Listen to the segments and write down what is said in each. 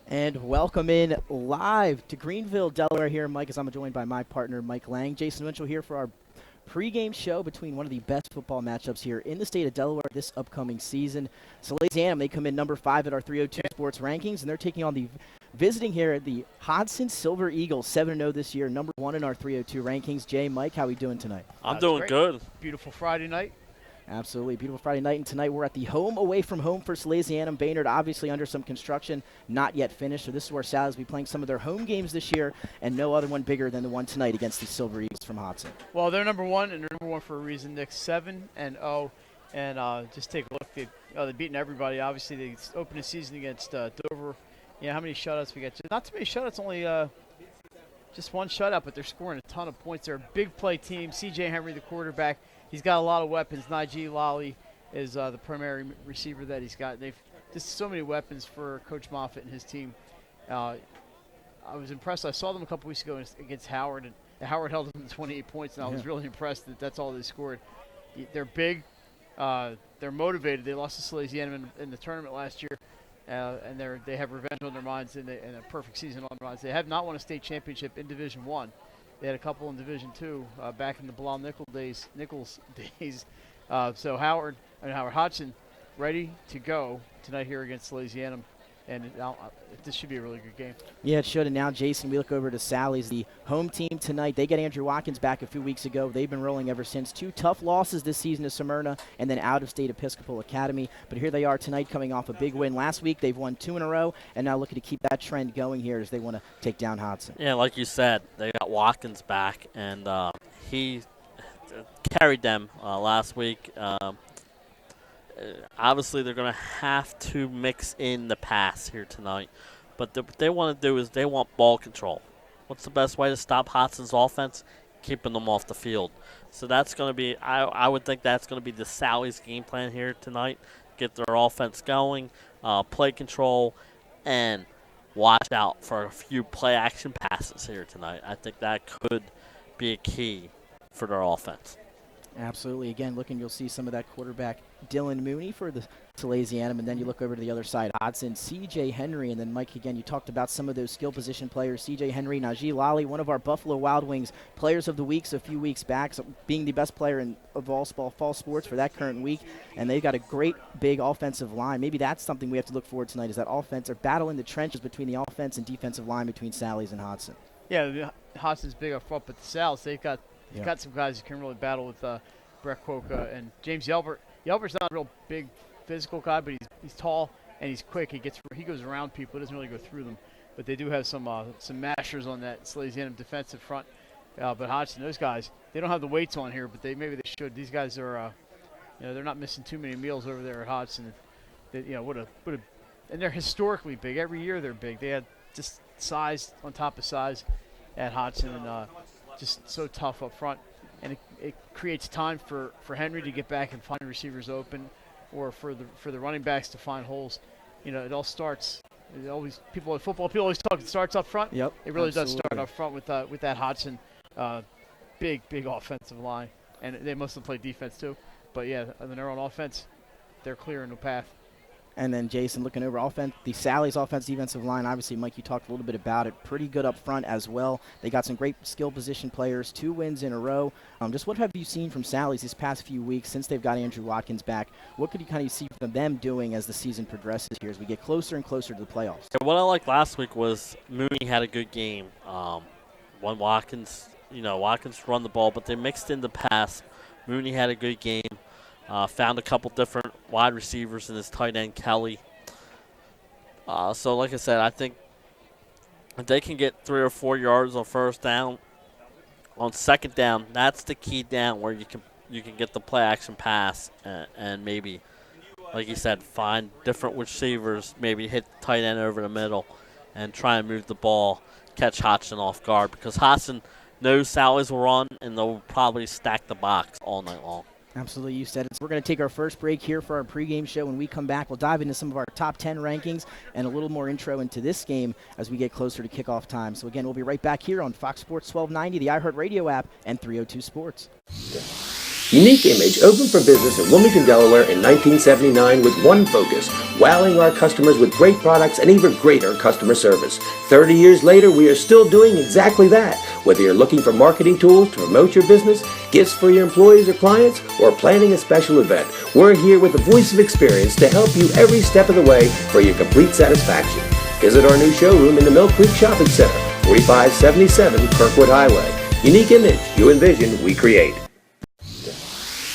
And welcome in live to Greenville, Delaware here, Mike, as I'm joined by my partner, Mike Lang. Jason Winchell here for our pregame show between one of the best football matchups here in the state of Delaware this upcoming season. Salesianum, they come in number 5 at our 302 Sports rankings, and they're taking on the visiting here at the Hodgson Silver Eagles, 7-0 this year, number 1 in our 302 rankings. Jay, Mike, how are we doing tonight? I'm doing good. Beautiful Friday night. Absolutely. Beautiful Friday night. And tonight we're at the home away from home for Salesianum. Baynard obviously under some construction, not yet finished. So this is where Sal's will be playing some of their home games this year, and no other one bigger than the one tonight against the Silver Eagles from Hodgson. Well, they're number 1, and they're number 1 for a reason. Nick 7-0. And just take a look. They've beaten everybody. Obviously, they opened the season against Dover. Yeah, how many shutouts we got? Not too many shutouts, only just one shutout, but they're scoring a ton of points. They're a big play team. C.J. Henry, the quarterback. He's got a lot of weapons. Najee Lally is the primary receiver that he's got. They've just so many weapons for Coach Moffitt and his team. I was impressed. I saw them a couple weeks ago against Howard, and Howard held them to 28 points, and I was really impressed that that's all they scored. They're big. They're motivated. They lost to Salesianum in the tournament last year, and they have revenge on their minds and a perfect season on their minds. They have not won a state championship in Division I. They had a couple in Division II back in the Blau Nichols days. So Howard Hodgson ready to go tonight here against Salesianum, and this should be a really good game. Yeah, it should. And now, Jason, we look over to Sally's, the home team tonight. They got Andrew Watkins back a few weeks ago. They've been rolling ever since. 2 tough losses this season to Smyrna and then out-of-state Episcopal Academy. But here they are tonight coming off a big win. Last week they've won 2 in a row, and now looking to keep that trend going here as they want to take down Hodgson. Yeah, like you said, they got Watkins back, and he carried them last week. Obviously, they're going to have to mix in the pass here tonight. But what they want to do is they want ball control. What's the best way to stop Hodgson's offense? Keeping them off the field. So that's going to be, I would think that's going to be the Sally's game plan here tonight. Get their offense going, play control, and watch out for a few play-action passes here tonight. I think that could be a key for their offense. Absolutely. Again, you'll see some of that quarterback Dylan Mooney for the Salesianum, and then you look over to the other side, Hodgson, C.J. Henry, and then Mike, again, you talked about some of those skill position players, C.J. Henry, Najee Lally, one of our Buffalo Wild Wings players of the week a few weeks back, so being the best player of all fall sports for that current week, and they've got a great big offensive line. Maybe that's something we have to look forward tonight, is that offense, or battle in the trenches between the offense and defensive line between Sally's and Hodgson. Yeah, Hodgson's big up front, but the Sal's, they've got some guys who can really battle with Brett Quoka and James Yelbert. Yelbert's not a real big physical guy, but he's tall and he's quick. He goes around people. He doesn't really go through them. But they do have some mashers on that Salesianum defensive front. But Hodgson, those guys, they don't have the weights on here, but maybe they should. These guys are, they're not missing too many meals over there at Hodgson. And they're historically big. Every year they're big. They had just size on top of size at Hodgson, and just so tough up front. And it creates time for Henry to get back and find receivers open, or for the running backs to find holes. It all starts. People always talk. It starts up front. Yep, it really does start up front with that Hodgson big offensive line, and they mostly play defense too. But yeah, when they're on offense, they're clearing the path. And then Jason, looking over offense, the Sally's offense defensive line, obviously, Mike, you talked a little bit about it. Pretty good up front as well. They got some great skill position players, 2 wins in a row. Just what have you seen from Sally's these past few weeks since they've got Andrew Watkins back? What could you kind of see from them doing as the season progresses here as we get closer and closer to the playoffs? What I liked last week was Mooney had a good game. When Watkins run the ball, but they mixed in the pass. Mooney had a good game. Found a couple different wide receivers in his tight end, Kelly. So, like I said, I think if they can get 3 or 4 yards on first down, on second down, that's the key down where you can get the play action pass and maybe, like you said, find different receivers, maybe hit the tight end over the middle and try and move the ball, catch Hodgson off guard, because Hodgson knows Sally's will run and they'll probably stack the box all night long. Absolutely, you said it. So we're going to take our first break here for our pregame show. When we come back, we'll dive into some of our top 10 rankings and a little more intro into this game as we get closer to kickoff time. So again, we'll be right back here on Fox Sports 1290, the iHeartRadio app, and 302 Sports. Unique Image opened for business in Wilmington, Delaware in 1979 with one focus, wowing our customers with great products and even greater customer service. 30 years later, we are still doing exactly that. Whether you're looking for marketing tools to promote your business, gifts for your employees or clients, or planning a special event, we're here with the voice of experience to help you every step of the way for your complete satisfaction. Visit our new showroom in the Mill Creek Shopping Center, 4577 Kirkwood Highway. Unique Image, you envision, we create.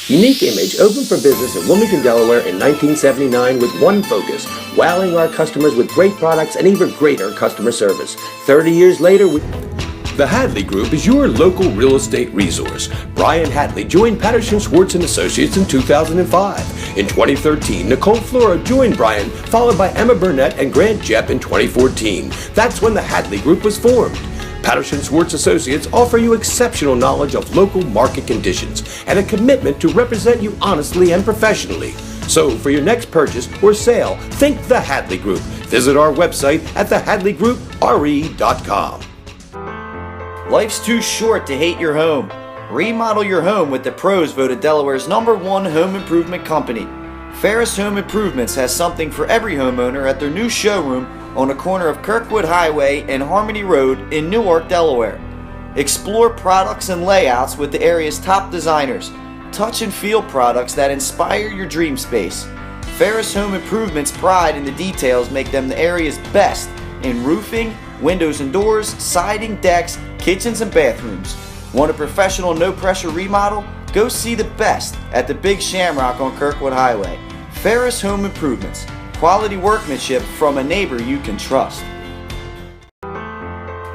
Unique Image opened for business in Wilmington, Delaware in 1979 with one focus, wowing our customers with great products and even greater customer service. 30 years later, The Hadley Group is your local real estate resource. Brian Hadley joined Patterson Schwartz & Associates in 2005. In 2013, Nicole Flora joined Brian, followed by Emma Burnett and Grant Jepp in 2014. That's when the Hadley Group was formed. Patterson Schwartz Associates offer you exceptional knowledge of local market conditions and a commitment to represent you honestly and professionally. So for your next purchase or sale, think the Hadley Group. Visit our website at thehadleygroup.re.com. Life's too short to hate your home. Remodel your home with the pros voted Delaware's #1 home improvement company. Ferris Home Improvements has something for every homeowner at their new showroom on the corner of Kirkwood Highway and Harmony Road in Newark, Delaware. Explore products and layouts with the area's top designers. Touch and feel products that inspire your dream space. Ferris Home Improvement's pride in the details make them the area's best in roofing, windows and doors, siding, decks, kitchens and bathrooms. Want a professional no-pressure remodel? Go see the best at the Big Shamrock on Kirkwood Highway. Ferris Home Improvements. Quality workmanship from a neighbor you can trust.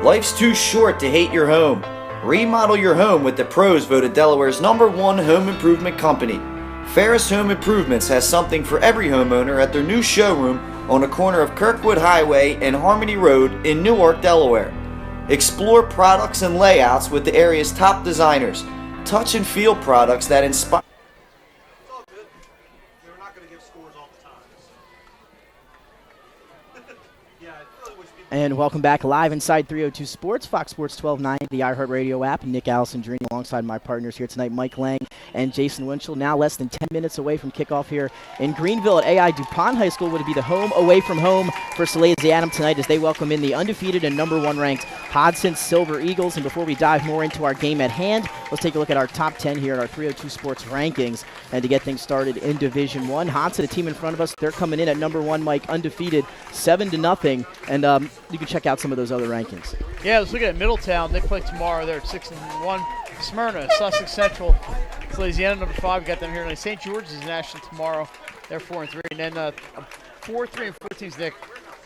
Life's too short to hate your home. Remodel your home with the pros voted Delaware's #1 home improvement company. Ferris Home Improvements has something for every homeowner at their new showroom on the corner of Kirkwood Highway and Harmony Road in Newark, Delaware. Explore products and layouts with the area's top designers. Touch and feel products that inspire. And welcome back live inside 302 Sports, Fox Sports 1290, the iHeartRadio app. Nick Allison-Drini alongside my partners here tonight, Mike Lang and Jason Winchell. Now less than 10 minutes away from kickoff here in Greenville at AI DuPont High School. Would it be the home away from home for Salesianum tonight as they welcome in the undefeated and #1 ranked Hodgson Silver Eagles. And before we dive more into our game at hand, let's take a look at our top 10 here at our 302 Sports rankings. And to get things started in Division 1, Hodgson, the team in front of us, they're coming in at #1, Mike, undefeated, 7-0. And you can check out some of those other rankings. Yeah, let's look at Middletown. They play tomorrow. They're at 6-1. Smyrna, Sussex Central, Salesianum #5. We got them here tonight. St. George's is national tomorrow. They're 4-3. And then 4, 3, and 4 teams, Nick,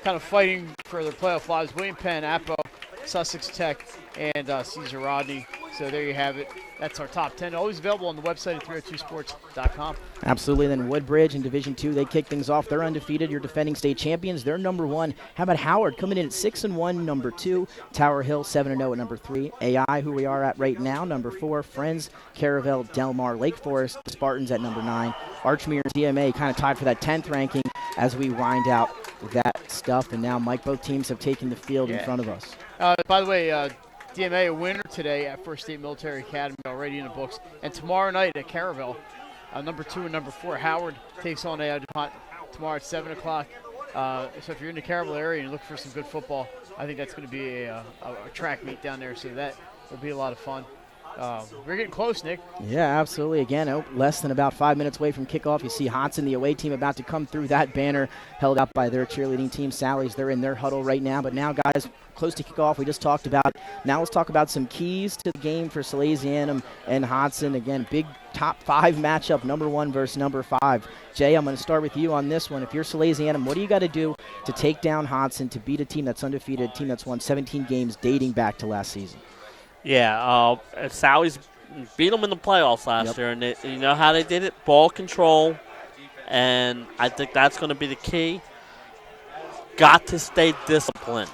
kind of fighting for their playoff lives. William Penn, Appo, Sussex Tech, and Cesar Rodney. So there you have it. That's our top 10. Always available on the website at 302sports.com. Absolutely. Then Woodbridge in Division 2, they kick things off. They're undefeated. Your defending state champions. They're #1. How about Howard coming in at 6-1, #2. Tower Hill 7-0 at #3. AI, who we are at right now, #4. Friends, Caravel, Del Mar, Lake Forest, Spartans at #9. Archmere and DMA kind of tied for that 10th ranking as we wind out that stuff. And now, Mike, both teams have taken the field in front of us. By the way, DMA a winner today at First State Military Academy, already in the books. And tomorrow night at Caravel, #2 and #4, Howard takes on AI DuPont tomorrow at 7 o'clock. So if you're in the Caravel area and you're looking for some good football, I think that's going to be a track meet down there. So that will be a lot of fun. We're getting close, Nick. Yeah, absolutely. Again, less than about 5 minutes away from kickoff. You see Hodgson, the away team, about to come through that banner held out by their cheerleading team, Sally's. They're in their huddle right now. But now, guys, close to kickoff. We just talked about. Now let's talk about some keys to the game for Salesianum and Hodgson. Again, big top 5 matchup, #1 versus #5. Jay, I'm going to start with you on this one. If you're Salesianum, what do you got to do to take down Hodgson, to beat a team that's undefeated, a team that's won 17 games dating back to last season? Yeah, Sally's beat them in the playoffs last year, and you know how they did it? Ball control, and I think that's going to be the key. Got to stay disciplined.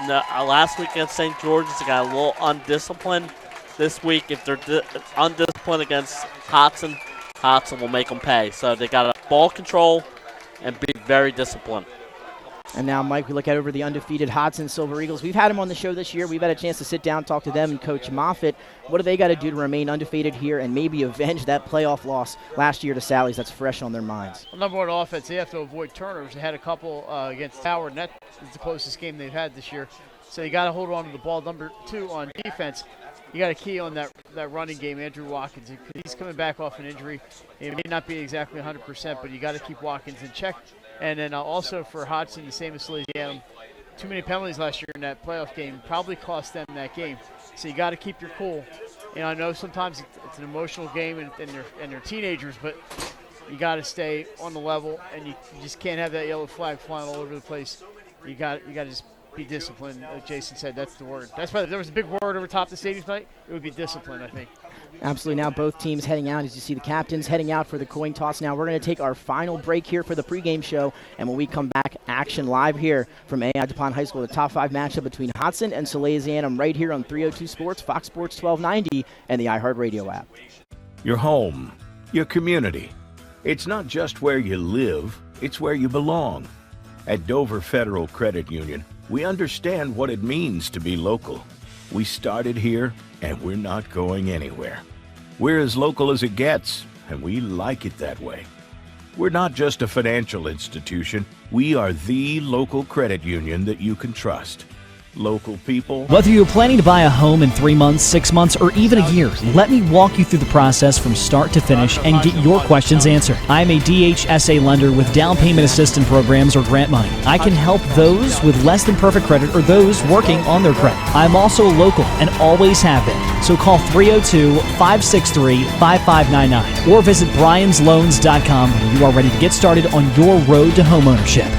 Last week against St. George's, they got a little undisciplined. This week, if they're undisciplined against Hodgson, Hodgson will make them pay. So they got to ball control and be very disciplined. And now, Mike, we look at over the undefeated Hodgson Silver Eagles. We've had them on the show this year. We've had a chance to sit down, talk to them, and Coach Moffitt. What do they got to do to remain undefeated here and maybe avenge that playoff loss last year to Sally's that's fresh on their minds? Well, number one offense, they have to avoid turnovers. They had a couple against Howard, and that is the closest game they've had this year. So you got to hold on to the ball. Number two on defense, you got to key on that running game, Andrew Watkins. He's coming back off an injury. It may not be exactly 100%, but you got to keep Watkins in check. And then also for Hodgson, the same as Salesianum, too many penalties last year in that playoff game probably cost them that game. So you got to keep your cool. And I know sometimes it's an emotional game and they're teenagers, but you got to stay on the level, and you just can't have that yellow flag flying all over the place. You got to just be disciplined. Like Jason said, that's the word. That's why if there was a big word over top the stadium tonight, it would be discipline, I think. Absolutely. Now both teams heading out, as you see the captains heading out for the coin toss. Now we're going to take our final break here for the pregame show, and when we come back, action live here from AI DuPont High School, the top 5 matchup between Hodgson and Salesianum right here on 302 Sports, Fox Sports 1290, and the iHeartRadio app. Your home, your community. It's not just where you live, it's where you belong. At Dover Federal Credit Union, we understand what it means to be local. We started here, and we're not going anywhere. We're as local as it gets, and we like it that way. We're not just a financial institution. We are the local credit union that you can trust. Local people. Whether you're planning to buy a home in 3 months, 6 months, or even a year, let me walk you through the process from start to finish and get your questions answered. I'm a DHSA lender with down payment assistance programs or grant money. I can help those with less than perfect credit or those working on their credit. I'm also local and always have been. So call 302-563-5599 or visit bryans.loans.com when you are ready to get started on your road to homeownership.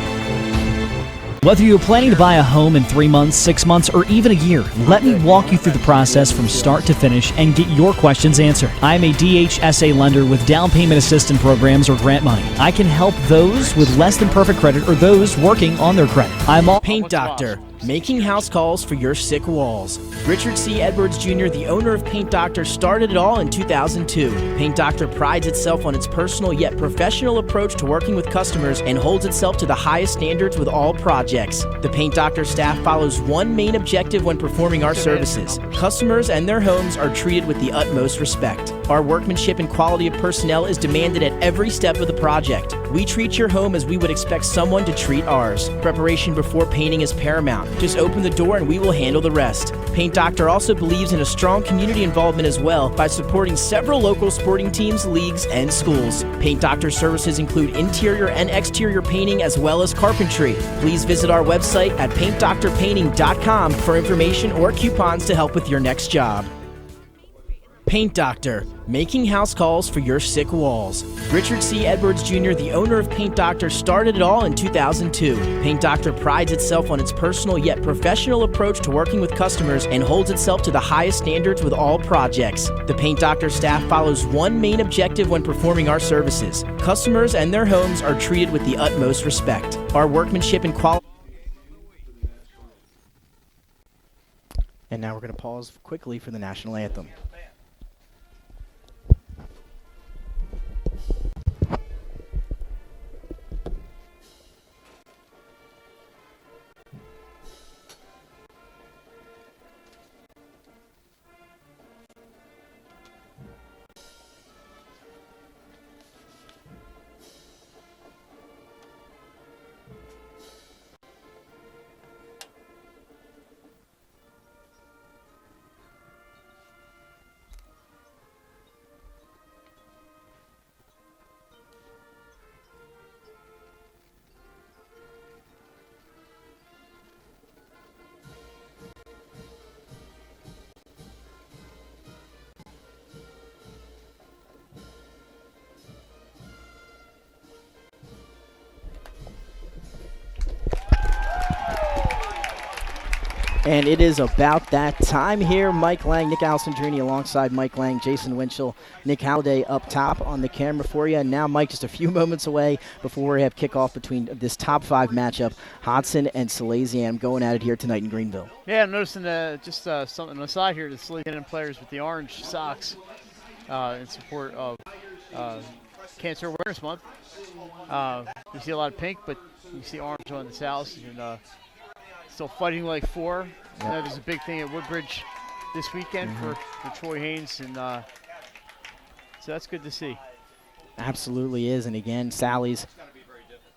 Whether you're planning to buy a home in 3 months, 6 months, or even a year, let me walk you through the process from start to finish and get your questions answered. I'm a DHSA lender with down payment assistance programs or grant money. I can help those with less than perfect credit or those working on their credit. I'm all Paint Doctor, making house calls for your sick walls. Richard C. Edwards Jr., the owner of Paint Doctor, started it all in 2002. Paint Doctor prides itself on its personal yet professional approach to working with customers and holds itself to the highest standards with all projects. The Paint Doctor staff follows one main objective when performing our services. Customers and their homes are treated with the utmost respect. Our workmanship and quality of personnel is demanded at every step of the project. We treat your home as we would expect someone to treat ours. Preparation before painting is paramount. Just open the door and we will handle the rest. Paint Doctor also believes in a strong community involvement as well by supporting several local sporting teams, leagues, and schools. Paint Doctor services include interior and exterior painting as well as carpentry. Please visit our website at paintdoctorpainting.com for information or coupons to help with your next job. Paint Doctor, making house calls for your sick walls. Richard C. Edwards Jr., the owner of Paint Doctor, started it all in 2002. Paint Doctor prides itself on its personal yet professional approach to working with customers and holds itself to the highest standards with all projects. The Paint Doctor staff follows one main objective when performing our services. Customers and their homes are treated with the utmost respect. Our workmanship and quality. And now we're going to pause quickly for the national anthem. And it is about that time here. Mike Lang, Nick Alessandrini alongside Mike Lang, Jason Winchell, Nick Halliday up top on the camera for you. And now, Mike, just a few moments away before we have kickoff between this top 5 matchup, Hodgson and Salesianum going at it here tonight in Greenville. Yeah, I'm noticing just something on the side here, the Salesianum players with the orange socks in support of Cancer Awareness Month. You see a lot of pink, but you see orange on the Sal's, and still fighting like 4. You know, there's a big thing at Woodbridge this weekend for Troy Haynes, and so that's good to see. Absolutely is. And again, Sally's,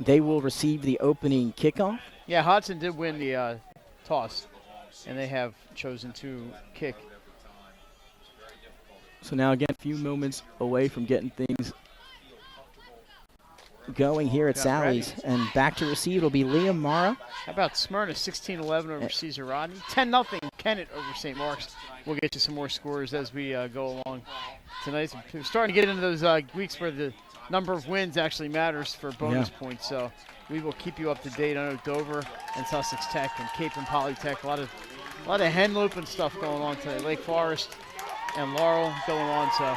they will receive the opening kickoff. Yeah, Hodgson did win the toss, and they have chosen to kick. So now again, a few moments away from getting things going here at Sally's. And back to receive will be Liam Mara. How about Smyrna, 16-11 over Cesar Rodney. 10-0 Kennett over St. Mark's. We'll get you some more scores as we go along tonight. We're starting to get into those weeks where the number of wins actually matters for bonus points. So we will keep you up to date. I know Dover and Sussex Tech and Cape and Polytech. A lot of Henloop and stuff going on today. Lake Forest and Laurel going on. So.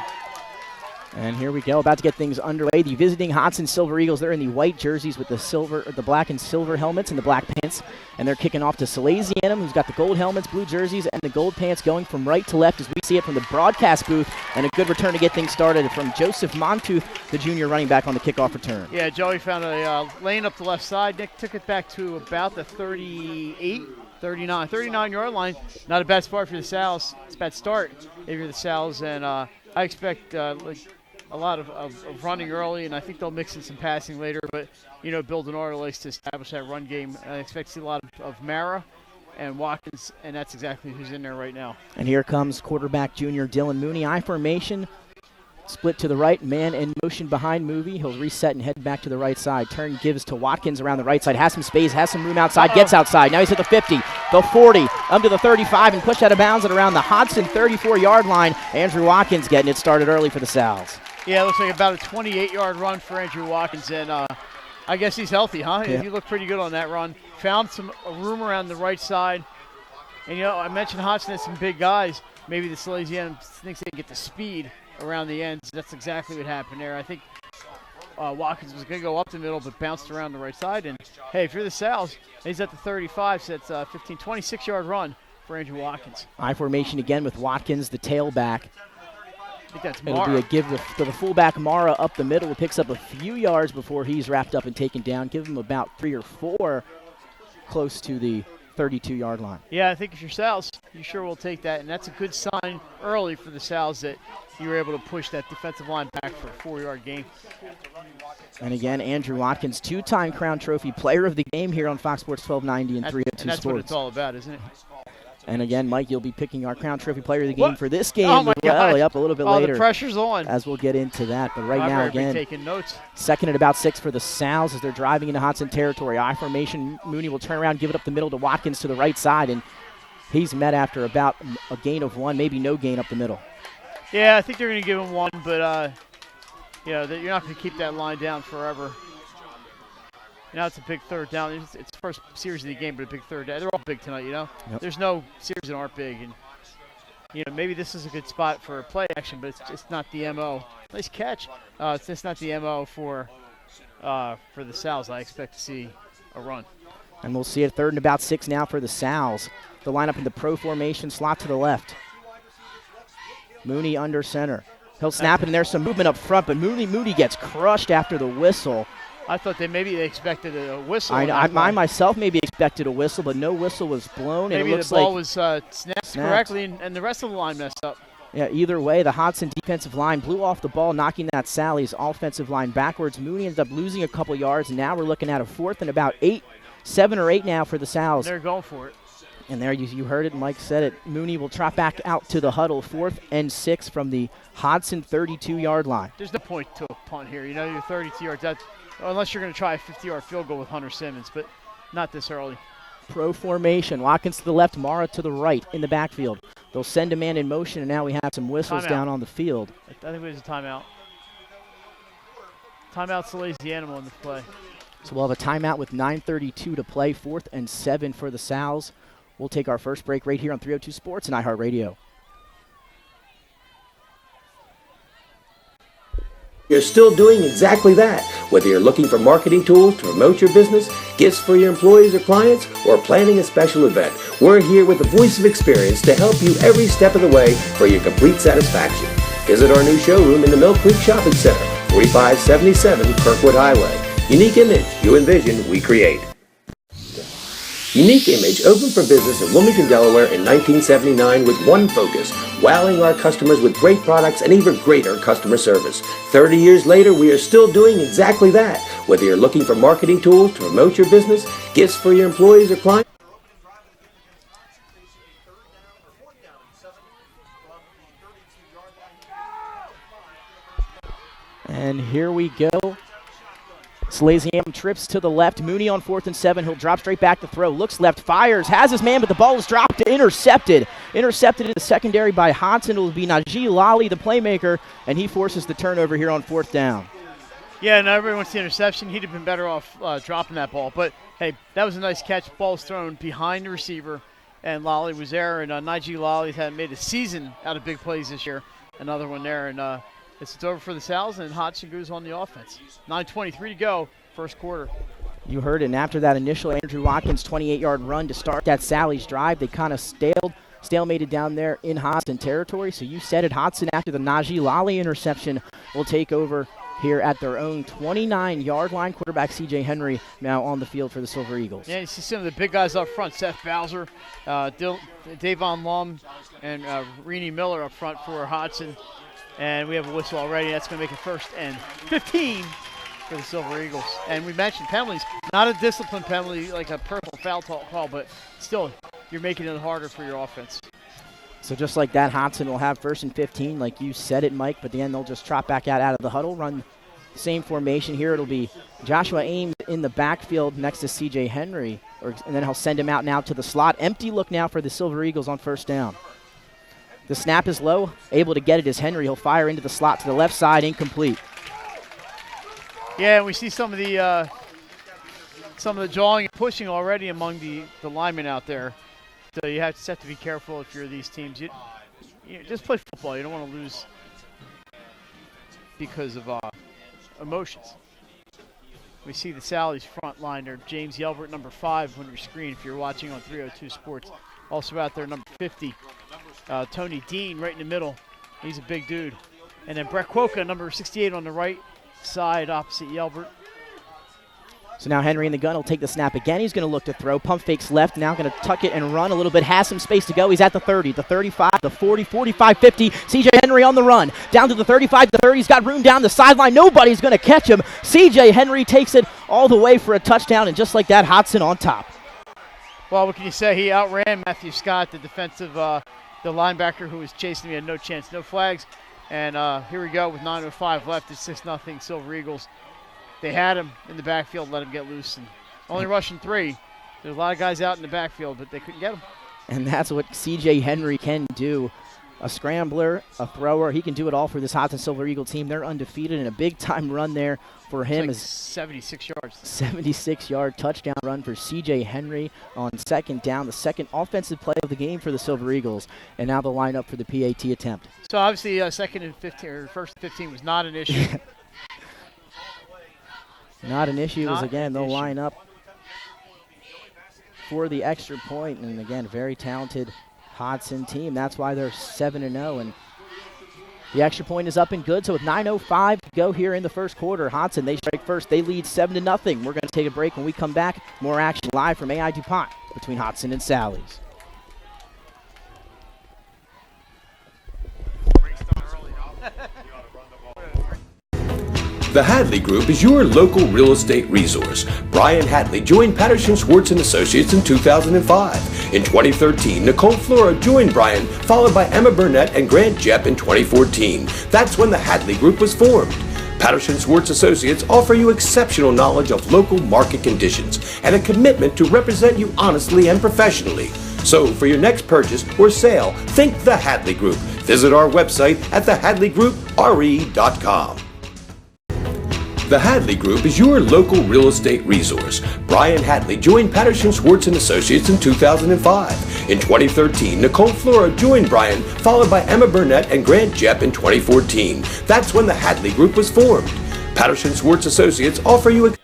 And here we go, about to get things underway. The visiting Hodgson Silver Eagles, they're in the white jerseys with the black and silver helmets and the black pants. And they're kicking off to Salesianum, who's got the gold helmets, blue jerseys, and the gold pants going from right to left as we see it from the broadcast booth. And a good return to get things started from Joseph Montooth, the junior running back on the kickoff return. Yeah, Joey found a lane up the left side. Nick took it back to about the 39-yard line. Not a bad start for the Sal's. It's a bad start if you're the Sal's. And I expect a lot of running early, and I think they'll mix in some passing later. But, Bill Denard likes to establish that run game. I expect to see a lot of Mara and Watkins, and that's exactly who's in there right now. And here comes quarterback junior Dylan Mooney. I formation, split to the right, man in motion behind Movie. He'll reset and head back to the right side. Turn gives to Watkins around the right side. Has some space, has some room outside, gets outside. Now he's at the 50, the 40, up to the 35, and pushed out of bounds at around the Hodgson 34-yard line. Andrew Watkins getting it started early for the Sal's. Yeah, it looks like about a 28-yard run for Andrew Watkins, and I guess he's healthy, huh? Yeah. He looked pretty good on that run. Found some room around the right side. And, I mentioned Hodgson has some big guys. Maybe the Salesian thinks they can get the speed around the ends. That's exactly what happened there. I think Watkins was going to go up the middle, but bounced around the right side. And, hey, if you're the Sal's, he's at the 35, so it's a 26-yard run for Andrew Watkins. I formation again with Watkins, the tailback. I think that's It'll Mara. be a give to the fullback Mara up the middle, who picks up a few yards before he's wrapped up and taken down. Give him about 3 or 4 close to the 32-yard line. Yeah, I think if you're Sal's, you sure will take that, and that's a good sign early for the Sal's that you were able to push that defensive line back for a 4-yard gain. And again, Andrew Watkins, 2-time Crown Trophy Player of the Game here on Fox Sports 1290 and 302 and that's Sports. what it's all about, isn't it? And again, Mike, you'll be picking our Crown Trophy Player of the Game for this game. Oh my God. Up a little bit later. The pressure's on. As we'll get into that. But right now, again, taking notes. Second and about 6 for the Sal's as they're driving into Hodgson territory. I formation, Mooney will turn around, give it up the middle to Watkins to the right side, and he's met after about a gain of 1, maybe no gain up the middle. Yeah, I think they're going to give him 1, but you're not going to keep that line down forever. Now it's a big third down. It's the first series of the game, but a big third down. They're all big tonight, Yep. There's no series that aren't big, and maybe this is a good spot for a play action, but it's not the MO. Nice catch. It's just not the MO for the Sal's. I expect to see a run. And we'll see it third and about 6 now for the Sal's. The lineup in the pro formation, slot to the left. Mooney under center. He'll snap it, and there's some movement up front, but Mooney gets crushed after the whistle. I thought maybe they expected a whistle. I myself maybe expected a whistle, but no whistle was blown. Maybe and it looks the ball like was snapped correctly, and the rest of the line messed up. Yeah, either way, the Hodgson defensive line blew off the ball, knocking that Sally's offensive line backwards. Mooney ended up losing a couple yards, and now we're looking at a 4th and about 7 or 8 now for the Sal's. They're going for it. And there you heard it, Mike said it. Mooney will trot back out to the huddle, 4th and 6 from the Hodgson 32-yard line. There's no point to a punt here. You're 32 yards out, unless you're going to try a 50-yard field goal with Hunter Simmons, but not this early. Pro formation. Watkins to the left, Mara to the right in the backfield. They'll send a man in motion, and now we have some whistles down on the field. I think it was a timeout. Timeout Salesianum on the play. So we'll have a timeout with 9:32 to play, 4th and 7 for the Sal's. We'll take our first break right here on 302 Sports and iHeartRadio. You're still doing exactly that. Whether you're looking for marketing tools to promote your business, gifts for your employees or clients, or planning a special event, we're here with the voice of experience to help you every step of the way for your complete satisfaction. Visit our new showroom in the Mill Creek Shopping Center, 4577 Kirkwood Highway. Unique image you envision, we create. Unique Image opened for business in Wilmington, Delaware in 1979 with one focus, wowing our customers with great products and even greater customer service. 30 years later, we are still doing exactly that. Whether you're looking for marketing tools to promote your business, gifts for your employees or clients. And here we go. Salesianum trips to the left. Mooney on 4th and 7. He'll drop straight back to throw. Looks left, fires, has his man, but the ball is dropped. Intercepted. Intercepted in the secondary by Hodgson. It will be Najee Lally, the playmaker, and he forces the turnover here on 4th down. Yeah, and everyone wants the interception. He'd have been better off dropping that ball. But, hey, that was a nice catch. Ball's thrown behind the receiver, and Lally was there. And Najee Lally had made a season out of big plays this year. Another one there. And it's over for the Sal's, and Hodgson goes on the offense. 9:23 to go, first quarter. You heard it, and after that initial Andrew Watkins 28-yard run to start that Sally's drive, they kind of stalemated down there in Hodgson territory. So you said it, Hodgson, after the Najee Lally interception, will take over here at their own 29-yard line. Quarterback C.J. Henry now on the field for the Silver Eagles. Yeah, you see some of the big guys up front, Seth Bowser, Davon Lum, and Renee Miller up front for Hodgson. And we have a whistle already. That's going to make it 1st and 15 for the Silver Eagles. And we mentioned penalties. Not a discipline penalty like a personal foul call, but still, you're making it harder for your offense. So just like that, Hodgson will have 1st and 15, like you said it, Mike. But then they'll just trot back out of the huddle, run same formation here. It'll be Joshua Ames in the backfield next to C.J. Henry. And then he'll send him out now to the slot. Empty look now for the Silver Eagles on 1st down. The snap is low. Able to get it is Henry. He'll fire into the slot to the left side, incomplete. Yeah, we see some of the jawing and pushing already among the linemen out there. So you just have to be careful if you're these teams. You just play football. You don't want to lose because of emotions. We see the Sally's front liner, James Yelbert, number 5 on your screen if you're watching on 302 Sports. Also out there, number 50. Tony Dean right in the middle. He's a big dude. And then Brett Quokka, number 68 on the right side opposite Yelbert. So now Henry in the gun will take the snap again. He's going to look to throw. Pump fakes left. Now going to tuck it and run a little bit. Has some space to go. He's at the 30, the 35, the 40, 45, 50. C.J. Henry on the run. Down to the 35, the 30. He's got room down the sideline. Nobody's going to catch him. C.J. Henry takes it all the way for a touchdown. And just like that, Hodgson on top. Well, what can you say? He outran Matthew Scott, the defensive the linebacker who was chasing him. He had no chance, no flags. And here we go with 9:05 left. It's 6-0 Silver Eagles. They had him in the backfield, let him get loose. And only rushing 3. There's a lot of guys out in the backfield, but they couldn't get him. And that's what C.J. Henry can do. A scrambler, a thrower. He can do it all for this Hodgson Silver Eagle team. They're undefeated, and a big-time run there for him. It's like 76 yards. 76-yard touchdown run for C.J. Henry on 2nd down, the second offensive play of the game for the Silver Eagles. And now they'll line up for the PAT attempt. So obviously 2nd and 15, or 1st and 15 was not an issue. Not an issue. As again, they'll line up for the extra point. And again, very talented Hodgson team. That's why they're 7-0. And the extra point is up and good. So with 9:05 to go here in the first quarter, Hodgson, they strike first. They lead 7-0. We're going to take a break. When we come back, more action live from AI DuPont between Hodgson and Sally's. The Hadley Group is your local real estate resource. Brian Hadley joined Patterson Schwartz & Associates in 2005. In 2013, Nicole Flora joined Brian, followed by Emma Burnett and Grant Jepp in 2014. That's when the Hadley Group was formed. Patterson Schwartz Associates offer you exceptional knowledge of local market conditions and a commitment to represent you honestly and professionally. So for your next purchase or sale, think the Hadley Group. Visit our website at thehadleygroup.re.com. The Hadley Group is your local real estate resource. Brian Hadley joined Patterson Schwartz & Associates in 2005. In 2013, Nicole Flora joined Brian, followed by Emma Burnett and Grant Jepp in 2014. That's when the Hadley Group was formed. Patterson Schwartz Associates offer you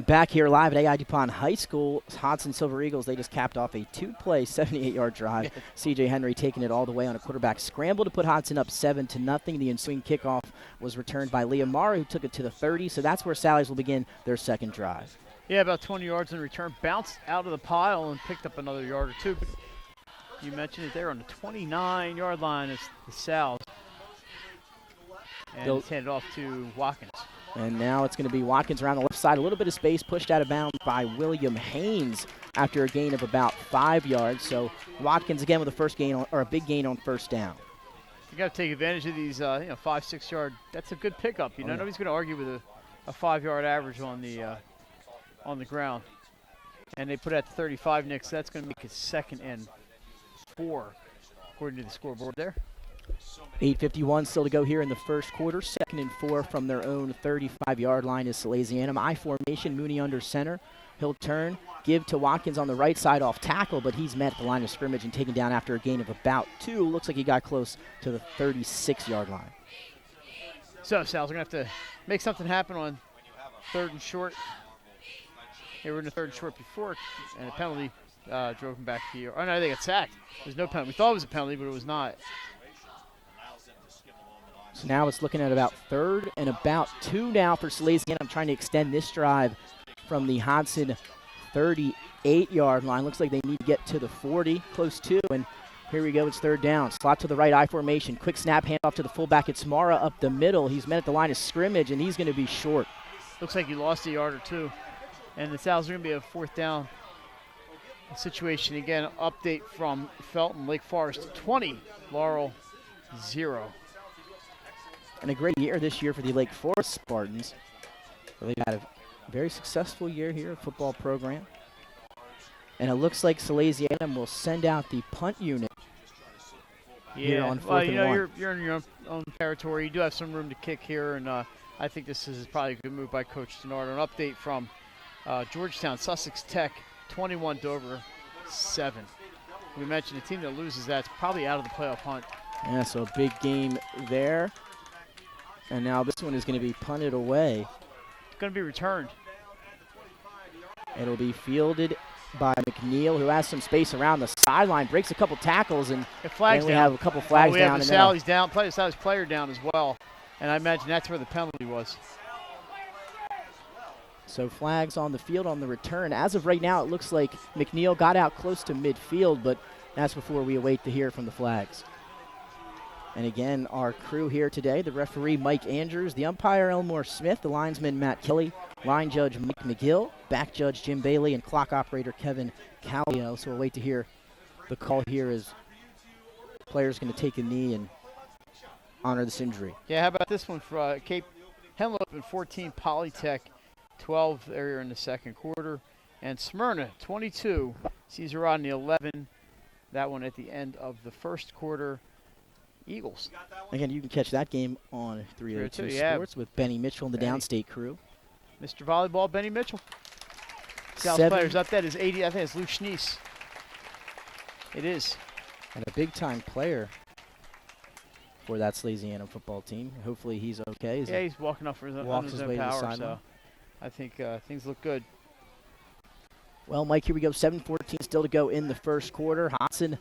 Back here live at AI DuPont High School, Hodgson Silver Eagles, they just capped off a two-play 78-yard drive. C.J. Henry taking it all the way on a quarterback scramble to put Hodgson up 7-0. The ensuing kickoff was returned by Liam Mara, who took it to the 30, so that's where Sallies will begin their second drive. Yeah, about 20 yards in return. Bounced out of the pile and picked up another yard or two. But you mentioned it there on the 29-yard line is the Sal's. And it's handed off to Watkins. And now it's going to be Watkins around the left side. A little bit of space pushed out of bounds by William Haynes after a gain of about 5 yards. So Watkins again with a first gain or a big gain on first down. You got to take advantage of these, 5-6 yard. That's a good pickup. Nobody's going to argue with a 5-yard average on the ground. And they put it at the 35, Nick. So that's going to make it 2nd and 4, according to the scoreboard there. 8:51 still to go here in the first quarter. 2nd and 4 from their own 35-yard line is Salesianum. I formation, Mooney under center. He'll turn, give to Watkins on the right side off tackle, but he's met at the line of scrimmage and taken down after a gain of about 2. Looks like he got close to the 36-yard line. So, Sal's going to have to make something happen on 3rd and short. They were in the 3rd and short before, and a penalty drove him back here. Oh, no, they got sacked. There's no penalty. We thought it was a penalty, but it was not. So now it's looking at about 3rd and about 2 now for Salesianum. I'm trying to extend this drive from the Hodgson 38-yard line. Looks like they need to get to the 40, close to, and here we go. It's 3rd down. Slot to the right, I formation. Quick snap, handoff to the fullback. It's Mara up the middle. He's met at the line of scrimmage, and he's going to be short. Looks like he lost a yard or 2, and the Sal's are going to be a 4th down situation. Again, update from Felton, Lake Forest 20, Laurel 0. And a great year this year for the Lake Forest Spartans. They've had a very successful year here, football program. And it looks like Salesianum will send out the punt unit here on 4th and 1. You're in your own territory. You do have some room to kick here, and I think this is probably a good move by Coach Denard. An update from Georgetown, Sussex Tech, 21, Dover 7. We mentioned the team that loses that's probably out of the playoff hunt. Yeah, so a big game there. And now this one is going to be punted away. It's going to be returned. It'll be fielded by McNeil, who has some space around the sideline, breaks a couple tackles, and we have a couple flags down. We have the Sally's player down as well, and I imagine that's where the penalty was. So flags on the field on the return. As of right now, it looks like McNeil got out close to midfield, but that's before we await to hear from the flags. And again, our crew here today, the referee Mike Andrews, the umpire Elmore Smith, the linesman Matt Kelly, line judge Mike McGill, back judge Jim Bailey, and clock operator Kevin Callio. So we'll wait to hear the call here as the player's going to take a knee and honor this injury. Yeah, how about this one for Cape Henlopen in 14, Polytech 12 area in the second quarter, and Smyrna 22, Caesar Rodney 11, that one at the end of the first quarter. Eagles. Again, you can catch that game on 302 Sports with Benny Mitchell and the Downstate crew. Mr. Volleyball, Benny Mitchell. South players up that is 80. I think it's Lou Schneese. It is. And a big-time player for that Salesianum football team. Hopefully he's okay. Yeah, he's walking up for his own power, so I think things look good. Well, Mike, here we go. 7:14 still to go in the first quarter. Hodgson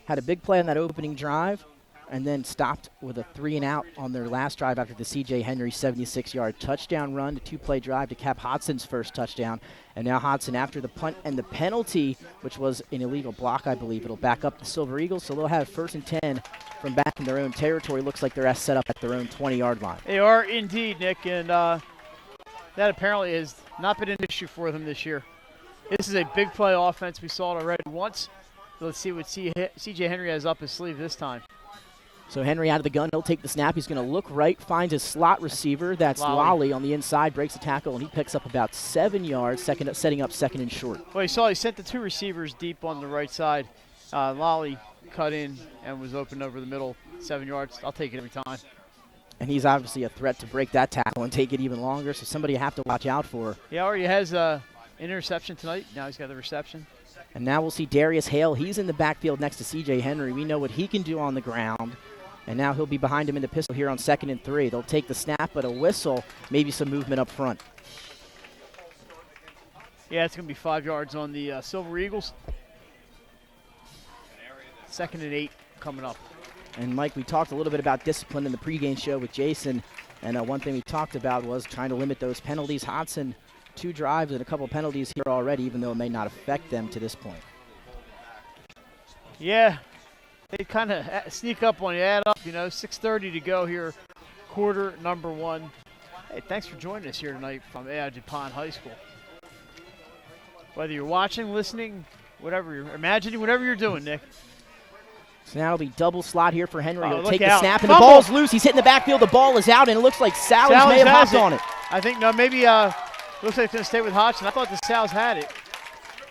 had a big play on that opening drive, and then stopped with a 3-and-out on their last drive after the C.J. Henry 76-yard touchdown run, the 2-play drive to cap Hodgson's first touchdown. And now Hodgson, after the punt and the penalty, which was an illegal block, I believe, it'll back up the Silver Eagles, so they'll have 1st and 10 from back in their own territory. Looks like they're set up at their own 20-yard line. They are indeed, Nick, and that apparently has not been an issue for them this year. This is a big play offense. We saw it already once. So let's see what C.J. Henry has up his sleeve this time. So Henry out of the gun. He'll take the snap. He's going to look right, finds his slot receiver. That's Lolly on the inside, breaks the tackle, and he picks up about 7 yards, setting up 2nd and short. Well, he sent the 2 receivers deep on the right side. Lolly cut in and was open over the middle, 7 yards. I'll take it every time. And he's obviously a threat to break that tackle and take it even longer, so somebody you have to watch out for. He already has an interception tonight. Now he's got the reception. And now we'll see Darius Hale. He's in the backfield next to C.J. Henry. We know what he can do on the ground. And now he'll be behind him in the pistol here on 2nd and 3. They'll take the snap, but a whistle, maybe some movement up front. Yeah, it's going to be 5 yards on the Silver Eagles. 2nd and 8 coming up. And Mike, we talked a little bit about discipline in the pregame show with Jason, and one thing we talked about was trying to limit those penalties. Hodgson, 2 drives and a couple penalties here already, even though it may not affect them to this point. Yeah, they kind of sneak up on you, add up, 6:30 to go here, quarter number 1. Hey, thanks for joining us here tonight from AI DuPont High School. Whether you're watching, listening, whatever you're imagining, whatever you're doing, Nick. So now it'll be double slot here for Henry. He'll look take the out. snap, and Fumble. the ball's loose. He's hitting the backfield. The ball is out, and it looks like Sally's may have has hopped on it. I think, no, maybe looks like it's going to stay with Hodgson. I thought the Sal's had it.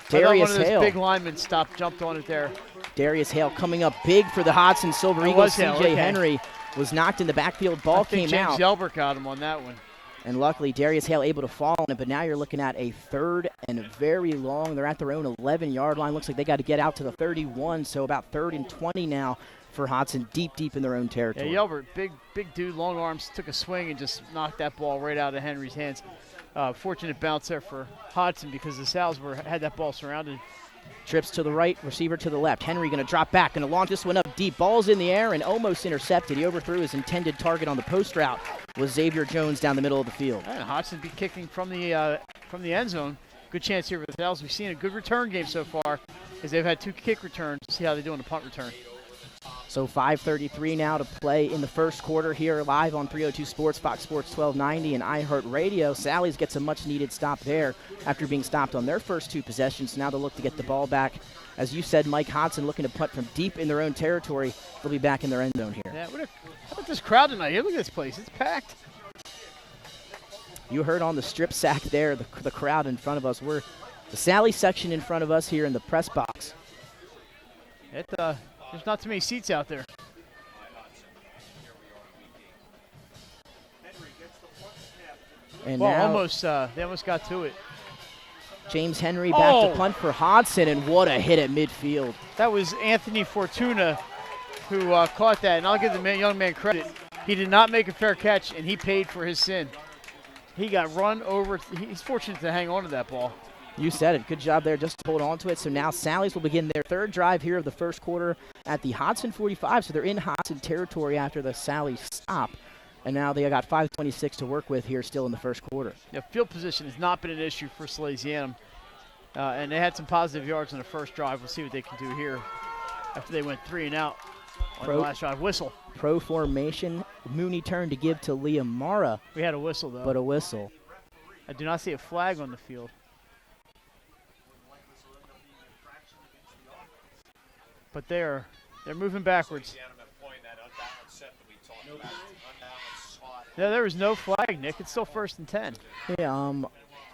Darius one of those Hale. big linemen jumped on it there. Darius Hale coming up big for the Hodgson Silver It Eagles. was Hale, C.J. okay. Henry was knocked in the backfield. Ball I think came James out. Yelbert got him on that one. And luckily, Darius Hale able to fall on it, but now you're looking at a 3rd and very long. They're at their own 11-yard line. Looks like they got to get out to the 31, so about 3rd and 20 now for Hodgson, deep in their own territory. Yeah, Yelbert, big dude, long arms, took a swing and just knocked that ball right out of Henry's hands. Fortunate bounce there for Hodgson because the Sal's had that ball surrounded. Trips to the right, receiver to the left. Henry going to drop back, going to launch this one up deep. Ball's in the air and almost intercepted. He overthrew his intended target on the post route was Xavier Jones down the middle of the field. And Hodgson be kicking from the end zone. Good chance here for the Sal's. We've seen a good return game so far as they've had 2 kick returns. See how they do on the punt return. So 5:33 now to play in the first quarter here live on 302 Sports, Fox Sports 1290, and iHeartRadio. Sally's gets a much-needed stop there after being stopped on their first 2 possessions. Now they'll look to get the ball back. As you said, Mike Hodgson looking to punt from deep in their own territory. They'll be back in their end zone here. Yeah, how about this crowd tonight? Look at this place. It's packed. You heard on the strip sack there, the crowd in front of us. We're the Sally section in front of us here in the press box. There's not too many seats out there. And Well, now they almost got to it. James Henry back Oh. to punt for Hodgson, and what a hit at midfield. That was Anthony Fortuna who caught that, and I'll give the young man credit. He did not make a fair catch, and he paid for his sin. He got run over. He's fortunate to hang on to that ball. You said it. Good job there just to hold on to it. So now Sally's will begin their 3rd drive here of the first quarter at the Hodgson 45. So they're in Hodgson territory after the Sally stop. And now they got 5:26 to work with here still in the first quarter. Yeah, field position has not been an issue for Salesianum. And they had some positive yards on the first drive. We'll see what they can do here after they went 3 and out on the last drive. Whistle. Pro formation. Mooney turn to give to Liam Mara, We had a whistle, though. but a whistle. I do not see a flag on the field. But they're moving backwards. Yeah, there was no flag, Nick. It's still 1st and 10. Yeah,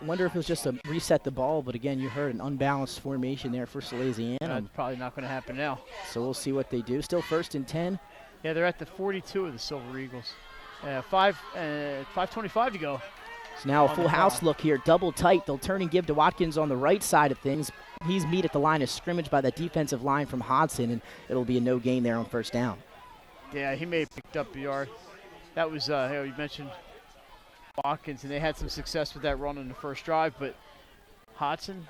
wonder if it was just a reset the ball, but again, you heard an unbalanced formation there for Salesianum. That's probably not going to happen now. So we'll see what they do. Still 1st and 10. Yeah, they're at the 42 of the Silver Eagles. 5:25 to go. So now a On full the house clock. look here, double tight. They'll turn and give to Watkins on the right side of things. He's meet at the line of scrimmage by the defensive line from Hodgson, and it'll be a no gain there on 1st down. Yeah, he may have picked up a yard. That was, you mentioned Watkins, and they had some success with that run on the first drive, but Hodgson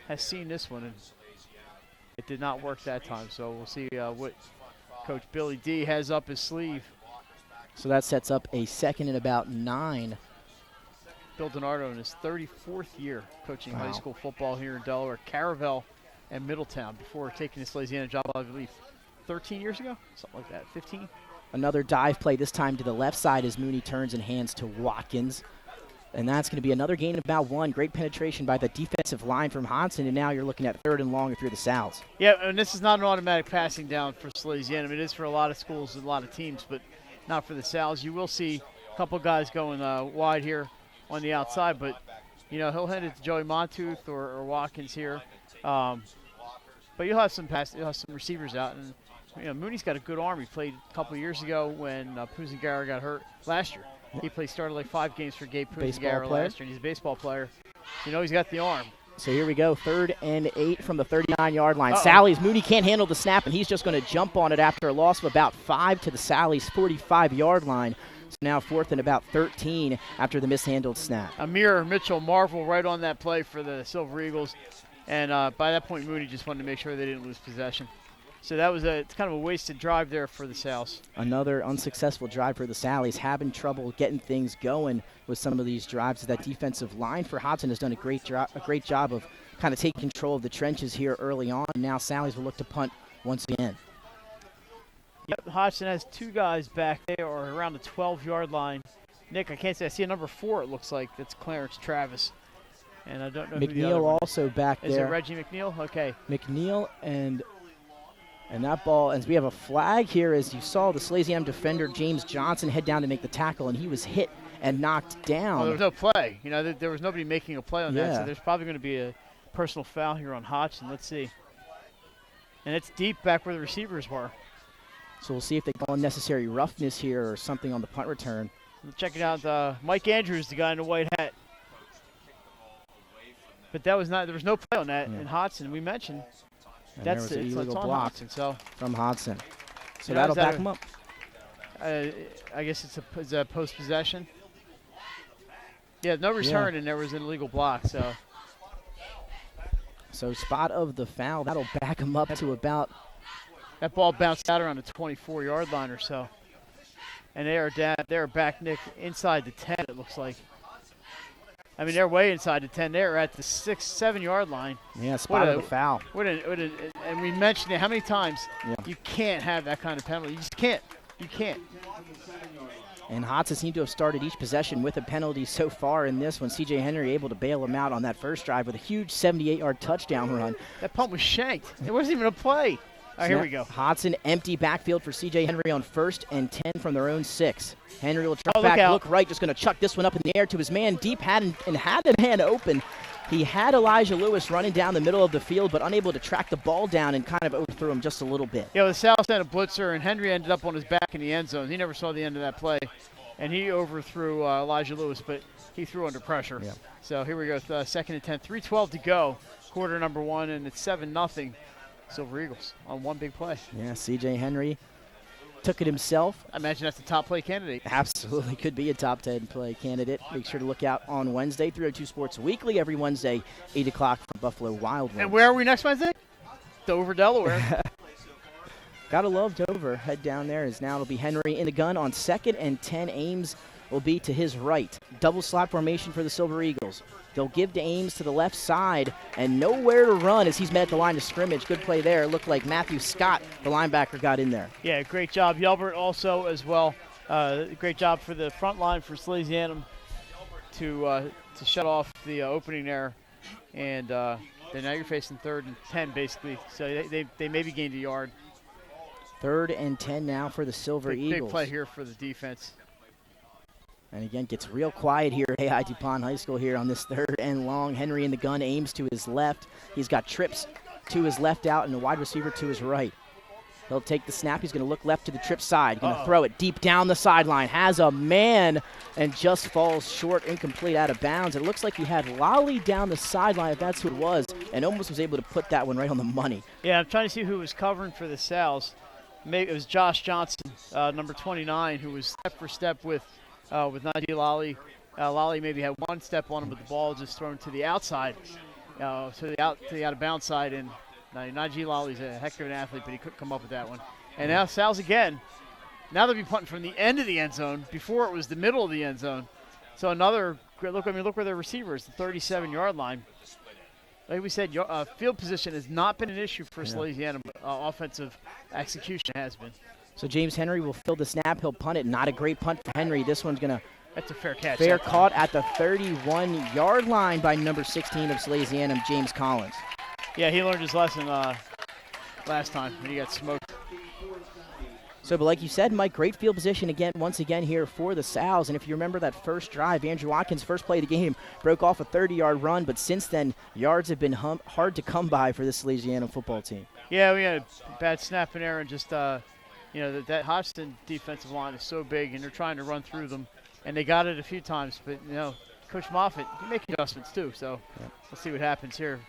has seen this one, and it did not work that time. So we'll see what Coach Billy D has up his sleeve. So that sets up a 2nd and about 9. Bill DiNardo in his 34th year coaching Wow. high school football here in Delaware, Caravelle and Middletown before taking the Salesianum job, I believe, 13 years ago? Something like that, 15? Another dive play, this time to the left side as Mooney turns and hands to Watkins. And that's going to be another gain of about 1. Great penetration by the defensive line from Hodgson, and now you're looking at 3rd and long if you're the Sal's. Yeah, and this is not an automatic passing down for Salesianum. It is for a lot of schools and a lot of teams, but not for the Sal's. You will see a couple guys going wide here on the outside, but he'll hand it to Joey Montooth or Watkins here. But you'll have some receivers out, and Mooney's got a good arm. He played a couple years ago when Puzangara got hurt last year. He started like 5 games for Gabe Puzangara last year, and he's a baseball player. He's got the arm. So here we go, 3rd and 8 from the 39-yard line. Sally's Mooney can't handle the snap, and he's just going to jump on it after a loss of about 5 to the Sally's 45-yard line. So now 4th and about 13 after the mishandled snap. Amir Mitchell Marvel right on that play for the Silver Eagles. And by that point, Mooney just wanted to make sure they didn't lose possession. So that was it's kind of a wasted drive there for the Sals. Another unsuccessful drive for the Sallies, having trouble getting things going with some of these drives. That defensive line for Hodgson has done a great job of kind of taking control of the trenches here early on. Now Sallies will look to punt once again. Yep, Hodgson has 2 guys back there or around the 12-yard line. Nick, I can't say. I see a number 4, it looks like. That's Clarence Travis. And I don't know who the other McNeil one also back there. Is it Reggie McNeil? Okay. McNeil and that ball, as we have a flag here, as you saw the Salesianum defender James Johnson head down to make the tackle, and he was hit and knocked down. Well, there was no play. You know, there was nobody making a play on that, Yeah. so there's probably going to be a personal foul here on Hodgson. Let's see. And it's deep back where the receivers were. So we'll see if they call unnecessary roughness here or something on the punt return. Check it out. Mike Andrews, the guy in the white hat. But that was not. There was no play on that in Hodgson. We mentioned And that's there was an illegal on block Hodgson. So from Hodgson. So You know, that'll is that back a- him up. I guess it's a post possession. Yeah, no return, and there was an illegal block. So spot of the foul, that'll back him up to about. That ball bounced out around the 24-yard line or so. And they are back, Nick, inside the 10, it looks like. I mean, they're way inside the 10. They're at the 6-7-yard line. Yeah, spot of the foul. And we mentioned it how many times. Yeah. You can't have that kind of penalty. You just can't. You can't. And Hodgson seemed to have started each possession with a penalty so far in this one. C.J. Henry able to bail him out on that first drive with a huge 78-yard touchdown run. That punt was shanked. It wasn't even a play. All right, here we go. Hodgson, empty backfield for C.J. Henry on 1st and 10 from their own 6. Henry will drop back, look right, just going to chuck this one up in the air to his man deep, had the man open. He had Elijah Lewis running down the middle of the field, but unable to track the ball down and kind of overthrew him just a little bit. Yeah, the South sent a blitzer, and Henry ended up on his back in the end zone. He never saw the end of that play, and he overthrew Elijah Lewis, but he threw under pressure. Yeah. So here we go, 2nd and 10, 3:12 to go, quarter number 1, and it's 7-0 Silver Eagles on one big play. Yeah, C.J. Henry took it himself. I imagine that's the top play candidate. Absolutely could be a top 10 play candidate. Make sure to look out on Wednesday, 302 Sports Weekly, every Wednesday, 8 o'clock from Buffalo Wild Wings. And where are we next Wednesday? Dover, Delaware. Gotta love Dover. Head down there as now it'll be Henry in the gun on 2nd and 10. Ames will be to his right. Double slot formation for the Silver Eagles. They'll give to Ames to the left side and nowhere to run as he's met at the line of scrimmage. Good play there. Looked like Matthew Scott, the linebacker, got in there. Yeah, great job. Yelbert also as well. Great job for the front line for Salesianum to shut off the opening there. And then now you're facing 3rd and 10 basically. So they maybe gained a yard. 3rd and 10 now for the Silver Eagles. Big play here for the defense. And again, gets real quiet here at AI DuPont High School here on this 3rd and long. Henry in the gun, Ames to his left. He's got trips to his left out and a wide receiver to his right. He'll take the snap. He's going to look left to the trip side. Going to throw it deep down the sideline. Has a man and just falls short, incomplete, out of bounds. It looks like he had Lolly down the sideline, if that's who it was, and almost was able to put that one right on the money. Yeah, I'm trying to see who was covering for the Sals. Maybe it was Josh Johnson, number 29, who was step for step with Najee Lolly. Lolly maybe had one step on him, but the ball just thrown to the outside, to the out of bounds side. And Najee Lolly's a heck of an athlete, but he couldn't come up with that one. And now Sal's again. Now they'll be punting from the end of the end zone. Before it was the middle of the end zone. So another great look. I mean, look where their receiver is, the 37-yard line. Like we said, field position has not been an issue for Salesianum. Offensive execution has been. So James Henry will fill the snap. He'll punt it. Not a great punt for Henry. This one's going to That's a fair catch. fair caught at the 31-yard line by number 16 of Salesianum, James Collins. Yeah, he learned his lesson last time when he got smoked. So, but like you said, Mike, great field position once again here for the Sals. And if you remember that first drive, Andrew Watkins' first play of the game broke off a 30-yard run, but since then, yards have been hard to come by for this Salesianum football team. Yeah, we had a bad snap in there, and just that Hodgson defensive line is so big, and they're trying to run through them, and they got it a few times. But Coach Moffitt, he makes adjustments too. So Let's see what happens here.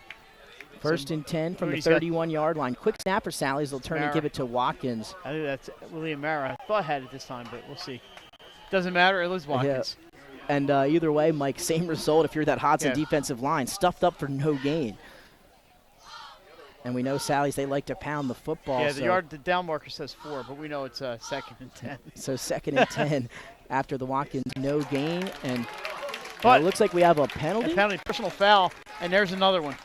1st and 10 from the 31-yard line. Quick snap for Sallies. They'll turn and give it to Watkins. I think that's William Mara. I thought I had it this time, but we'll see. Doesn't matter. It was Watkins. Yeah. And either way, Mike, same result if you're that Hodgson Yeah. defensive line. Stuffed up for no gain. And we know Sally's, they like to pound the football. Yeah, so the down marker says 4, but we know it's 2nd and 10. So 2nd and 10 after the Watkins no gain. And But it looks like we have a penalty. a penalty, personal foul, and there's another one.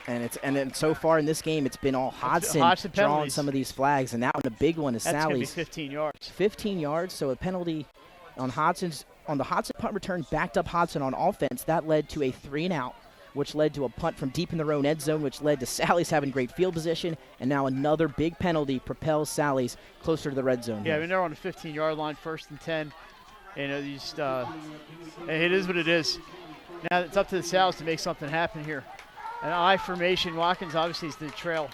And then so far in this game, it's been all Hodgson, Hodgson drawing penalties. some of these flags. And that one, the big one is That's going to be Sally's. 15 yards. 15 yards, so a penalty on the Hodgson punt return, backed up Hodgson on offense. That led to a 3-and-out, which led to a punt from deep in their own end zone, which led to Sally's having great field position. And now another big penalty propels Sally's closer to the red zone. Yeah, I here. mean, they're on the 15-yard line, 1st and 10. You know, it is what it is. Now it's up to the Sal's to make something happen here. An I formation. Watkins obviously is the trail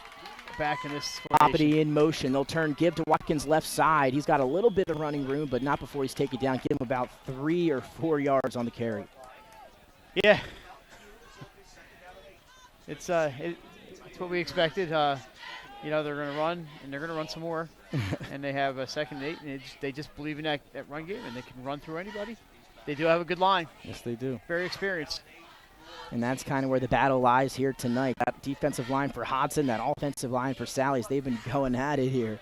back in this formation. Property in motion. They'll turn, give to Watkins left side. He's got a little bit of running room, but not before he's taken down. Give him about 3 or 4 yards on the carry. Yeah. It's what we expected. You know, they're going to run, and they're going to run some more. And they have a 2nd and 8, and they just believe in that run game, and they can run through anybody. They do have a good line. Yes, they do. Very experienced. And that's kind of where the battle lies here tonight. That defensive line for Hodgson, that offensive line for Sally's. They've been going at it here.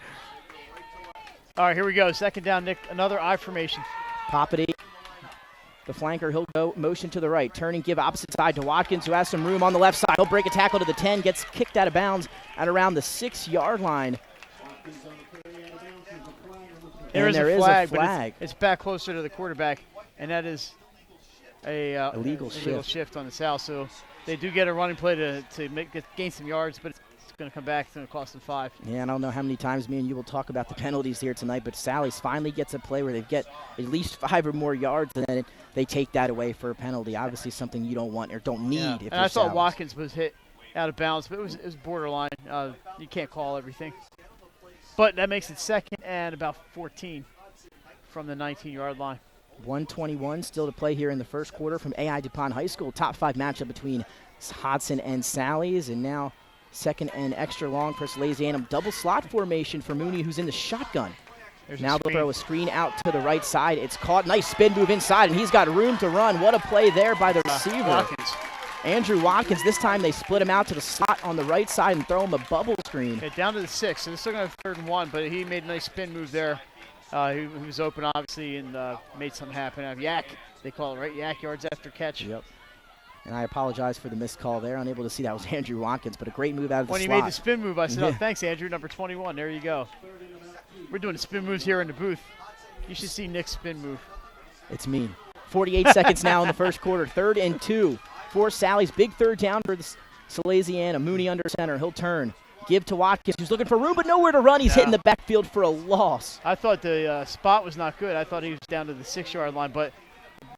All right, here we go. 2nd down, Nick. Another I formation. Poppity, the flanker, he'll go motion to the right. Turning, give opposite side to Watkins, who has some room on the left side. He'll break a tackle to the 10, gets kicked out of bounds at around the 6-yard line. There And is there a is flag, a flag. but it's back closer to the quarterback, and that is a Illegal shift on the South. So they do get a running play to gain some yards, but it's going to come back. It's going to cost them 5. Yeah, I don't know how many times me and you will talk about the penalties here tonight, but Sally's finally gets a play where they get at least 5 or more yards, and then they take that away for a penalty. Obviously something you don't want or don't need. Yeah. If And you're I thought Sally's. Watkins was hit out of bounds, but it was borderline. You can't call everything. But that makes it 2nd and about 14 from the 19-yard line. 1:21 still to play here in the first quarter from AI DuPont High School. Top 5 matchup between Hodgson and Sally's, and now 2nd and extra long for Salesianum. Double slot formation for Mooney, who's in the shotgun. There's Now a they'll screen. throw a screen out to the right side. It's caught. Nice spin move inside, and he's got room to run. What a play there by the receiver. Watkins. Andrew Watkins. This time they split him out to the slot on the right side and throw him a bubble screen. Okay, down to the 6. So they're still going to have 3rd and 1, but he made a nice spin move there. He was open, obviously, and made something happen out of yak. They call it, right? Yak yards after catch. Yep. And I apologize for the missed call there. Unable to see that was Andrew Watkins, but a great move out of the When he slot. made the spin move, I said, Yeah. oh, thanks, Andrew, number 21. There you go. We're doing spin moves here in the booth. You should see Nick's spin move. It's mean. 48 seconds now in the first quarter. 3rd and 2 for Sally's. Big 3rd down for the Salesianum. Mooney under center. He'll turn. Give to Watkins, who's looking for room, but nowhere to run. He's hitting the backfield for a loss. I thought the spot was not good. I thought he was down to the 6-yard line, but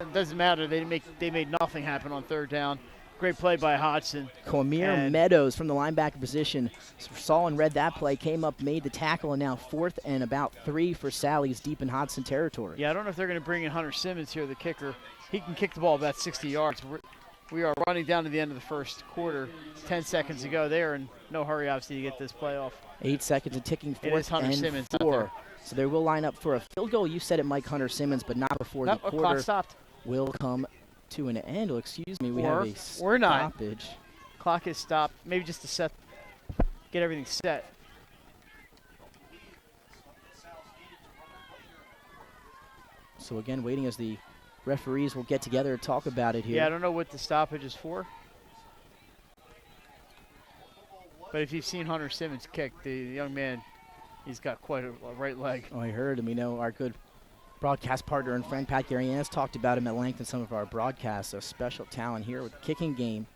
it doesn't matter. They made nothing happen on 3rd down. Great play by Hodgson. Cormier And- Meadows from the linebacker position saw and read that play, came up, made the tackle, and now 4th and about 3 for Sally's deep in Hodgson territory. Yeah, I don't know if they're going to bring in Hunter Simmons here, the kicker. He can kick the ball about 60 yards. We are running down to the end of the first quarter. 10 seconds to go. They are in no hurry, obviously, to get this play off. 8 seconds and ticking, It is 4th Hunter and Simmons out 4. there. So they will line up for a field goal. You said it, Mike, Hunter Simmons, but not before Nope, the clock quarter stopped. will come to an end. Oh, excuse me, we Or- have a or not. stoppage. Clock is stopped. Maybe just to get everything set. So again, waiting as the referees will get together and talk about it here. Yeah, I don't know what the stoppage is for. But if you've seen Hunter Simmons kick, the young man, he's got quite a right leg. Oh, I heard him. We know our good broadcast partner and friend Pat Garianis talked about him at length in some of our broadcasts. A special talent here with the kicking game,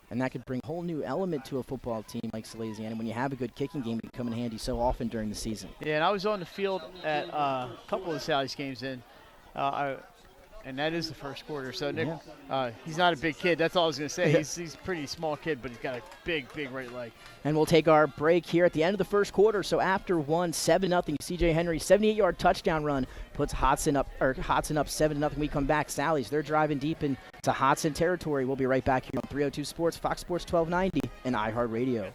and that could bring a whole new element to a football team like Salesianum. When you have a good kicking game, it can come in handy so often during the season. Yeah, and I was on the field at a couple of the Sally's games, and that is the first quarter. So Nick, he's not a big kid. That's all I was going to say. He's a pretty small kid, but he's got a big right leg. And we'll take our break here at the end of the first quarter. So after 7-0, CJ Henry 78-yard touchdown run puts Hodgson up 7-0. We come back. Sally's, they're driving deep into Hodgson territory. We'll be right back here on 302 Sports, Fox Sports 1290, and iHeartRadio.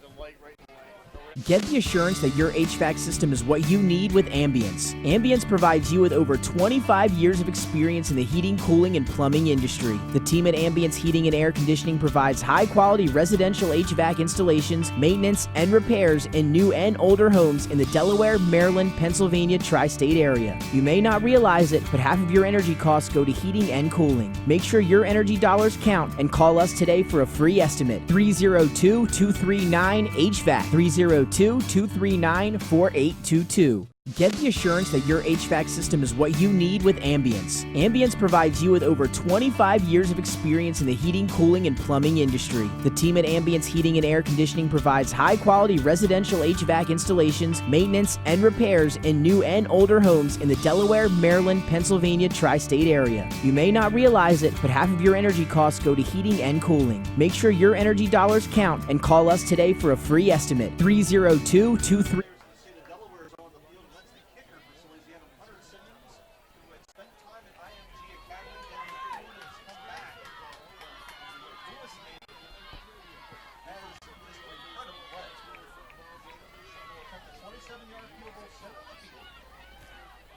Get the assurance that your HVAC system is what you need with Ambience. Ambience provides you with over 25 years of experience in the heating, cooling, and plumbing industry. The team at Ambience Heating and Air Conditioning provides high-quality residential HVAC installations, maintenance, and repairs in new and older homes in the Delaware, Maryland, Pennsylvania tri-state area. You may not realize it, but half of your energy costs go to heating and cooling. Make sure your energy dollars count and call us today for a free estimate. 302-239-HVAC. 302-239-4822. Get the assurance that your HVAC system is what you need with Ambience. Ambience provides you with over 25 years of experience in the heating, cooling, and plumbing industry. The team at Ambience Heating and Air Conditioning provides high-quality residential HVAC installations, maintenance, and repairs in new and older homes in the Delaware, Maryland, Pennsylvania tri-state area. You may not realize it, but half of your energy costs go to heating and cooling. Make sure your energy dollars count and call us today for a free estimate. 302-23...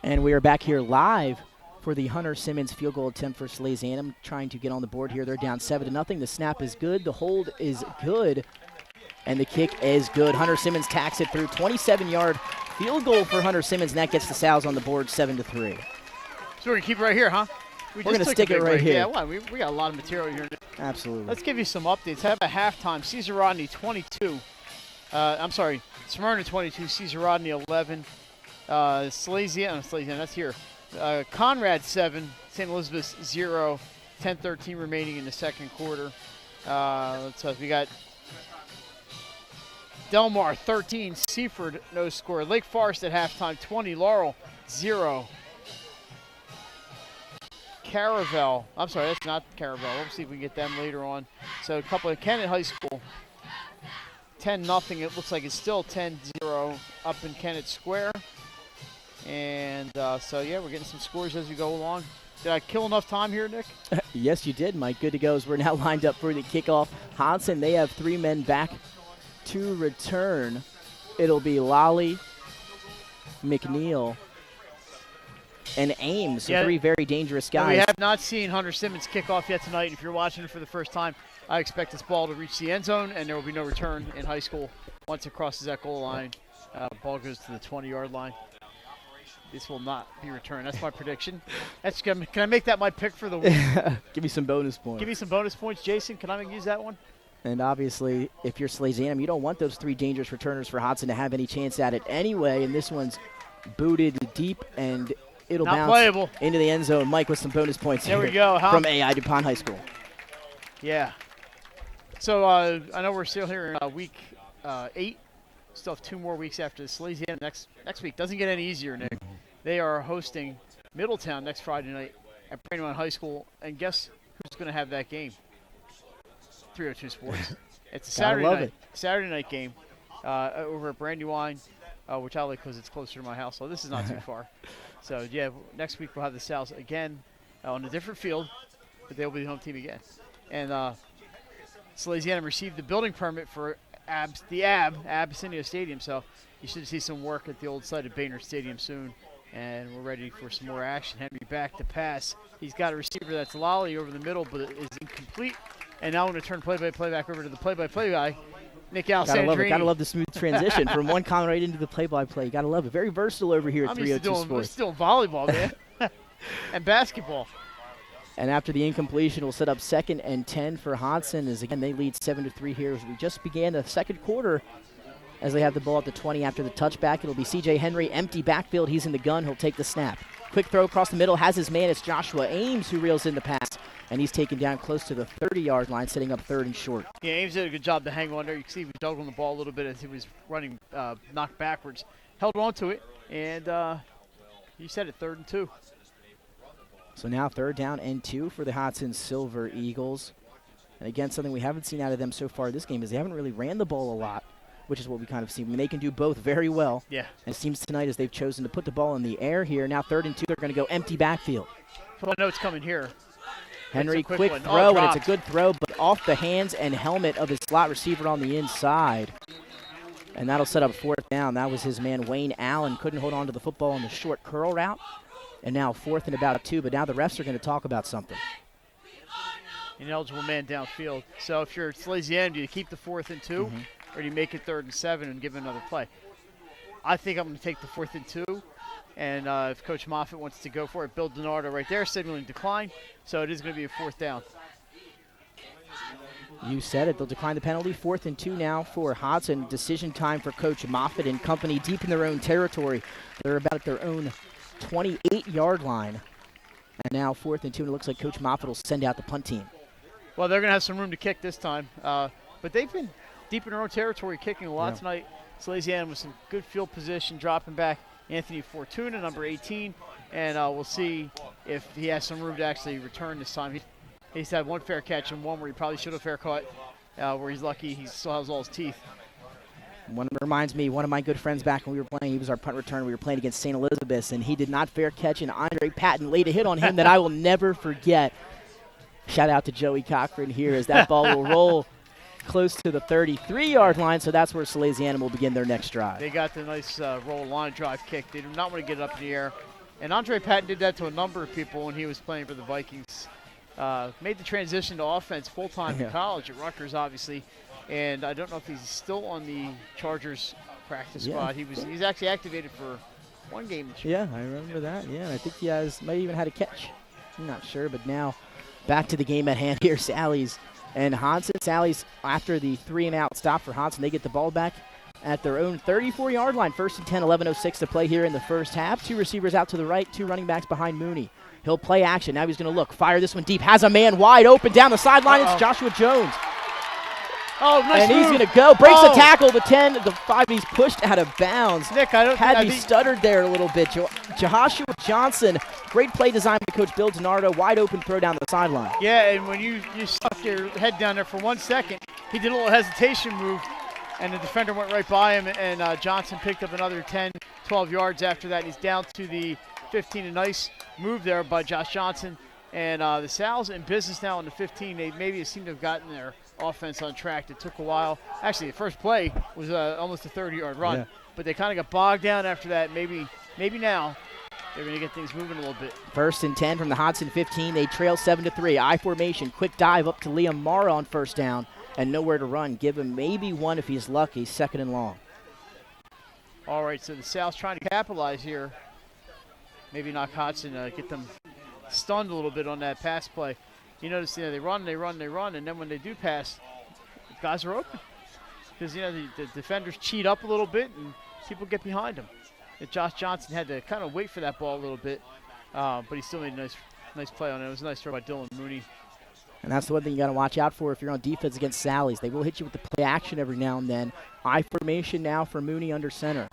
And we are back here live for the Hunter Simmons field goal attempt for Salesianum, trying to get on the board here. They're down 7-0. The snap is good. The hold is good. And the kick is good. Hunter Simmons tacks it through. 27-yard field goal for Hunter Simmons, and that gets the Sows on the board 7-3. So we're going to keep it right here, huh? We're going to stick it right here. Yeah, well, we got a lot of material here. Absolutely. Let's give you some updates. Have a halftime. Caesar Rodney 22. Smyrna 22. Caesar Rodney 11. Salesianum, that's here. Conrad 7, St. Elizabeth's 0, 10-13 remaining in the second quarter. We got Delmar 13, Seaford no score. Lake Forest at halftime 20, Laurel 0. Caravel, I'm sorry, that's not Caravel. We'll see if we can get them later on. So a couple of Kennett High School 10-0. It looks like it's still 10-0 up in Kennett Square. And we're getting some scores as we go along. Did I kill enough time here, Nick? Yes, you did, Mike. Good to go as we're now lined up for the kickoff. Hodgson, they have 3 men back to return. It'll be Lally, McNeil, and Ames, so 3 very dangerous guys. We have not seen Hunter Simmons kick off yet tonight. If you're watching it for the first time, I expect this ball to reach the end zone, and there will be no return in high school once it crosses that goal line. Ball goes to the 20-yard line. This will not be returned. That's my prediction. Can I make that my pick for the week? Give me some bonus points. Give me some bonus points, Jason. Can I use that one? And obviously, if you're Salesianum, you don't want those 3 dangerous returners for Hodgson to have any chance at it anyway. And this one's booted deep, and it'll bounce into the end zone. Mike with some bonus points there we go, huh? From AI DuPont High School. Yeah. So I know we're still here in week 8. Still have 2 more weeks after the Salesianum next week. Doesn't get any easier, Nick. They are hosting Middletown next Friday night at Brandywine High School. And guess who's going to have that game? 302 Sports. It's a Saturday night game over at Brandywine, which I like because it's closer to my house. So this is not too far. So, yeah, next week we'll have the Sows again on a different field, but they'll be the home team again. And Salesianum received the building permit for Abyssinia Stadium, so you should see some work at the old site of Baynard Stadium soon. And we're ready for some more action. Henry back to pass. He's got a receiver that's Lally over the middle, but it is incomplete. And now I'm going to turn play-by-play back over to the play-by-play guy, Nick Alessandrini. Gotta love the smooth transition from one comment right into the play-by-play. Gotta love it. Very versatile over here at 302 Sports. We're still volleyball, man, and basketball. And after the incompletion, we'll set up 2nd and 10 for Hodgson. As again, they lead 7-3 here as we just began the second quarter. As they have the ball at the 20 after the touchback, it'll be C.J. Henry, empty backfield. He's in the gun. He'll take the snap. Quick throw across the middle, has his man. It's Joshua Ames who reels in the pass, and he's taken down close to the 30-yard line, setting up 3rd and short. Yeah, Ames did a good job to hang on there. You can see he was juggling the ball a little bit as he was running, knocked backwards. Held on to it, and he said it, 3rd and 2. So now 3rd down and 2 for the Hodgson Silver Eagles. And again, something we haven't seen out of them so far this game is they haven't really ran the ball a lot, which is what we kind of see. I mean, they can do both very well. Yeah. And it seems tonight as they've chosen to put the ball in the air here. Now 3rd and 2, they're going to go empty backfield. Well, I know it's coming here. Henry, quick throw, and it's a good throw, but off the hands and helmet of his slot receiver on the inside. And that'll set up fourth down. That was his man, Wayne Allen. Couldn't hold on to the football on the short curl route. And now fourth and about 2. But now the refs are going to talk about something. An eligible man downfield. So if you're Salesianum, do you keep the 4th and 2, or do you make it 3rd and 7 and give another play? I think I'm going to take the 4th and 2. And if Coach Moffitt wants to go for it, Bill DiNardo right there signaling decline. So it is going to be a 4th down. You said it. They'll decline the penalty. 4th and 2 now for Hodgson. Decision time for Coach Moffitt and company deep in their own territory. They're about at their own 28-yard line. And now 4th and 2, and it looks like Coach Moffitt will send out the punt team. Well, they're going to have some room to kick this time. But they've been deep in their own territory kicking a lot tonight. Salesianum with some good field position, dropping back Anthony Fortuna, number 18. And we'll see if he has some room to actually return this time. He's had one fair catch and one where he probably should have fair caught, where he's lucky he still has all his teeth. One reminds me, one of my good friends back when we were playing, he was our punt returner. We were playing against St. Elizabeth's, and he did not fair catch, and Andre Patton laid a hit on him that I will never forget. Shout out to Joey Cochran here as that ball will roll close to the 33-yard line, so that's where Salesianum will begin their next drive. They got the nice roll line drive kick. They do not want to get it up in the air. And Andre Patton did that to a number of people when he was playing for the Vikings. Made the transition to offense full-time in college at Rutgers, obviously. And I don't know if he's still on the Chargers practice squad. He's actually activated for one game this year. Yeah, I remember that. Yeah, I think he might even had a catch. I'm not sure, but now back to the game at hand here. Sally's and Hodgson. Sally's, after the 3-and-out stop for Hodgson, they get the ball back at their own 34-yard line. 1st and 10, 11:06 to play here in the first half. 2 receivers out to the right, 2 running backs behind Mooney. He'll play action. Now he's going to look, fire this one deep. Has a man wide open down the sideline. It's Joshua Jones. Oh, nice and he's move. going to go. Breaks the tackle, the 10, the 5. He's pushed out of bounds. Nick, I think stuttered there a little bit. Joshua Johnson, great play design by Coach Bill DiNardo. Wide open throw down the sideline. Yeah, and when you stuck your head down there for 1 second, he did a little hesitation move, and the defender went right by him, and Johnson picked up another 10, 12 yards after that. He's down to the 15. A nice move there by Josh Johnson. And the Sal's in business now on the 15. They maybe seem to have gotten their offense on track. It took a while. Actually, the first play was almost a 30-yard run. But they kind of got bogged down after that. Maybe now they're going to get things moving a little bit. 1st and 10 from the Hodgson 15. They trail 7-3. I formation. Quick dive up to Liam Mara on 1st down. And nowhere to run. Give him maybe 1 if he's lucky. 2nd and long. All right, so the Sal's trying to capitalize here. Maybe knock Hodgson, get them stunned a little bit on that pass play. You notice, they run, and then when they do pass, guys are open. Because, the defenders cheat up a little bit, and people get behind them. Josh Johnson had to kind of wait for that ball a little bit, but he still made a nice play on it. It was a nice throw by Dylan Mooney. And that's the one thing you got to watch out for if you're on defense against Sally's. They will hit you with the play action every now and then. I formation now for Mooney under center.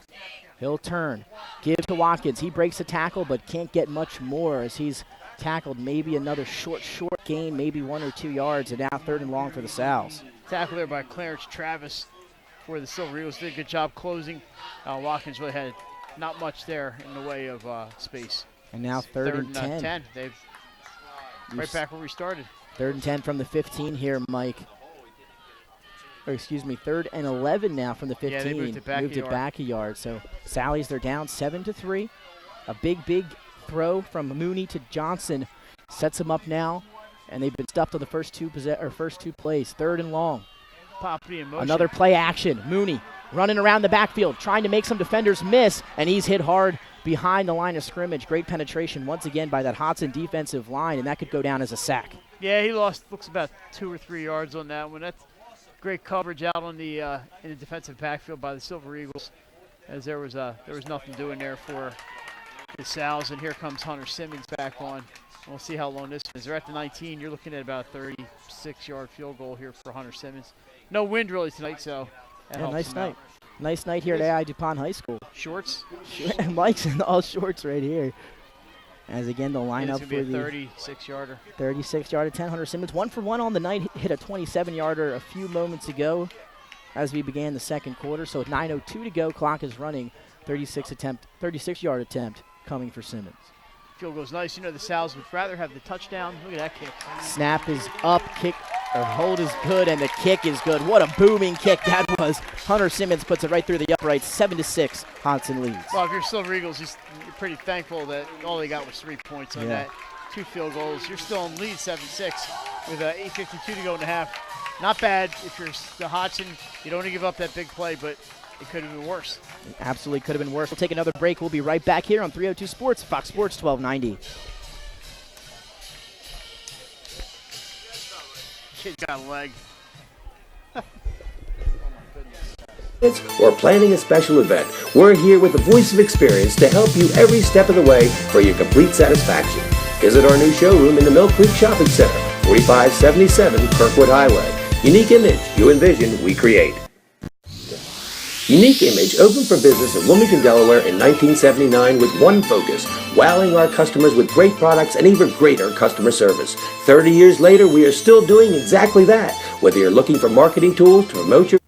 He'll turn, give to Watkins. He breaks a tackle, but can't get much more as he's tackled. Maybe another short gain, maybe 1 or 2 yards, and now 3rd and long for the Sal's. Tackle there by Clarence Travis for the Silver Eagles. Did a good job closing. Watkins really had not much there in the way of space. And now 3rd and 10. 10. They've right back where we started. 3rd and 10 from the 15 here, Mike. Or excuse me, 3rd and 11 now from the 15. Yeah, they moved it back a yard. So Sally's, they're down 7-3. A big throw from Mooney to Johnson sets them up now, and they've been stuffed on the first two plays. 3rd and long. Poppy in motion. Another play action. Mooney running around the backfield, trying to make some defenders miss, and he's hit hard behind the line of scrimmage. Great penetration once again by that Hodgson defensive line, and that could go down as a sack. Yeah, he looks about 2 or 3 yards on that one. That's great coverage out on the in the defensive backfield by the Silver Eagles, as there was nothing doing there for the Sal's. And here comes Hunter Simmons back on. We'll see how long this is. They're at the 19. You're looking at about a 36-yard field goal here for Hunter Simmons. No wind really tonight, so that helps nice him night. out. Nice night here at AI DuPont High School. Shorts. Mike's in all shorts right here. As again, they'll line up for the 36-yarder. 36-yarder, 10. Hunter Simmons, 1 for 1 on the night. Hit a 27-yarder a few moments ago as we began the second quarter. So with 9:02 to go, clock is running. 36-yard attempt coming for Simmons. Field goes nice. The Sal's would rather have the touchdown. Look at that kick. Snap is up, kick The hold is good, and the kick is good. What a booming kick that was. Hunter Simmons puts it right through the upright. 7-6, Hodgson leads. Well, if you're Silver Eagles, you're pretty thankful that all they got was 3 points on that. 2 field goals. You're still in lead 7-6 with 8:52 to go in the half. Not bad if you're the Hodgson. You don't want to give up that big play, but it could have been worse. It absolutely could have been worse. We'll take another break. We'll be right back here on 302 Sports, Fox Sports 1290. Kid got a leg. Or planning a special event, we're here with the voice of experience to help you every step of the way for your complete satisfaction. Visit our new showroom in the Mill Creek Shopping Center, 4577 Kirkwood Highway. Unique image, you envision, we create. Unique Image opened for business in Wilmington, Delaware in 1979 with one focus, wowing our customers with great products and even greater customer service. 30 years later, we are still doing exactly that. Whether you're looking for marketing tools to promote your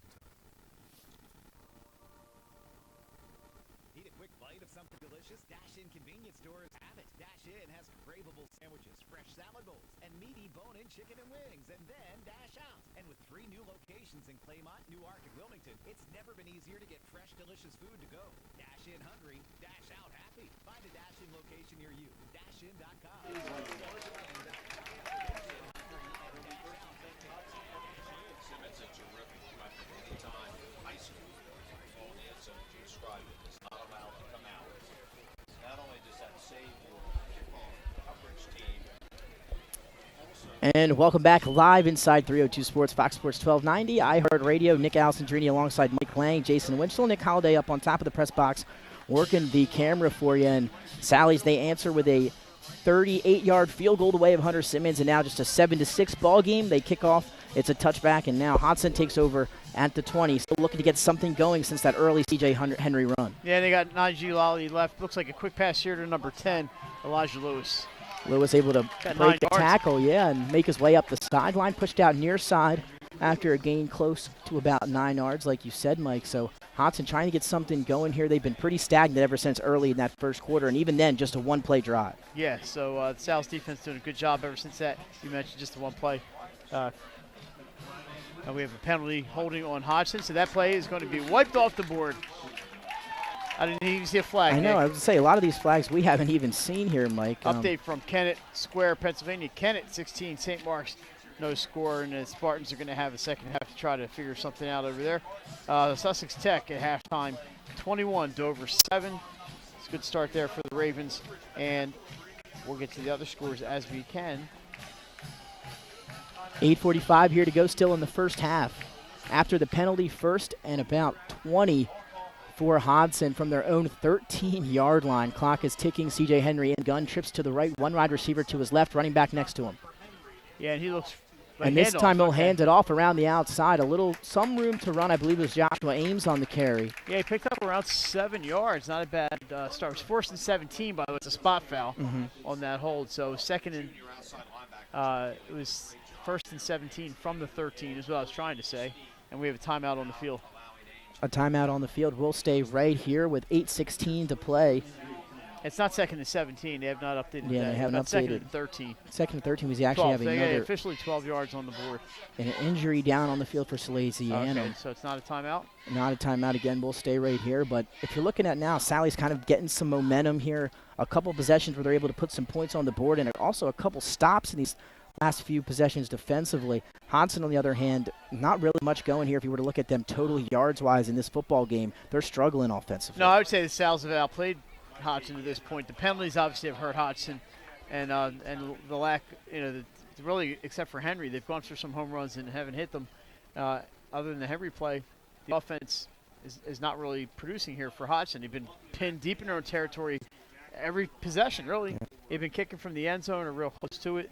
And welcome back live inside 302 Sports, Fox Sports 1290, iHeartRadio. Nick Alessandrini alongside Mike Lang, Jason Winchell, Nick Holliday up on top of the press box, working the camera for you. And Sally's, they answer with a 38-yard field goal away of Hunter Simmons, and now just a 7-6 ball game. They kick off. It's a touchback, and now Hodgson takes over at the 20. Still looking to get something going since that early C.J. Henry run. Yeah, they got Najee Lally left. Looks like a quick pass here to number 10, Elijah Lewis. Lewis able to break the tackle, and make his way up the sideline, pushed out near side after a gain close to about 9 yards, like you said, Mike. So Hodgson trying to get something going here. They've been pretty stagnant ever since early in that first quarter, and even then, just a one-play drive. Yeah, so the Sal's defense doing a good job ever since that. You mentioned just the one play. And we have a penalty holding on Hodgson, so that play is going to be wiped off the board. I didn't even see a flag. I know. I was going to say, a lot of these flags we haven't even seen here, Mike. Update from Kennett Square, Pennsylvania. Kennett 16, St. Mark's no score, and the Spartans are going to have a second half to try to figure something out over there. Sussex Tech at halftime, 21, Dover 7. It's a good start there for the Ravens, and we'll get to the other scores as we can. 8:45 here to go still in the first half. After the penalty, first and about 20 for Hodgson from their own 13-yard line. Clock is ticking. C.J. Henry in gun, trips to the right, one wide receiver to his left, running back next to him. Yeah, and he looks like and this time he'll hand it off around the outside. Some room to run. I believe it was Joshua Ames on the carry. Yeah, he picked up around 7 yards. Not a bad start. It was first and 17, by the way. It's a spot foul on that hold. So second and it was first and 17 from the 13 is what I was trying to say. And we have a timeout on the field. A timeout on the field. We'll stay right here with 8:16 to play. It's not second and 17. They have not updated that. Yeah, they haven't updated. Second and 13. Second and 13 was he actually 12. having They another. officially 12 yards on the board. And an injury down on the field for Salesianum. Okay, so it's not a timeout? Not a timeout again. We'll stay right here. But if you're looking at now, Sally's kind of getting some momentum here. A couple possessions where they're able to put some points on the board, and also a couple stops in these last few possessions defensively. Hodgson, on the other hand, not really much going here. If you were to look at them total yards-wise in this football game, they're struggling offensively. No, I would say the Sal's have outplayed Hodgson to this point. The penalties obviously have hurt Hodgson, and the lack, really, except for Henry, they've gone for some home runs and haven't hit them. Other than the Henry play, the offense is not really producing here for Hodgson. They've been pinned deep in their own territory every possession, really. Yeah. They've been kicking from the end zone or real close to it.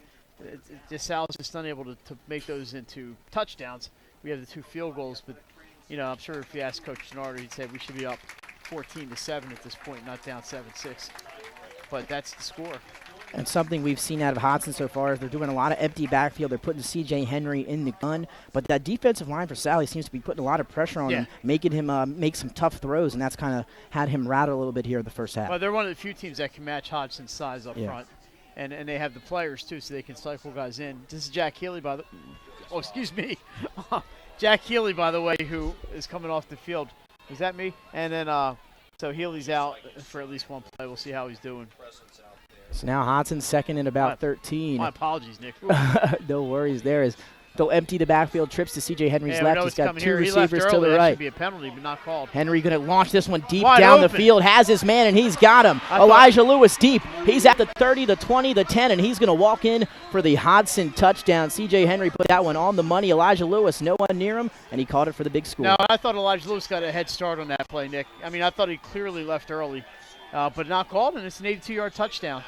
The Sal's just unable to make those into touchdowns. We have the 2 field goals, but I'm sure if you ask Coach Gennard, he'd say we should be up 14-7 at this point, not down 7-6. But that's the score. And something we've seen out of Hodgson so far is they're doing a lot of empty backfield. They're putting C.J. Henry in the gun, but that defensive line for Sally seems to be putting a lot of pressure on him, making him make some tough throws, and that's kind of had him rattle a little bit here in the first half. Well, they're one of the few teams that can match Hodgson's size up front. and they have the players too, so they can cycle guys in. This is Jack Healy, by the. Oh, excuse me, Jack Healy, by the way, who is coming off the field. Was that me? And then so Healy's out for at least one play. We'll see how he's doing. So now Hodgson second and about 13. My apologies, Nick. No worries there. As they'll empty the backfield trips to C.J. Henry's left. He's got two receivers to the That right. should be a penalty, but not called. Henry going to launch this one deep Wide down open. the field. Has his man, and he's got him. Elijah Lewis deep. He's at the 30, the 20, the 10, and he's going to walk in for the Hodgson touchdown. C.J. Henry put that one on the money. Elijah Lewis, no one near him, and he caught it for the big score. No, I thought Elijah Lewis got a head start on that play, Nick. I mean, I thought he clearly left early, but not called, and it's an 82-yard touchdown.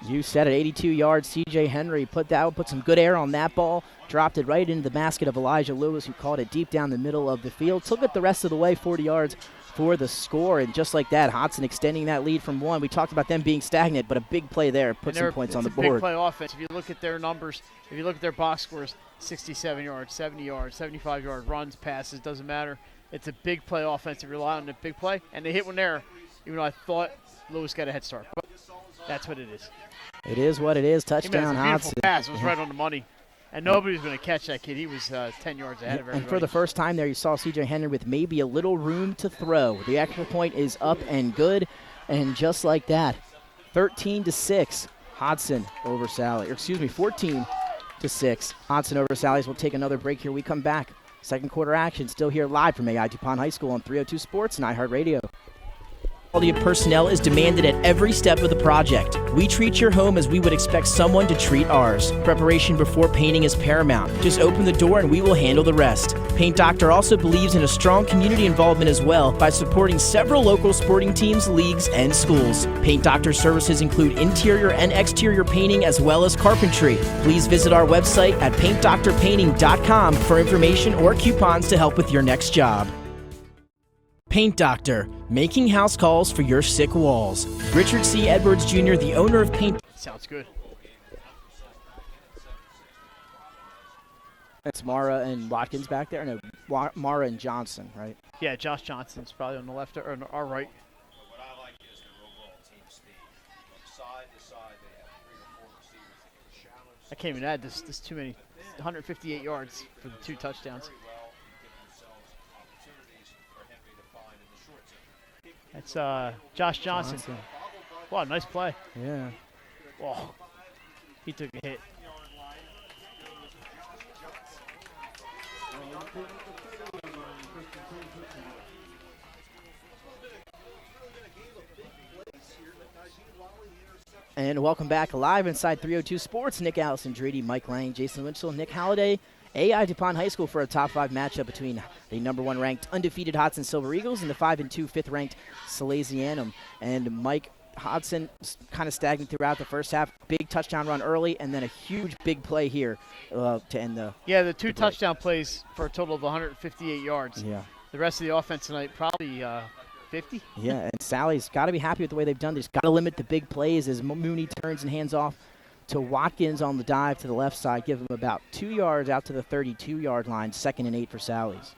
You said it, 82 yards. C.J. Henry put some good air on that ball, dropped it right into the basket of Elijah Lewis, who caught it deep down the middle of the field. Took it the rest of the way, 40 yards for the score. And just like that, Hodgson extending that lead from one. We talked about them being stagnant, but a big play there. Put some points on the board. It's a big play offense. If you look at their numbers, if you look at their box scores, 67 yards, 70 yards, 75-yard runs, passes, doesn't matter. It's a big play offense. They rely on the big play, and they hit one there, even though I thought Lewis got a head start. But that's what it is. It is what it is. Touchdown, Hodgson. Hodgson. Pass. It was right on the money. And nobody was going to catch that kid. He was 10 yards ahead of everybody. And for the first time there, you saw C.J. Henry with maybe a little room to throw. The extra point is up and good. And just like that, 13-6, Hodgson over Sally. Or excuse me, 14-6, Hodgson over Sally's. We'll take another break here. We come back. Second quarter action still here live from AI DuPont High School on 302 Sports and iHeartRadio. Quality of personnel is demanded at every step of the project. We treat your home as we would expect someone to treat ours. Preparation before painting is paramount. Just open the door and we will handle the rest. Paint Doctor also believes in a strong community involvement as well by supporting several local sporting teams, leagues, and schools. Paint Doctor services include interior and exterior painting as well as carpentry. Please visit our website at paintdoctorpainting.com for information or coupons to help with your next job. Paint Doctor, making house calls for your sick walls. Richard C. Edwards Jr., the owner of Paint. Sounds good. It's Mara and Watkins back there? No, Mara and Johnson, right? Yeah, Josh Johnson's probably on the left or on our right. What I like is their overall team speed. Side to side, they have 3 or 4 receivers that can challenge. I can't even add this too many. 158 yards for the 2 touchdowns. Very well, giving themselves opportunities for Henry to find in the short zone. That's Josh Johnson. Wow, nice play. Yeah. Whoa. He took a hit. And welcome back live inside 302 Sports. Nick Allison Drady, Mike Lang, Jason Winchell, Nick Halliday, AI DuPont High School for a top 5 matchup between the number 1 ranked undefeated Hodgson Silver Eagles and the 5-2 5th ranked Salesianum. And Mike, Hodgson kind of stagnant throughout the first half. Big touchdown run early, and then a huge big play here to end the. Yeah, the 2 touchdown plays for a total of 158 yards. Yeah. The rest of the offense tonight probably 50. Yeah, and Sally's got to be happy with the way they've done. They've got to limit the big plays as Mooney turns and hands off to Watkins on the dive to the left side. Give him about 2 yards out to the 32-yard line. 2nd and 8 for Sally's.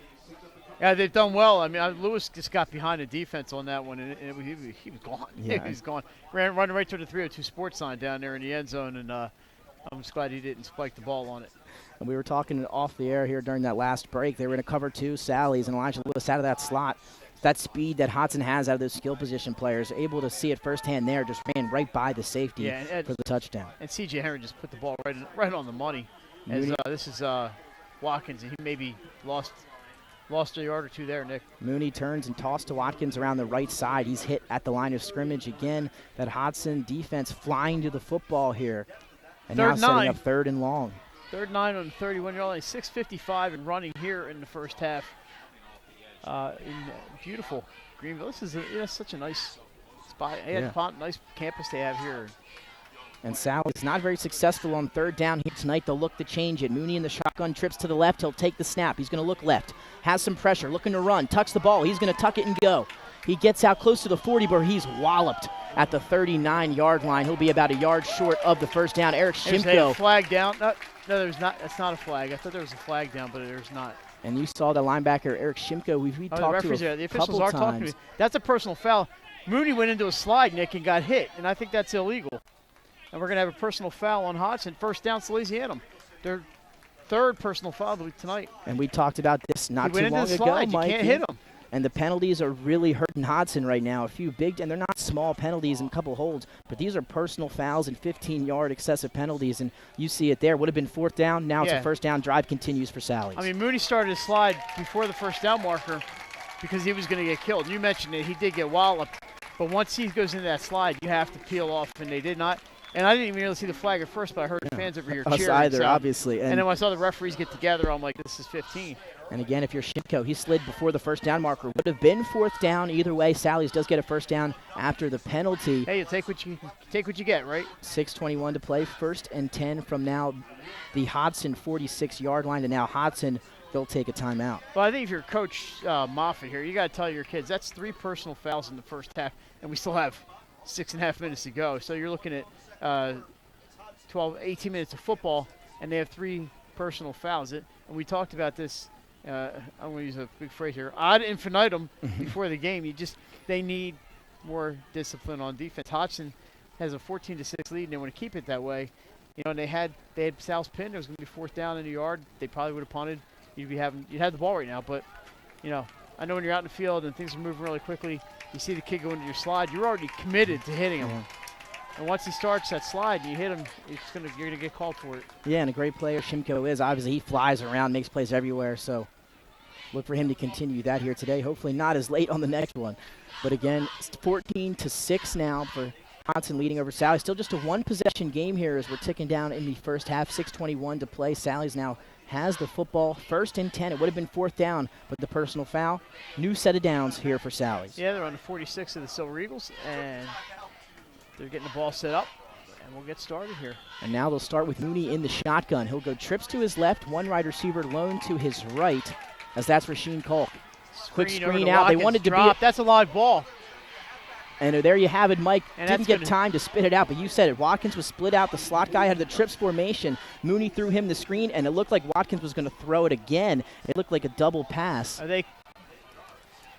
Yeah, they've done well. I mean, Lewis just got behind the defense on that one, and he was gone. Yeah. He was gone. Running right to the 302 Sports sign down there in the end zone, and I'm just glad he didn't spike the ball on it. And we were talking off the air here during that last break. They were in a cover 2, Sally's, and Elijah Lewis out of that slot. That speed that Hodgson has out of those skill position players, able to see it firsthand there, just ran right by the safety for the touchdown. And C.J. Henry just put the ball right on the money. As this is Watkins, and he maybe lost a yard or 2 there, Nick. Mooney turns and tossed to Watkins around the right side. He's hit at the line of scrimmage again. That Hodgson defense flying to the football here. And now setting up 3rd and long. 3rd and 9 on the 31-yard line. 6:55 and running here in the first half. In beautiful Greenville. This is such a nice spot. Nice campus they have here. And Sally's not very successful on 3rd down here tonight. They'll look to change it. Mooney in the shotgun trips to the left. He'll take the snap. He's going to look left. Has some pressure. Looking to run. Tucks the ball. He's going to tuck it and go. He gets out close to the 40, but he's walloped at the 39-yard line. He'll be about a yard short of the first down. Eric Shimko. Flag down. No, there's not. That's not a flag. I thought there was a flag down, but there's not. And you saw the linebacker, Eric Shimko. We talked to him the officials are talking to me. That's a personal foul. Mooney went into a slide, Nick, and got hit, and I think that's illegal. and we're going to have a personal foul on Hodgson. First down, Salesianum. Their third personal foul of the week tonight. And we talked about this not too long ago, Mike. You can't hit him. And the penalties are really hurting Hodgson right now. A few big, and they're not small penalties and a couple holds, but these are personal fouls and 15-yard excessive penalties, and you see it there. Would have been fourth down. Now it's a first down. Drive continues for Sally's. I mean, Mooney started his slide before the first down marker because he was going to get killed. You mentioned it. He did get walloped, but once he goes into that slide, you have to peel off, and they did not. And I didn't even really see the flag at first, but I heard the fans over here cheering. Us either, obviously. And then when I saw the referees get together, I'm like, this is 15. And again, if you're Shinko, he slid before the first down marker. Would have been fourth down either way. Sally's does get a first down after the penalty. Hey, you take what you get, right? 6:21 to play. First and 10 from now the Hodgson 46-yard line, and now Hodgson, they'll take a timeout. Well, I think if you're Coach Moffitt here, you got to tell your kids that's 3 personal fouls in the first half, and we still have 6.5 minutes to go. So you're looking at 18 minutes of football, and they have 3 personal fouls. And we talked about this. I'm going to use a big phrase here, ad infinitum before the game. They need more discipline on defense. Hodgson has a 14-6 lead, and they want to keep it that way. You know, and they had Sal's pinned. It was going to be fourth down in the yard. They probably would have punted. You'd have the ball right now, but you know, I know when you're out in the field and things are moving really quickly, you see the kid go into your slide, you're already committed to hitting him. And once he starts that slide, you hit him, you're gonna get called for it. Yeah, and a great player Shimko is. Obviously, he flies around, makes plays everywhere. So look for him to continue that here today. Hopefully not as late on the next one. But again, it's 14-6 now for Hodgson leading over Sally. Still just a one-possession game here as we're ticking down in the first half. 6:21 to play. Sally's now has the football. First and 10. It would have been fourth down, but the personal foul. New set of downs here for Sally's. Yeah, they're on the 46 of the Silver Eagles, and they're getting the ball set up, and we'll get started here. And now they'll start with Mooney in the shotgun. He'll go trips to his left, one wide receiver lone to his right, as that's Rasheem Kolk. Quick screen out. They wanted to be. That's a live ball. And there you have it, Mike. And didn't get time to spit it out, but you said it. Watkins was split out. The slot guy had the trips formation. Mooney threw him the screen, and it looked like Watkins was going to throw it again. It looked like a double pass.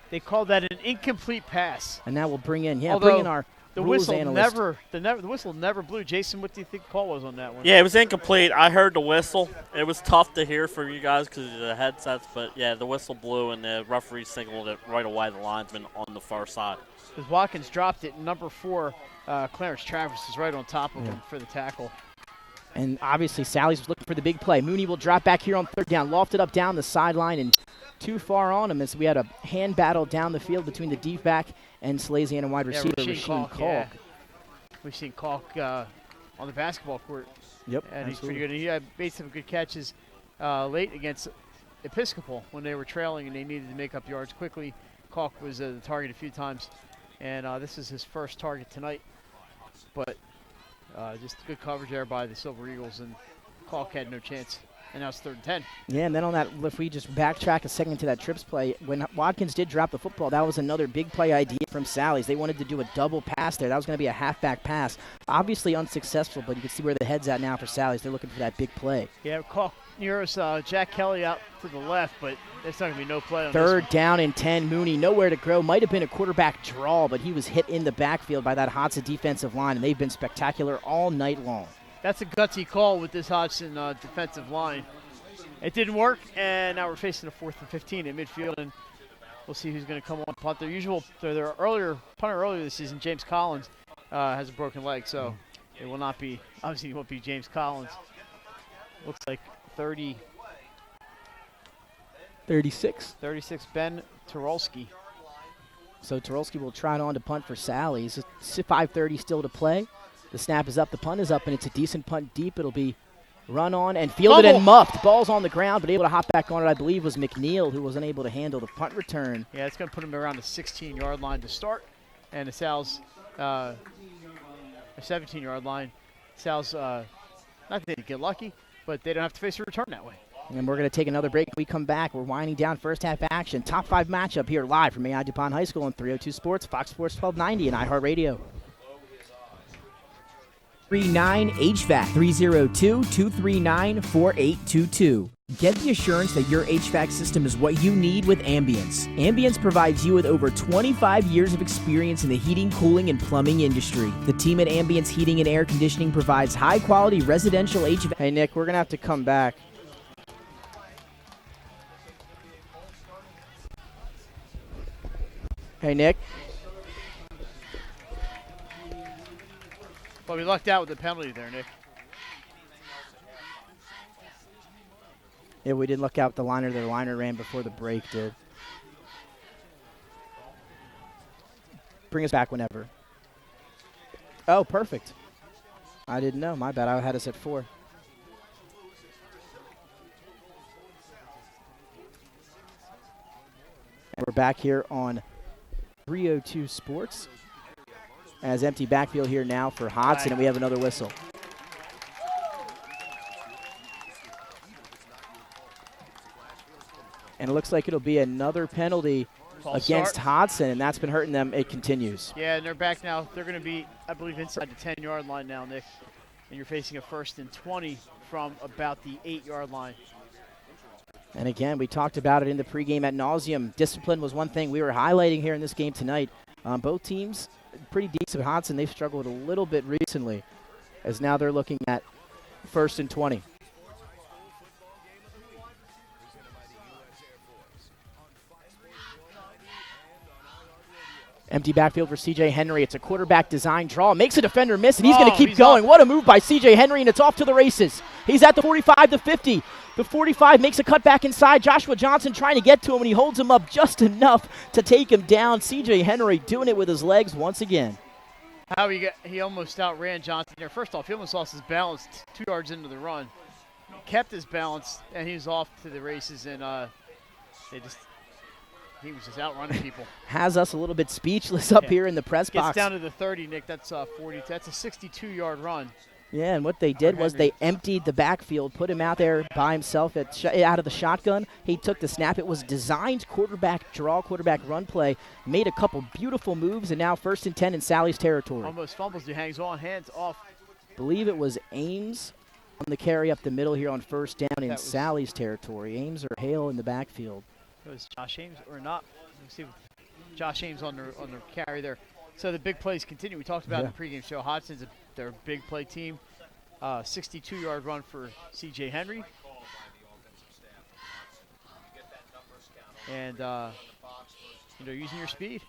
They called that an incomplete pass. And now we'll bring in, our the rules whistle analyst. the whistle never blew. Jason, what do you think the call was on that one? Yeah, it was incomplete. I heard the whistle. It was tough to hear for you guys because of the headsets, but yeah, the whistle blew, and the referee signaled it right away, the linesman on the far side. Because Watkins dropped it, and number 4, Clarence Travis, is right on top of him for the tackle. And obviously, Sally's was looking for the big play. Mooney will drop back here on third down, lofted up down the sideline, and too far on him as we had a hand battle down the field between the deep back and Salesianum wide receiver, Rasheem Kolk. Yeah. We've seen Kolk on the basketball court. Yep, and absolutely. he's pretty good. And he made some good catches late against Episcopal when they were trailing and they needed to make up yards quickly. Kolk was the target a few times, and this is his first target tonight. But just good coverage there by the Silver Eagles, and Kolk had no chance. And now it's 3rd and 10. Yeah, and then on that, if we just backtrack a second to that trips play, when Watkins did drop the football, that was another big play idea from Sally's. They wanted to do a double pass there. That was going to be a halfback pass. Obviously unsuccessful, but you can see where the head's at now for Sally's. They're looking for that big play. Yeah, Kolk nears Jack Kelly out to the left, but there's not going to be no play on Third this down and 10. Mooney nowhere to grow. Might have been a quarterback draw, but he was hit in the backfield by that Hodgson defensive line, and they've been spectacular all night long. That's a gutsy call with this Hodgson defensive line. It didn't work, and now we're facing a 4th and 15 in midfield, and we'll see who's going to come on punt. Their punter earlier this season, James Collins, has a broken leg, so it will not be, obviously it won't be James Collins. Looks like 36, Ben Turolski. So Turolski will try it on to punt for Sally's. 5:30 still to play. The snap is up, the punt is up, and it's a decent punt deep. It'll be run on and fielded and muffed. Ball's on the ground, but able to hop back on it, I believe, was McNeil, who wasn't able to handle the punt return. Yeah, it's going to put him around the 16-yard line to start, and the Sal's a 17-yard line. Sal's, not that they get lucky, but they don't have to face a return that way. And we're going to take another break. When we come back, we're winding down first half action. Top 5 matchup here live from AI DuPont High School on 302 Sports, Fox Sports 1290, and iHeartRadio. 39 HVAC 302-239-4822. Get the assurance that your HVAC system is what you need with Ambience. Ambience provides you with over 25 years of experience in the heating, cooling, and plumbing industry. The team at Ambience Heating and Air Conditioning provides high-quality residential HVAC. Hey, Nick, we're going to have to come back. Hey, Nick. Well, we lucked out with the penalty there, Nick. Yeah, we did look out the liner. Their liner ran before the break did. Bring us back whenever. Oh, perfect. I didn't know. My bad. I had us at 4. And we're back here on 302 Sports. As empty backfield here now for Hodgson, and we have another whistle. And it looks like it'll be another penalty against Hodgson, and that's been hurting them. It continues. Yeah, and they're back now. They're going to be, I believe, inside the 10-yard line now, Nick. And you're facing a 1st and 20 from about the 8-yard line. And again, we talked about it in the pregame ad nauseum. Discipline was one thing we were highlighting here in this game tonight. Both teams pretty decent. Hodgson, they've struggled a little bit recently, as now they're looking at 1st and 20. Empty backfield for C.J. Henry. It's a quarterback design draw. Makes a defender miss, and he's going to keep going. What a move by C.J. Henry, and it's off to the races. He's at the 45, the 50. The 45 makes a cut back inside. Joshua Johnson trying to get to him, and he holds him up just enough to take him down. C.J. Henry doing it with his legs once again. How he almost outran Johnson there. First off, he almost lost his balance 2 yards into the run. He kept his balance, and he was off to the races, and he was just outrunning people. Has us a little bit speechless up here in the press box. Gets down to the 30, Nick. That's 40. That's a 62-yard run. Yeah, and what they did was they emptied the backfield, put him out there by himself out of the shotgun. He took the snap. It was designed quarterback draw, quarterback run play. Made a couple beautiful moves, and now 1st and 10 in Sally's territory. Almost fumbles. He hangs on, hands off. Believe it was Ames on the carry up the middle here on 1st down in Sally's territory. Ames or Hale in the backfield. It was Josh Ames or not. Let's see. Josh Ames on the carry there. So the big plays continue. We talked about in the pregame show. Hodgson's their big play team. 62-yard run for C.J. Henry. And, using your speed.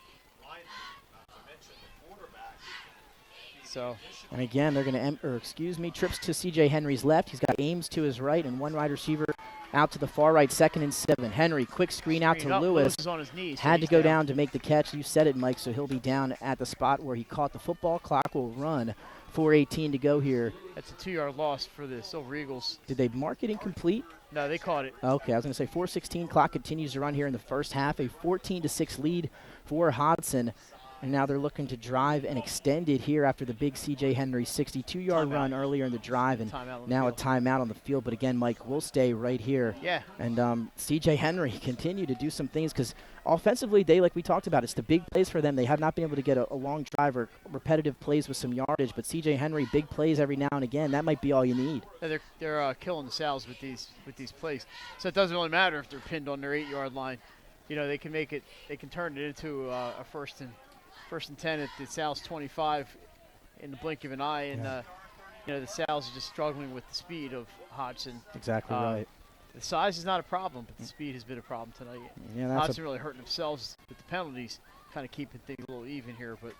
So. And again, they're going to, trips to C.J. Henry's left. He's got Ames to his right and one wide receiver out to the far right, 2nd and 7. Henry, quick screen out to Lewis. Is on his knees, had to go down to make the catch. You said it, Mike, so he'll be down at the spot where he caught the football. Clock will run. 4:18 to go here. That's a 2-yard loss for the Silver Eagles. Did they mark it incomplete? No, they caught it. Okay, I was going to say 4:16. Clock continues to run here in the first half. A 14-6 lead for Hodgson. And now they're looking to drive and extend it here after the big C.J. Henry 62-yard run earlier in the drive. And now a timeout on the field. But again, Mike, we'll stay right here. Yeah. And C.J. Henry continue to do some things because offensively, like we talked about, it's the big plays for them. They have not been able to get a long drive or repetitive plays with some yardage. But C.J. Henry, big plays every now and again. That might be all you need. Yeah, they're killing the Sal's with these plays. So it doesn't really matter if they're pinned on their 8-yard line. They can make it. They can turn it into a first and 10 at the Sal's 25 in the blink of an eye, and the Sal's are just struggling with the speed of Hodgson. Exactly right. The size is not a problem, but the speed has been a problem tonight. Yeah, Hodgson really hurting themselves with the penalties, kind of keeping things a little even here. But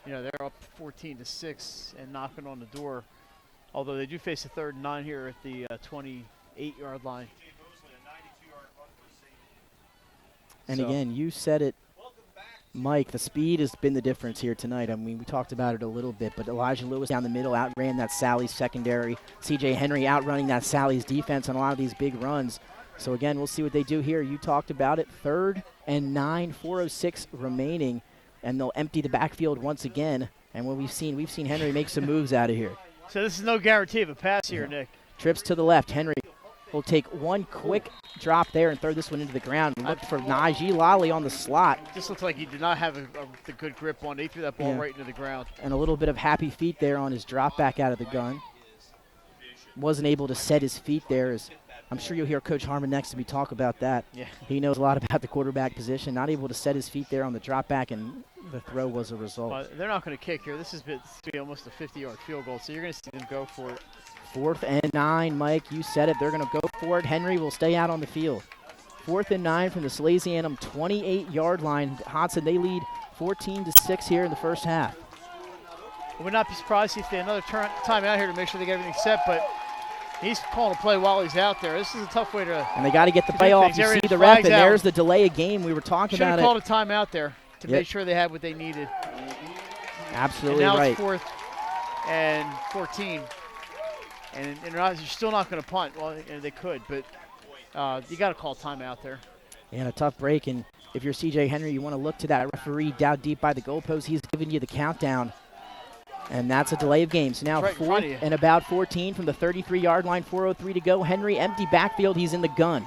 they're up 14-6 and knocking on the door. Although they do face a 3rd and 9 here at the 28-yard line. And again, you said it, Mike, the speed has been the difference here tonight. I mean, we talked about it a little bit, but Elijah Lewis down the middle outran that Sally's secondary. C.J. Henry outrunning that Sally's defense on a lot of these big runs. So, again, we'll see what they do here. You talked about it. 3rd and 9, 4:06 remaining, and they'll empty the backfield once again. And what we've seen Henry make some moves out of here. So this is no guarantee of a pass here, Nick. Trips to the left. Henry will take one quick drop there and throw this one into the ground. Look for Najee Lally on the slot. Just looks like he did not have the good grip on it. He threw that ball right into the ground. And a little bit of happy feet there on his drop back out of the gun. Wasn't able to set his feet there as I'm sure you'll hear Coach Harmon next to me talk about that. Yeah. He knows a lot about the quarterback position, not able to set his feet there on the drop back, and the throw was a result. Well, they're not going to kick here. This is be almost a 50-yard field goal, so you're going to see them go for it. 4th and 9, Mike, you said it. They're going to go for it. Henry will stay out on the field. 4th and 9 from the Salesianum 28-yard line. Hodgson, they lead 14-6 here in the first half. I would not be surprised if they had another time out here to make sure they get everything set, but he's calling a play while he's out there. This is a tough way to. And they got to get the play off. You see the ref, and there's the delay of game. We were talking about it. Should have called a timeout there to make sure they had what they needed. Absolutely and now right. It's 4th and 14. And you're still not going to punt. Well, they could, but you got to call timeout there. And a tough break. And if you're C.J. Henry, you want to look to that referee down deep by the goalpost. He's giving you the countdown. And that's a delay of game. So now right 4th and about 14 from the 33-yard line, 4:03 to go. Henry, empty backfield. He's in the gun.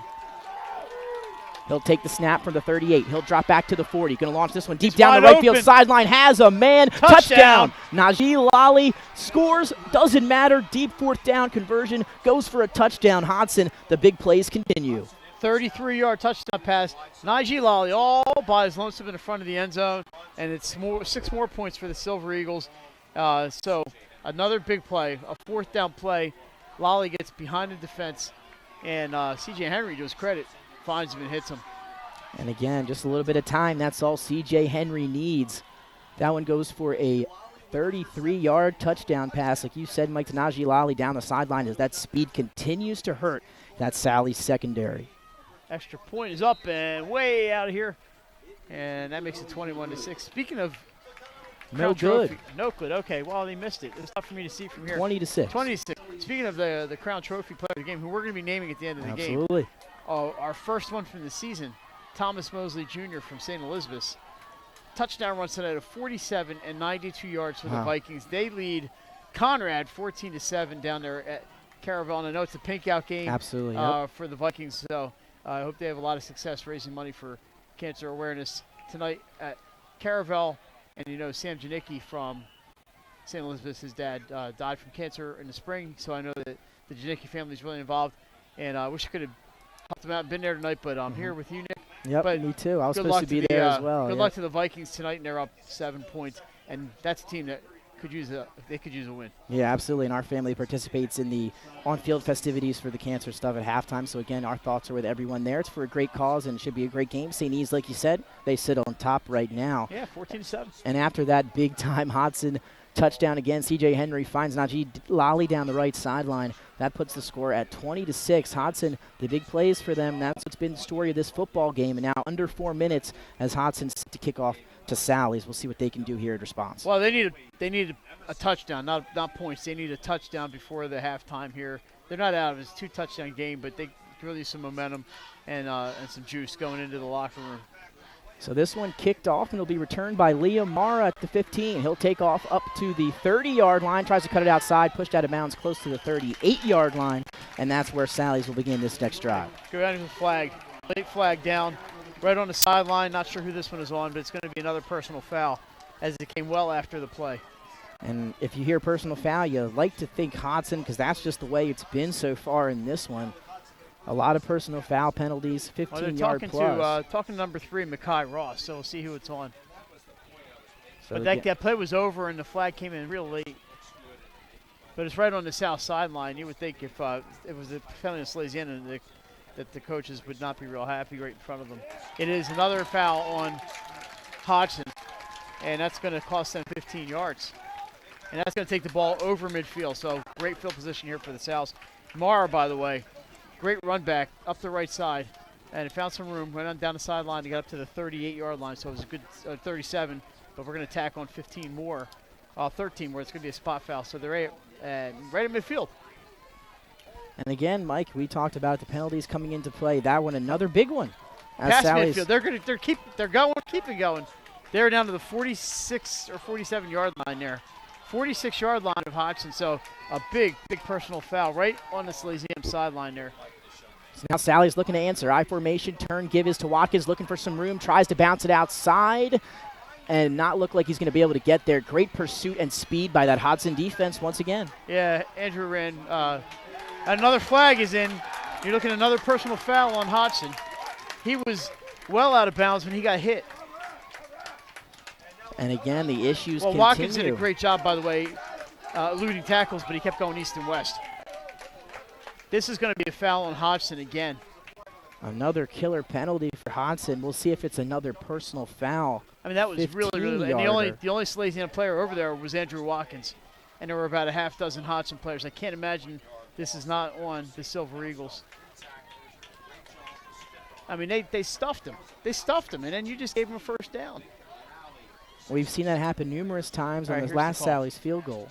He'll take the snap from the 38. He'll drop back to the 40. Going to launch this one deep down the right field sideline. Has a man. Touchdown. Najee Lally scores. Doesn't matter. Deep 4th down conversion. Goes for a touchdown. Hodgson, the big plays continue. 33-yard touchdown pass. Najee Lally all by his lonesome in the front of the end zone. And it's 6 more points for the Silver Eagles. So another big play, a 4th down play. Lally gets behind the defense, and C.J. Henry, to his credit, finds him and hits him. And again, just a little bit of time. That's all C.J. Henry needs. That one goes for a 33-yard touchdown pass. Like you said, Mike, to Najee Lally down the sideline as that speed continues to hurt that Sally's secondary. Extra point is up and way out of here, and that makes it 21-6. Speaking of No good. Trophy. No good. Okay, well, they missed it. It's tough for me to see from here. 20-6. 20-6. Speaking of the Crown Trophy player of the game, who we're going to be naming at the end of the game. Absolutely. Our first one from the season, Thomas Mosley Jr. from St. Elizabeth's. Touchdown run tonight of 47 and 92 yards for the Vikings. They lead Conrad 14-7 down there at Caravel. And I know it's a pink out game. Absolutely. For the Vikings. So I hope they have a lot of success raising money for cancer awareness tonight at Caravel. And you know, Sam Janicki from St. Elizabeth, his dad died from cancer in the spring. So I know that the Janicki family is really involved. And I wish I could have helped them out and been there tonight, but I'm here with you, Nick. Yep, but me too. I was supposed to be there as well. Good luck to the Vikings tonight, and they're up 7 points. And that's a team that could use a win. Yeah, absolutely. And our family participates in the on-field festivities for the cancer stuff at halftime. So again, our thoughts are with everyone there. It's for a great cause, and it should be a great game. St. E's, like you said, they sit on top right now. Yeah, 14-7. And after that big-time Hodgson touchdown again, C.J. Henry finds Najee Lally down the right sideline. That puts the score at 20-6. Hodgson, the big plays for them. That's what's been the story of this football game. And now under 4 minutes as Hodgson's set to kick off to Sally's. We'll see what they can do here in response. Well, they need a touchdown, not points. They need a touchdown before the halftime here. They're not out of it. It's a 2-touchdown game, but they really some momentum and some juice going into the locker room. So this one kicked off, and it'll be returned by Liam Mara at the 15. He'll take off up to the 30-yard line, tries to cut it outside, pushed out of bounds close to the 38-yard line, and that's where Sally's will begin this next drive. Go down to the flag. Late flag down right on the sideline. Not sure who this one is on, but it's going to be another personal foul as it came well after the play. And if you hear personal foul, you like to think Hodgson, because that's just the way it's been so far in this one. A lot of personal foul penalties, 15-yard plus. Talking to number 3, Mekhi Ross, so we'll see who it's on. So but that play was over, and the flag came in real late. But it's right on the south sideline. You would think if it was a penalty of Salesianum that the coaches would not be real happy right in front of them. It is another foul on Hodgson, and that's going to cost them 15 yards. And that's going to take the ball over midfield, so great field position here for the Sows. Mara, by the way, great run back up the right side, and it found some room, went on down the sideline to get up to the 38-yard line, so it was a good 37, but we're going to tack on 13 more, where it's going to be a spot foul. So they're right at midfield. And again, Mike, we talked about the penalties coming into play. That one, another big one. Past midfield, they're going, keep it going. They're down to the 46 or 47-yard line there. 46-yard line of Hodgson, so a big personal foul right on the Salesianum sideline there. So now Sally's looking to answer. I formation, turn, give is to Watkins, looking for some room, tries to bounce it outside and not look like he's going to be able to get there. Great pursuit and speed by that Hodgson defense once again. Yeah, Andrew ran. Another flag is in You're looking at another personal foul on Hodgson. He was well out of bounds when he got hit. And again, the issues continue. Watkins did a great job, by the way, eluding tackles, but he kept going east and west. This is going to be a foul on Hodgson again. Another killer penalty for Hodgson. We'll see if it's another personal foul. I mean, that was really, really. And yarder. the only Salesian player over there was Andrew Watkins, and there were about a half dozen Hodgson players. I can't imagine this is not on the Silver Eagles. I mean, they stuffed him. They stuffed him, and then you just gave him a first down. We've seen that happen numerous times on this last Sally's field goal.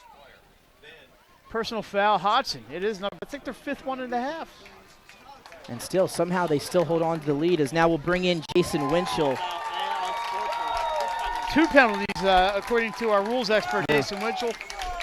Personal foul, Hodgson. It is number, I think their 5th 1.5. And still, somehow they still hold on to the lead as now we'll bring in Jason Winchell. 2 penalties, according to our rules expert, Jason Winchell.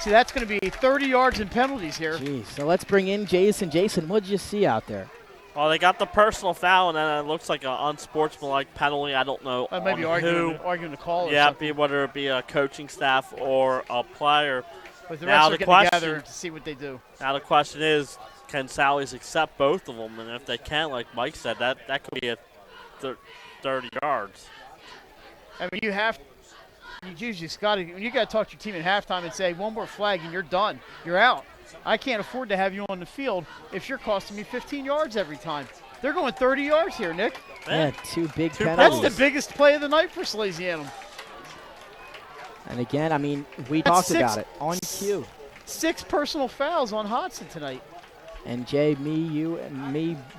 See, that's going to be 30 yards in penalties here. Jeez, so let's bring in Jason. Jason, what did you see out there? Well, they got the personal foul, and then it looks like an unsportsmanlike penalty. I don't know Maybe arguing the call or something. whether it be a coaching staff or a player. But the refs are getting together to see what they do. Now the question is, can Sally's accept both of them? And if they can, like Mike said, that could be a 30 yards. I mean, you just got to, when you got to talk to your team at halftime and say, one more flag and you're done. You're out. I can't afford to have you on the field if you're costing me 15 yards every time. They're going 30 yards here, Nick. Yeah, 2 big penalties. That's the biggest play of the night for Salesianum. And again, I mean, we talked about it on cue. 6 personal fouls on Hodgson tonight. And Jay,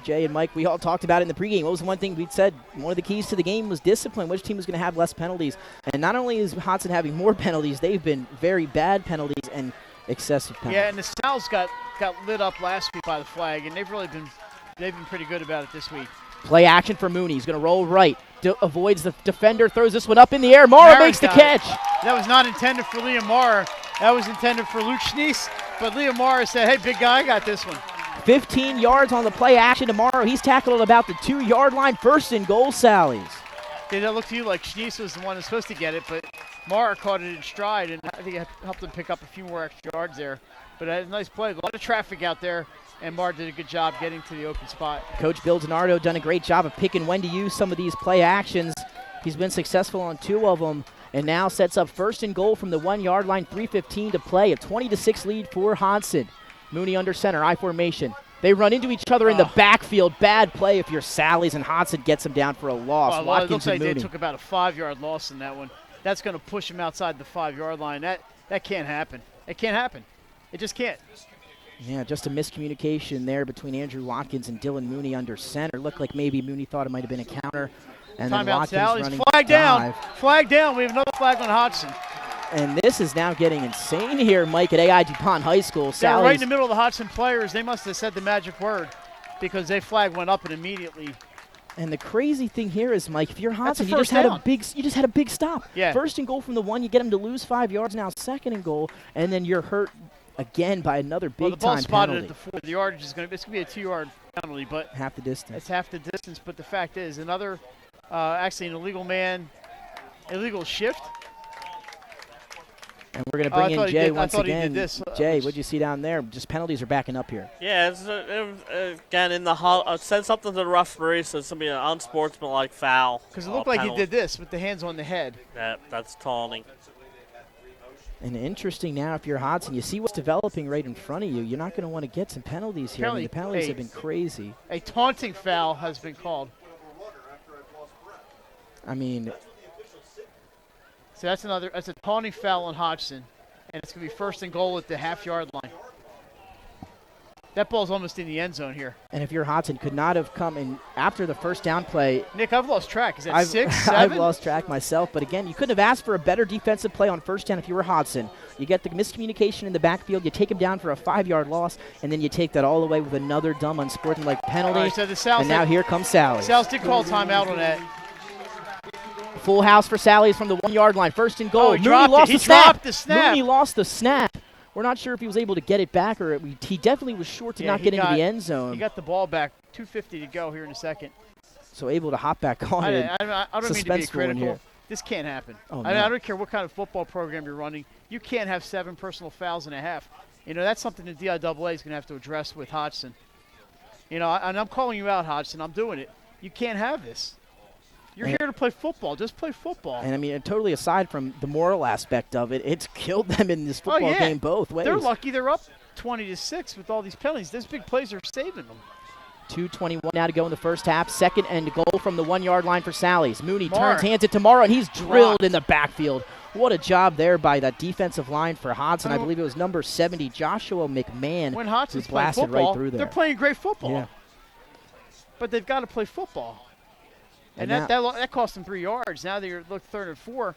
Jay, and Mike, we all talked about it in the pregame. What was one thing we said? One of the keys to the game was discipline. Which team was going to have less penalties? And not only is Hodgson having more penalties, they've been very bad penalties and excessive penalties. Yeah, and the Sal's got lit up last week by the flag, and they've been pretty good about it this week. Play action for Mooney. He's going to roll right. Avoids the defender, throws this one up in the air. Mara makes the catch. That was not intended for Liam Mara. That was intended for Luke Schneese. But Liam Mara said, hey, big guy, I got this one. 15 yards on the play action tomorrow. He's tackled at about the 2-yard line. 1st and goal, Sally's. Did that look to you like Schneese was the one that's supposed to get it, but Mara caught it in stride, and I think it helped him pick up a few more extra yards there. But that was a nice play. A lot of traffic out there, and Mara did a good job getting to the open spot. Coach Bill DiNardo done a great job of picking when to use some of these play actions. He's been successful on 2 of them, and now sets up 1st and goal from the 1-yard line, 3:15 to play. A 20-6 lead for Hodgson. Mooney under center, I formation. They run into each other in the backfield. Bad play if you're Sally's, and Hodgson gets him down for a loss. Well, it looks like they took about a 5-yard loss in that one. That's going to push him outside the 5-yard line. That can't happen. It can't happen. It just can't. Yeah, just a miscommunication there between Andrew Watkins and Dylan Mooney under center. Looked like maybe Mooney thought it might have been a counter. And then Timeout, Watkins Sally's. running Flag down. dive. Flag down. We have another flag on Hodgson. And this is now getting insane here, Mike, at AI DuPont High School. They're right in the middle of the Hodgson players. They must have said the magic word because their flag went up and immediately. And the crazy thing here is, Mike, if you're Hodgson, you just had a big stop. Yeah. 1st and goal from the 1, you get him to lose 5 yards. Now 2nd and goal, and then you're hurt again by another big the ball time spotted penalty. at the 4. The yardage is going to be a 2-yard penalty, but half the distance. It's half the distance. But the fact is, another actually an illegal shift. And we're going to bring in Jay once again. I thought he did this. Jay, what did you see down there? Just penalties are backing up here. Yeah, it's, again, in the said something to the referee, so it's going to be an unsportsmanlike foul. Because it looked like he did this with the hands on the head. That's taunting. And interesting now, if you're Hodgson, you see what's developing right in front of you. You're not going to want to get some penalties here. I mean, the penalties have been crazy. A taunting foul has been called. I mean, so that's a taunting foul on Hodgson, and it's going to be 1st and goal at the half-yard line. That ball's almost in the end zone here. And if you're Hodgson, could not have come in after the 1st down play. Nick, I've lost track. Is that 6, 7? I've lost track myself. But again, you couldn't have asked for a better defensive play on 1st down if you were Hodgson. You get the miscommunication in the backfield, you take him down for a 5-yard loss, and then you take that all the way with another dumb, unsportsmanlike penalty. Right, so the Sal's and now here comes Sally. Sal's did call timeout on that. Full house for Sally's from the 1-yard line. 1st and goal. Oh, Mooney lost the snap. Dropped the snap. Mooney lost the snap. We're not sure if he was able to get it back, or he definitely was short to not get into the end zone. He got the ball back. 2:50 to go here in a second. So able to hop back on it. I don't mean to be critical. This can't happen. Oh, no. I don't care what kind of football program you're running. You can't have 7 personal fouls and a half. You know, that's something the DIAA is going to have to address with Hodgson. You know, and I'm calling you out, Hodgson. I'm doing it. You can't have this. You're here to play football. Just play football. And I mean, totally aside from the moral aspect of it, it's killed them in this football game both ways. They're lucky they're up 20-6 with all these penalties. Those big plays are saving them. 2:21 now to go in the first half. Second and goal from the 1-yard line for Sally's. Mooney turns, hands it to Morrow, and he's drilled in the backfield. What a job there by that defensive line for Hodgson. I believe it was number 70, Joshua McMahon, when Hodgson's who blasted football, right through there. They're playing great football. Yeah. But they've got to play football. And that cost them 3 yards. Now they're 3rd and 4,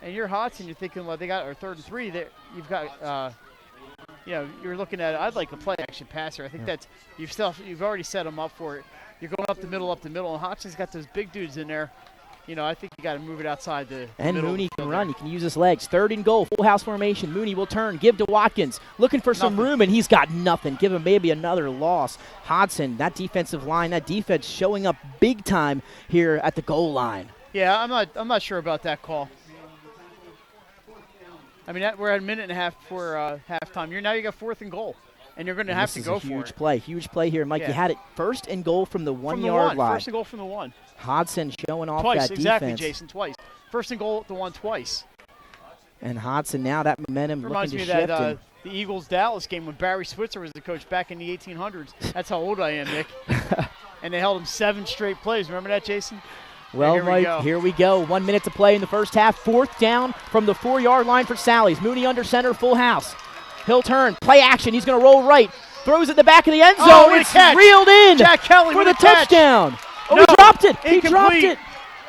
and you're Hodgson. You're thinking, well, they got our 3rd and 3. You've got, you're looking at it. I'd like a play action passer. I think that's you've already set them up for it. You're going up the middle, and Hodgson's got those big dudes in there. You know, I think you got to move it outside the and middle. Mooney can run. He can use his legs. 3rd and goal, full house formation. Mooney will turn, give to Watkins. Looking for some room, and he's got nothing. Give him maybe another loss. Hodgson, that defensive line, that defense showing up big time here at the goal line. Yeah, I'm not sure about that call. I mean, we're at a minute and a half before halftime. You got 4th and goal, and you're going to have to go for it. Huge play here, Mike. You had it 1st and goal from the 1-yard line. 1st and goal from the 1. Hodgson showing off twice, that exactly, defense. Jason, twice. 1st and goal at the 1 twice. And Hodgson now that momentum reminds looking me to of shift. that the Eagles-Dallas game when Barry Switzer was the coach back in the 1800s. That's how old I am, Nick. And they held him 7 straight plays. Remember that, Jason? Well, Mike, here we go. 1 minute to play in the first half. 4th down from the 4-yard line for Sally's. Mooney under center, full house. He'll turn, play action. He's going to roll right. Throws it in the back of the end zone. Oh, it's reeled in Jack Kelly for the catch. touchdown. Oh, No, he dropped it. incomplete. He dropped it.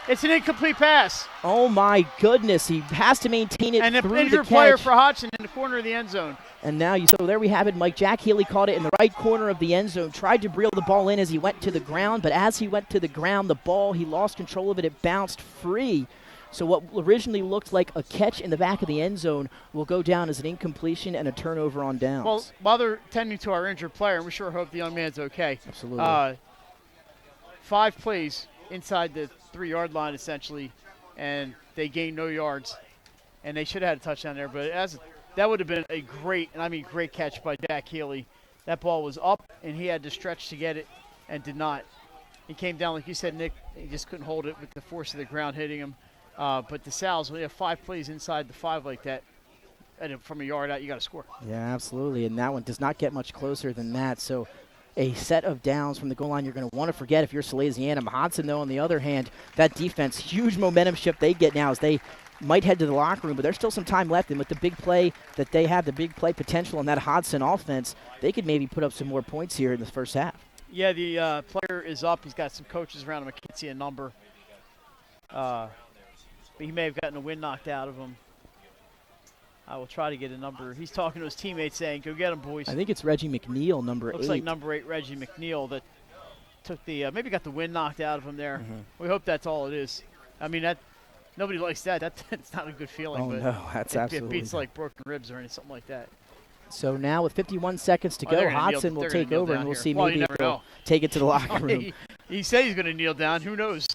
It's an incomplete pass. Oh, my goodness. He has to maintain it and through an injured the player catch. for Hodgson in the corner of the end zone. And now so there we have it, Mike. Jack Healy caught it in the right corner of the end zone, tried to reel the ball in as he went to the ground, but as he went to the ground, the ball, he lost control of it. It bounced free. So what originally looked like a catch in the back of the end zone will go down as an incompletion and a turnover on downs. Well, while they're tending to our injured player, and we sure hope the young man's okay. Absolutely. 5 plays inside the 3-yard line, essentially, and they gained no yards. And they should have had a touchdown there, but that would have been a great catch by Jack Healy. That ball was up, and he had to stretch to get it and did not. He came down, like you said, Nick, he just couldn't hold it with the force of the ground hitting him. But the Sal's, when you have 5 plays inside the 5 like that, and from a yard out, you got to score. Yeah, absolutely. And that one does not get much closer than that. So a set of downs from the goal line you're going to want to forget if you're Salesianum. Hodgson, though, on the other hand, that defense, huge momentum shift they get now as they might head to the locker room, but there's still some time left. And with the big play that they have, the big play potential in that Hodgson offense, they could maybe put up some more points here in the first half. Yeah, the player is up. He's got some coaches around him. I can't see a number. But he may have gotten a wind knocked out of him. I will try to get a number. He's talking to his teammates saying, go get him, boys. I think it's Reggie McNeil, number 8. Looks like number 8, Reggie McNeil, that took the maybe got the wind knocked out of him there. We hope that's all it is. I mean, that nobody likes that. That's not a good feeling. Oh, but no, that's absolutely. It beats like broken ribs or something like that. So now with 51 seconds to go, Hodgson will take over, and we'll see maybe if they'll take it to the locker room. He said he's going to kneel down. Who knows?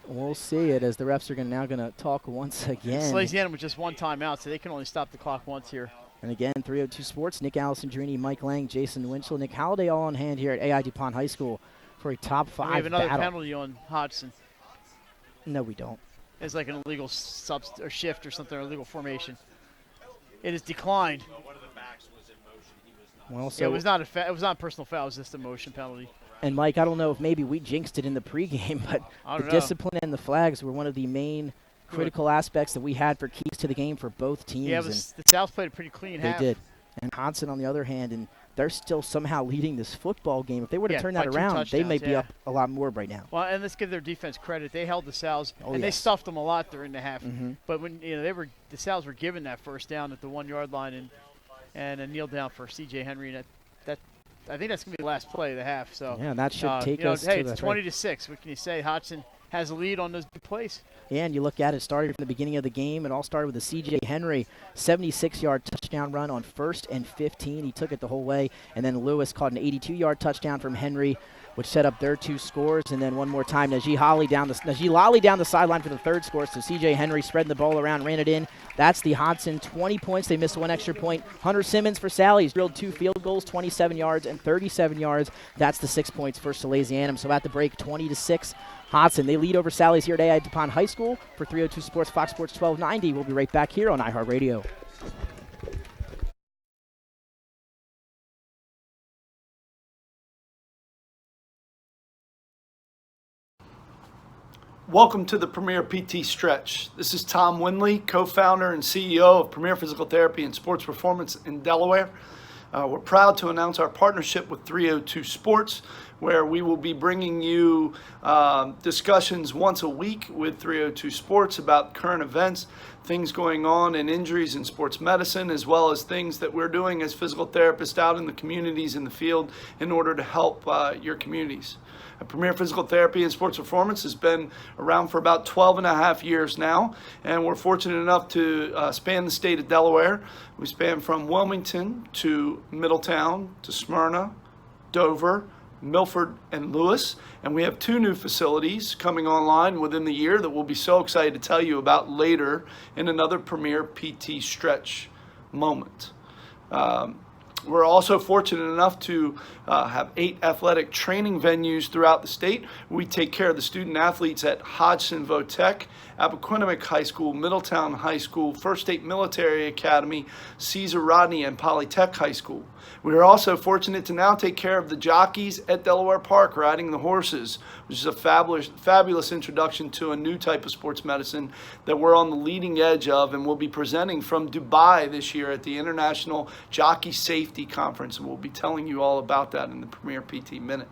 We'll see it as the refs are now going to talk once again. Salesianum with just 1 timeout, so they can only stop the clock once here. And again, 302 Sports, Nick Allison-Drini, Mike Lang, Jason Winchell, Nick Halliday all on hand here at AI DuPont High School for a top 5 We have another battle. penalty on Hodgson. No, we don't. It's like an illegal or shift or something, or illegal formation. It is declined. One of the backs was in motion. He was not. Well, so it was not it was not a personal foul. It was just a motion penalty. And Mike, I don't know if maybe we jinxed it in the pregame, but the discipline and the flags were one of the main critical aspects that we had for keys to the game for both teams. Yeah, the South played a pretty clean half. They did. And Hodgson, on the other hand, and they're still somehow leading this football game. If they were to turn that around, they may be up a lot more right now. Well, and let's give their defense credit. They held the Sal's, they stuffed them a lot during the half. But when the Sal's were given that first down at the 1-yard line and a kneel down for C.J. Henry, and that I think that's going to be the last play of the half. So yeah, that should take us hey, to it's 20-6. What can you say? Hodgson has a lead on those big plays. Yeah, and you look at it, started from the beginning of the game. It all started with a C.J. Henry 76-yard touchdown run on 1st and 15. He took it the whole way. And then Lewis caught an 82-yard touchdown from Henry, which set up their 2 scores. And then one more time, Najee Lally down the sideline for the 3rd score. So C.J. Henry spreading the ball around, ran it in. That's the Hodgson 20 points. They missed 1 extra point. Hunter Simmons for Sally's drilled 2 field goals, 27 yards and 37 yards. That's the 6 points for Salesianum. So at the break, 20-6. Hodgson, they lead over Sally's here at AI DuPont High School. For 302 Sports, Fox Sports 1290. We'll be right back here on iHeartRadio. Welcome to the Premier PT Stretch. This is Tom Winley, co-founder and CEO of Premier Physical Therapy and Sports Performance in Delaware. We're proud to announce our partnership with 302 Sports, where we will be bringing you discussions once a week with 302 Sports about current events, things going on and injuries in sports medicine, as well as things that we're doing as physical therapists out in the communities in the field in order to help your communities. Premier Physical Therapy and Sports Performance has been around for about 12 and a half years now, and we're fortunate enough to span the state of Delaware. We span from Wilmington to Middletown to Smyrna, Dover, Milford, and Lewis, and we have 2 new facilities coming online within the year that we'll be so excited to tell you about later in another Premier PT Stretch moment. We're also fortunate enough to have 8 athletic training venues throughout the state. We take care of the student athletes at Hodgson Votech, Appoquinimink High School, Middletown High School, First State Military Academy, Caesar Rodney, and Polytech High School. We are also fortunate to now take care of the jockeys at Delaware Park riding the horses, which is a fabulous introduction to a new type of sports medicine that we're on the leading edge of, and we'll be presenting from Dubai this year at the International Jockey Safety Conference, and we'll be telling you all about that in the Premier PT Minute.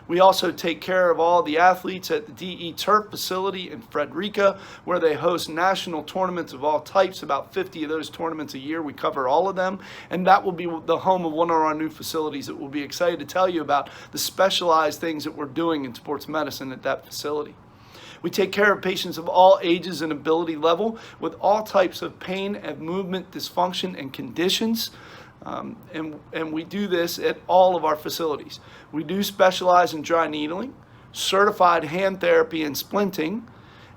We also take care of all the athletes at the DE Turf facility in Frederica, where they host national tournaments of all types, about 50 of those tournaments a year. We cover all of them, and that will be the home of one of our new facilities that we'll be excited to tell you about the specialized things that we're doing in sports medicine at that facility. We take care of patients of all ages and ability level with all types of pain and movement dysfunction and conditions. And we do this at all of our facilities. We do specialize in dry needling, certified hand therapy and splinting,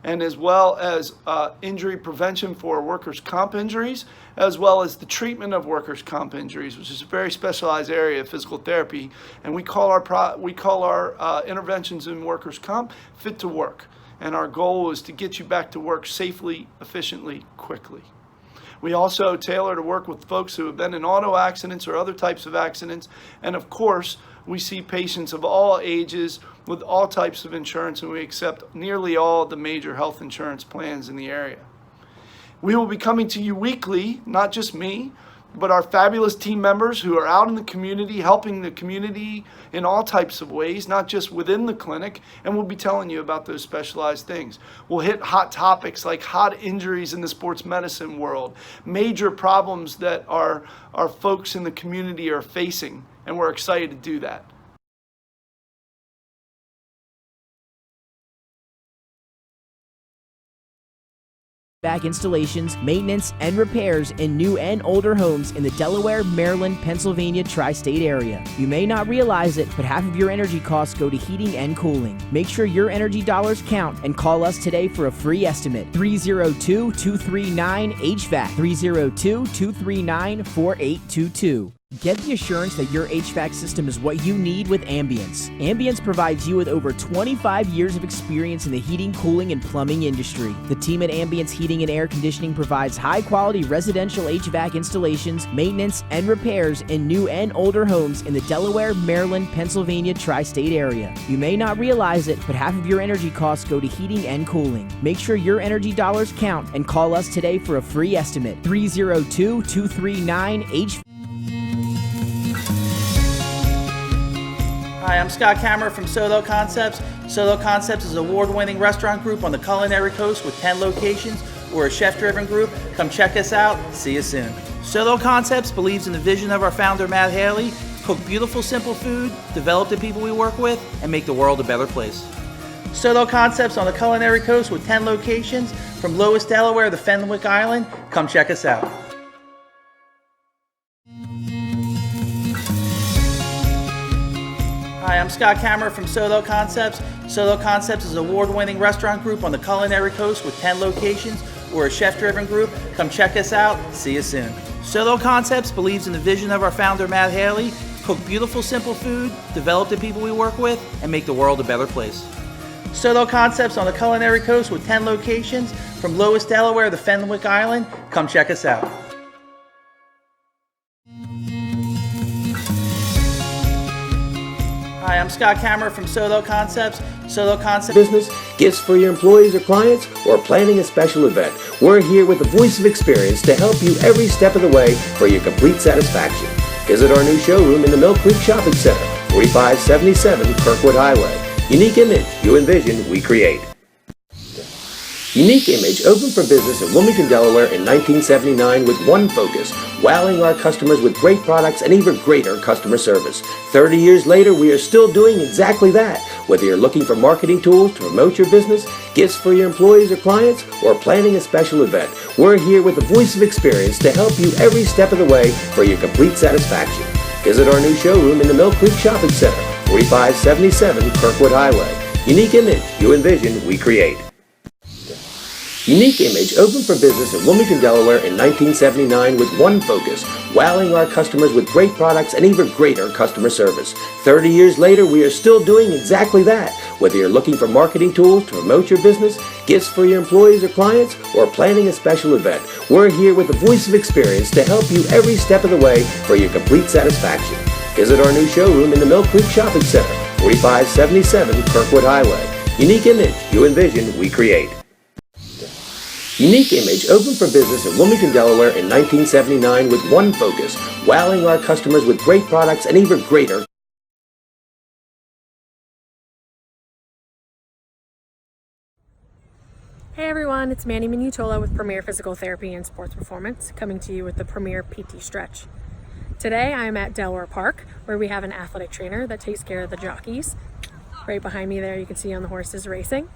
and as well as injury prevention for workers' comp injuries, as well as the treatment of workers' comp injuries, which is a very specialized area of physical therapy. And we call our interventions in workers' comp fit to work. And our goal is to get you back to work safely, efficiently, quickly. We also tailor to work with folks who have been in auto accidents or other types of accidents. And of course, we see patients of all ages with all types of insurance, and we accept nearly all the major health insurance plans in the area. We will be coming to you weekly, not just me, but our fabulous team members who are out in the community, helping the community in all types of ways, not just within the clinic, and we'll be telling you about those specialized things. We'll hit hot topics like hot injuries in the sports medicine world, major problems that our folks in the community are facing, and we're excited to do that. HVAC installations, maintenance, and repairs in new and older homes in the Delaware, Maryland, Pennsylvania tri-state area. You may not realize it, but half of your energy costs go to heating and cooling. Make sure your energy dollars count and call us today for a free estimate. 302-239-HVAC, 302-239-4822. Get the assurance that your HVAC system is what you need with Ambience. Ambience provides you with over 25 years of experience in the heating, cooling, and plumbing industry. The team at Ambience Heating and Air Conditioning provides high-quality residential HVAC installations, maintenance, and repairs in new and older homes in the Delaware, Maryland, Pennsylvania tri-state area. You may not realize it, but half of your energy costs go to heating and cooling. Make sure your energy dollars count and call us today for a free estimate. 302-239-HVAC. Hi, I'm Scott Kammerer from Solo Concepts. Solo Concepts is an award-winning restaurant group on the culinary coast with 10 locations. We're a chef-driven group. Come check us out. See you soon. Solo Concepts believes in the vision of our founder, Matt Haley: cook beautiful, simple food, develop the people we work with, and make the world a better place. Solo Concepts on the Culinary Coast with 10 locations from Lowes, Delaware to Fenwick Island. Come check us out. Hi, I'm Scott Kammerer from Solo Concepts. Solo Concepts is an award-winning restaurant group on the Culinary Coast with 10 locations. We're a chef-driven group. Come check us out. See you soon. Solo Concepts believes in the vision of our founder, Matt Haley: cook beautiful, simple food, develop the people we work with, and make the world a better place. Solo Concepts on the Culinary Coast with 10 locations from Lowes, Delaware to Fenwick Island. Come check us out. Hi, I'm Scott Kammerer from Solo Concepts. Solo Concepts Business, gifts for your employees or clients, or planning a special event. We're here with the voice of experience to help you every step of the way for your complete satisfaction. Visit our new showroom in the Mill Creek Shopping Center, 4577 Kirkwood Highway. Unique image, you envision, we create. Unique Image opened for business in Wilmington, Delaware in 1979 with one focus: wowing our customers with great products and even greater customer service. 30 years later, we are still doing exactly that. Whether you're looking for marketing tools to promote your business, gifts for your employees or clients, or planning a special event, we're here with the voice of experience to help you every step of the way for your complete satisfaction. Visit our new showroom in the Mill Creek Shopping Center, 4577 Kirkwood Highway. Unique Image, you envision, we create. Unique Image opened for business in Wilmington, Delaware in 1979 with one focus: wowing our customers with great products and even greater customer service. 30 years later, we are still doing exactly that. Whether you're looking for marketing tools to promote your business, gifts for your employees or clients, or planning a special event, we're here with the voice of experience to help you every step of the way for your complete satisfaction. Visit our new showroom in the Mill Creek Shopping Center, 4577 Kirkwood Highway. Unique Image, you envision, we create. Unique Image opened for business in Wilmington, Delaware in 1979 with one focus: wowing our customers with great products and even greater. Hey everyone, it's Manny Minutola with Premier Physical Therapy and Sports Performance, coming to you with the Premier PT Stretch. Today I am at Delaware Park, where we have an athletic trainer that takes care of the jockeys. Right behind me there you can see on the horses racing.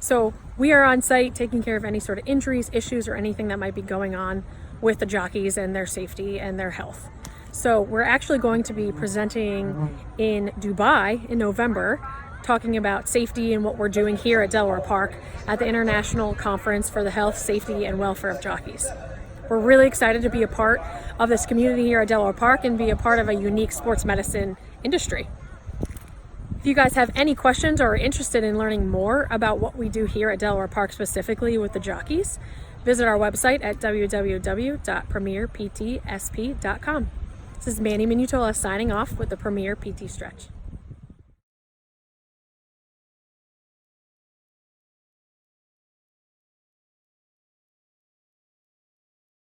So we are on site taking care of any sort of injuries, issues, or anything that might be going on with the jockeys and their safety and their health. So we're actually going to be presenting in Dubai in November, talking about safety and what we're doing here at Delaware Park at the International Conference for the Health, Safety, and Welfare of Jockeys. We're really excited to be a part of this community here at Delaware Park and be a part of a unique sports medicine industry. If you guys have any questions or are interested in learning more about what we do here at Delaware Park specifically with the jockeys, visit our website at www.premierptsp.com. This is Manny Minutola signing off with the Premier PT Stretch.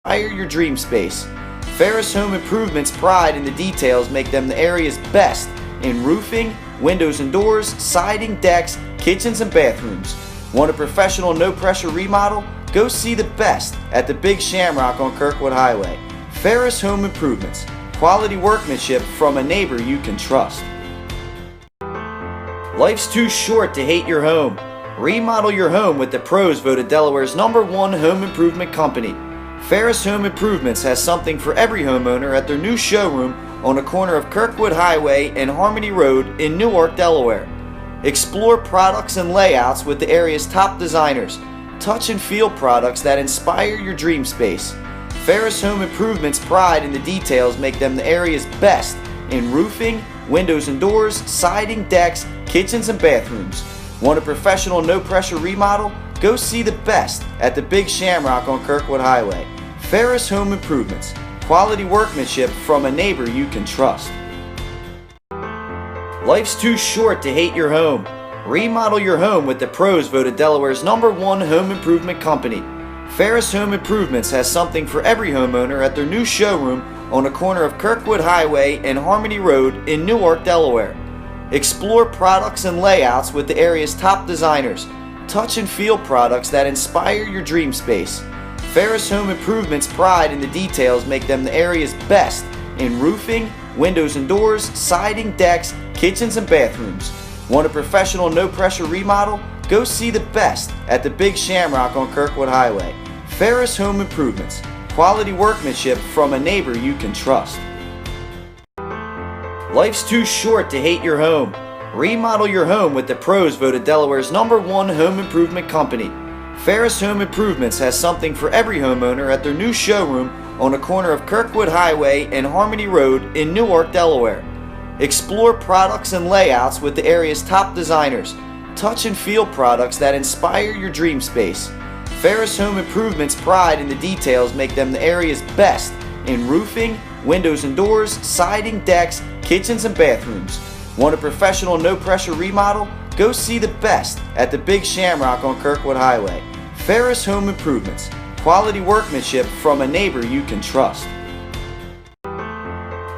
Hire your dream space. Ferris Home Improvement's pride in the details make them the area's best in roofing, windows and doors, siding, decks, kitchens, and bathrooms. Want a professional, no-pressure remodel? Go see the best at the Big Shamrock on Kirkwood Highway. Ferris Home Improvements. Quality workmanship from a neighbor you can trust. Life's too short to hate your home. Remodel your home with the pros voted Delaware's #1 home improvement company. Ferris Home Improvements has something for every homeowner at their new showroom on the corner of Kirkwood Highway and Harmony Road in Newark, Delaware. Explore products and layouts with the area's top designers. Touch and feel products that inspire your dream space. Ferris Home Improvement's pride in the details make them the area's best in roofing, windows and doors, siding, decks, kitchens, and bathrooms. Want a professional, no-pressure remodel? Go see the best at the Big Shamrock on Kirkwood Highway. Ferris Home Improvements. Quality workmanship from a neighbor you can trust. Life's too short to hate your home. Remodel your home with the pros voted Delaware's #1 home improvement company. Ferris Home Improvements has something for every homeowner at their new showroom on the corner of Kirkwood Highway and Harmony Road in Newark, Delaware. Explore products and layouts with the area's top designers. Touch and feel products that inspire your dream space. Ferris Home Improvement's pride in the details make them the area's best in roofing, windows and doors, siding, decks, kitchens, and bathrooms. Want a professional, no-pressure remodel? Go see the best at the Big Shamrock on Kirkwood Highway. Ferris Home Improvements. Quality workmanship from a neighbor you can trust. Life's too short to hate your home. Remodel your home with the pros voted Delaware's #1 home improvement company. Ferris Home Improvements has something for every homeowner at their new showroom on the corner of Kirkwood Highway and Harmony Road in Newark, Delaware. Explore products and layouts with the area's top designers. Touch and feel products that inspire your dream space. Ferris Home Improvements' pride in the details make them the area's best in roofing, windows and doors, siding, decks, kitchens, and bathrooms. Want a professional, no-pressure remodel? Go see the best at the Big Shamrock on Kirkwood Highway. Ferris Home Improvements. Quality workmanship from a neighbor you can trust.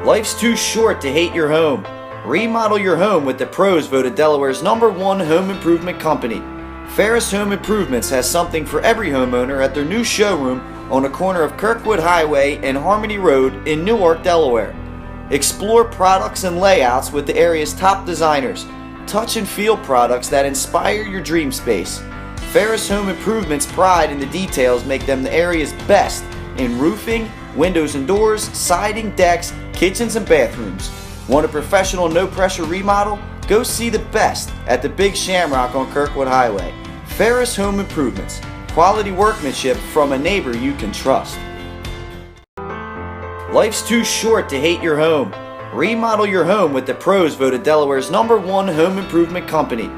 Life's too short to hate your home. Remodel your home with the pros voted Delaware's #1 home improvement company. Ferris Home Improvements has something for every homeowner at their new showroom on the corner of Kirkwood Highway and Harmony Road in Newark, Delaware. Explore products and layouts with the area's top designers. Touch and feel products that inspire your dream space. Ferris Home Improvements' pride in the details make them the area's best in roofing, windows and doors, siding, decks, kitchens, and bathrooms. Want a professional, no-pressure remodel? Go see the best at the Big Shamrock on Kirkwood Highway. Ferris Home Improvements. Quality workmanship from a neighbor you can trust. Life's too short to hate your home. Remodel your home with the pros voted Delaware's #1 home improvement company.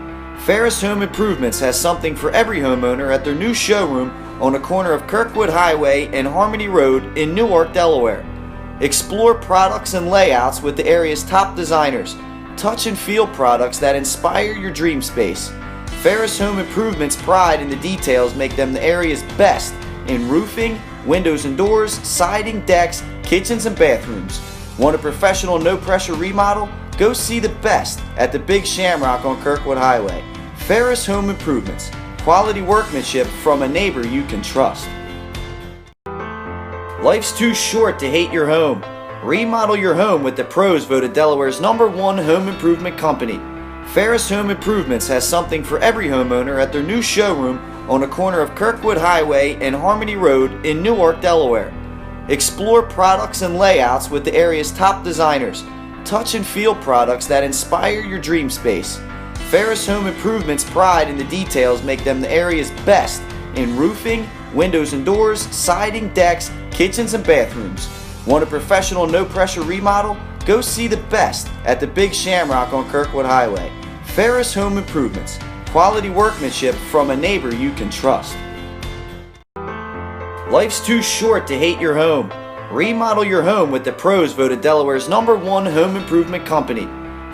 Ferris Home Improvements has something for every homeowner at their new showroom on the corner of Kirkwood Highway and Harmony Road in Newark, Delaware. Explore products and layouts with the area's top designers. Touch and feel products that inspire your dream space. Ferris Home Improvements' pride in the details make them the area's best in roofing, windows and doors, siding, decks, kitchens, and bathrooms. Want a professional, no-pressure remodel? Go see the best at the Big Shamrock on Kirkwood Highway. Ferris Home Improvements. Quality workmanship from a neighbor you can trust. Life's too short to hate your home. Remodel your home with the pros voted Delaware's #1 home improvement company. Ferris Home Improvements has something for every homeowner at their new showroom on the corner of Kirkwood Highway and Harmony Road in Newark, Delaware. Explore products and layouts with the area's top designers. Touch and feel products that inspire your dream space. Ferris Home Improvements' pride in the details make them the area's best in roofing, windows and doors, siding, decks, kitchens, and bathrooms. Want a professional, no-pressure remodel? Go see the best at the Big Shamrock on Kirkwood Highway. Ferris Home Improvements. Quality workmanship from a neighbor you can trust. Life's too short to hate your home. Remodel your home with the pros voted Delaware's #1 home improvement company.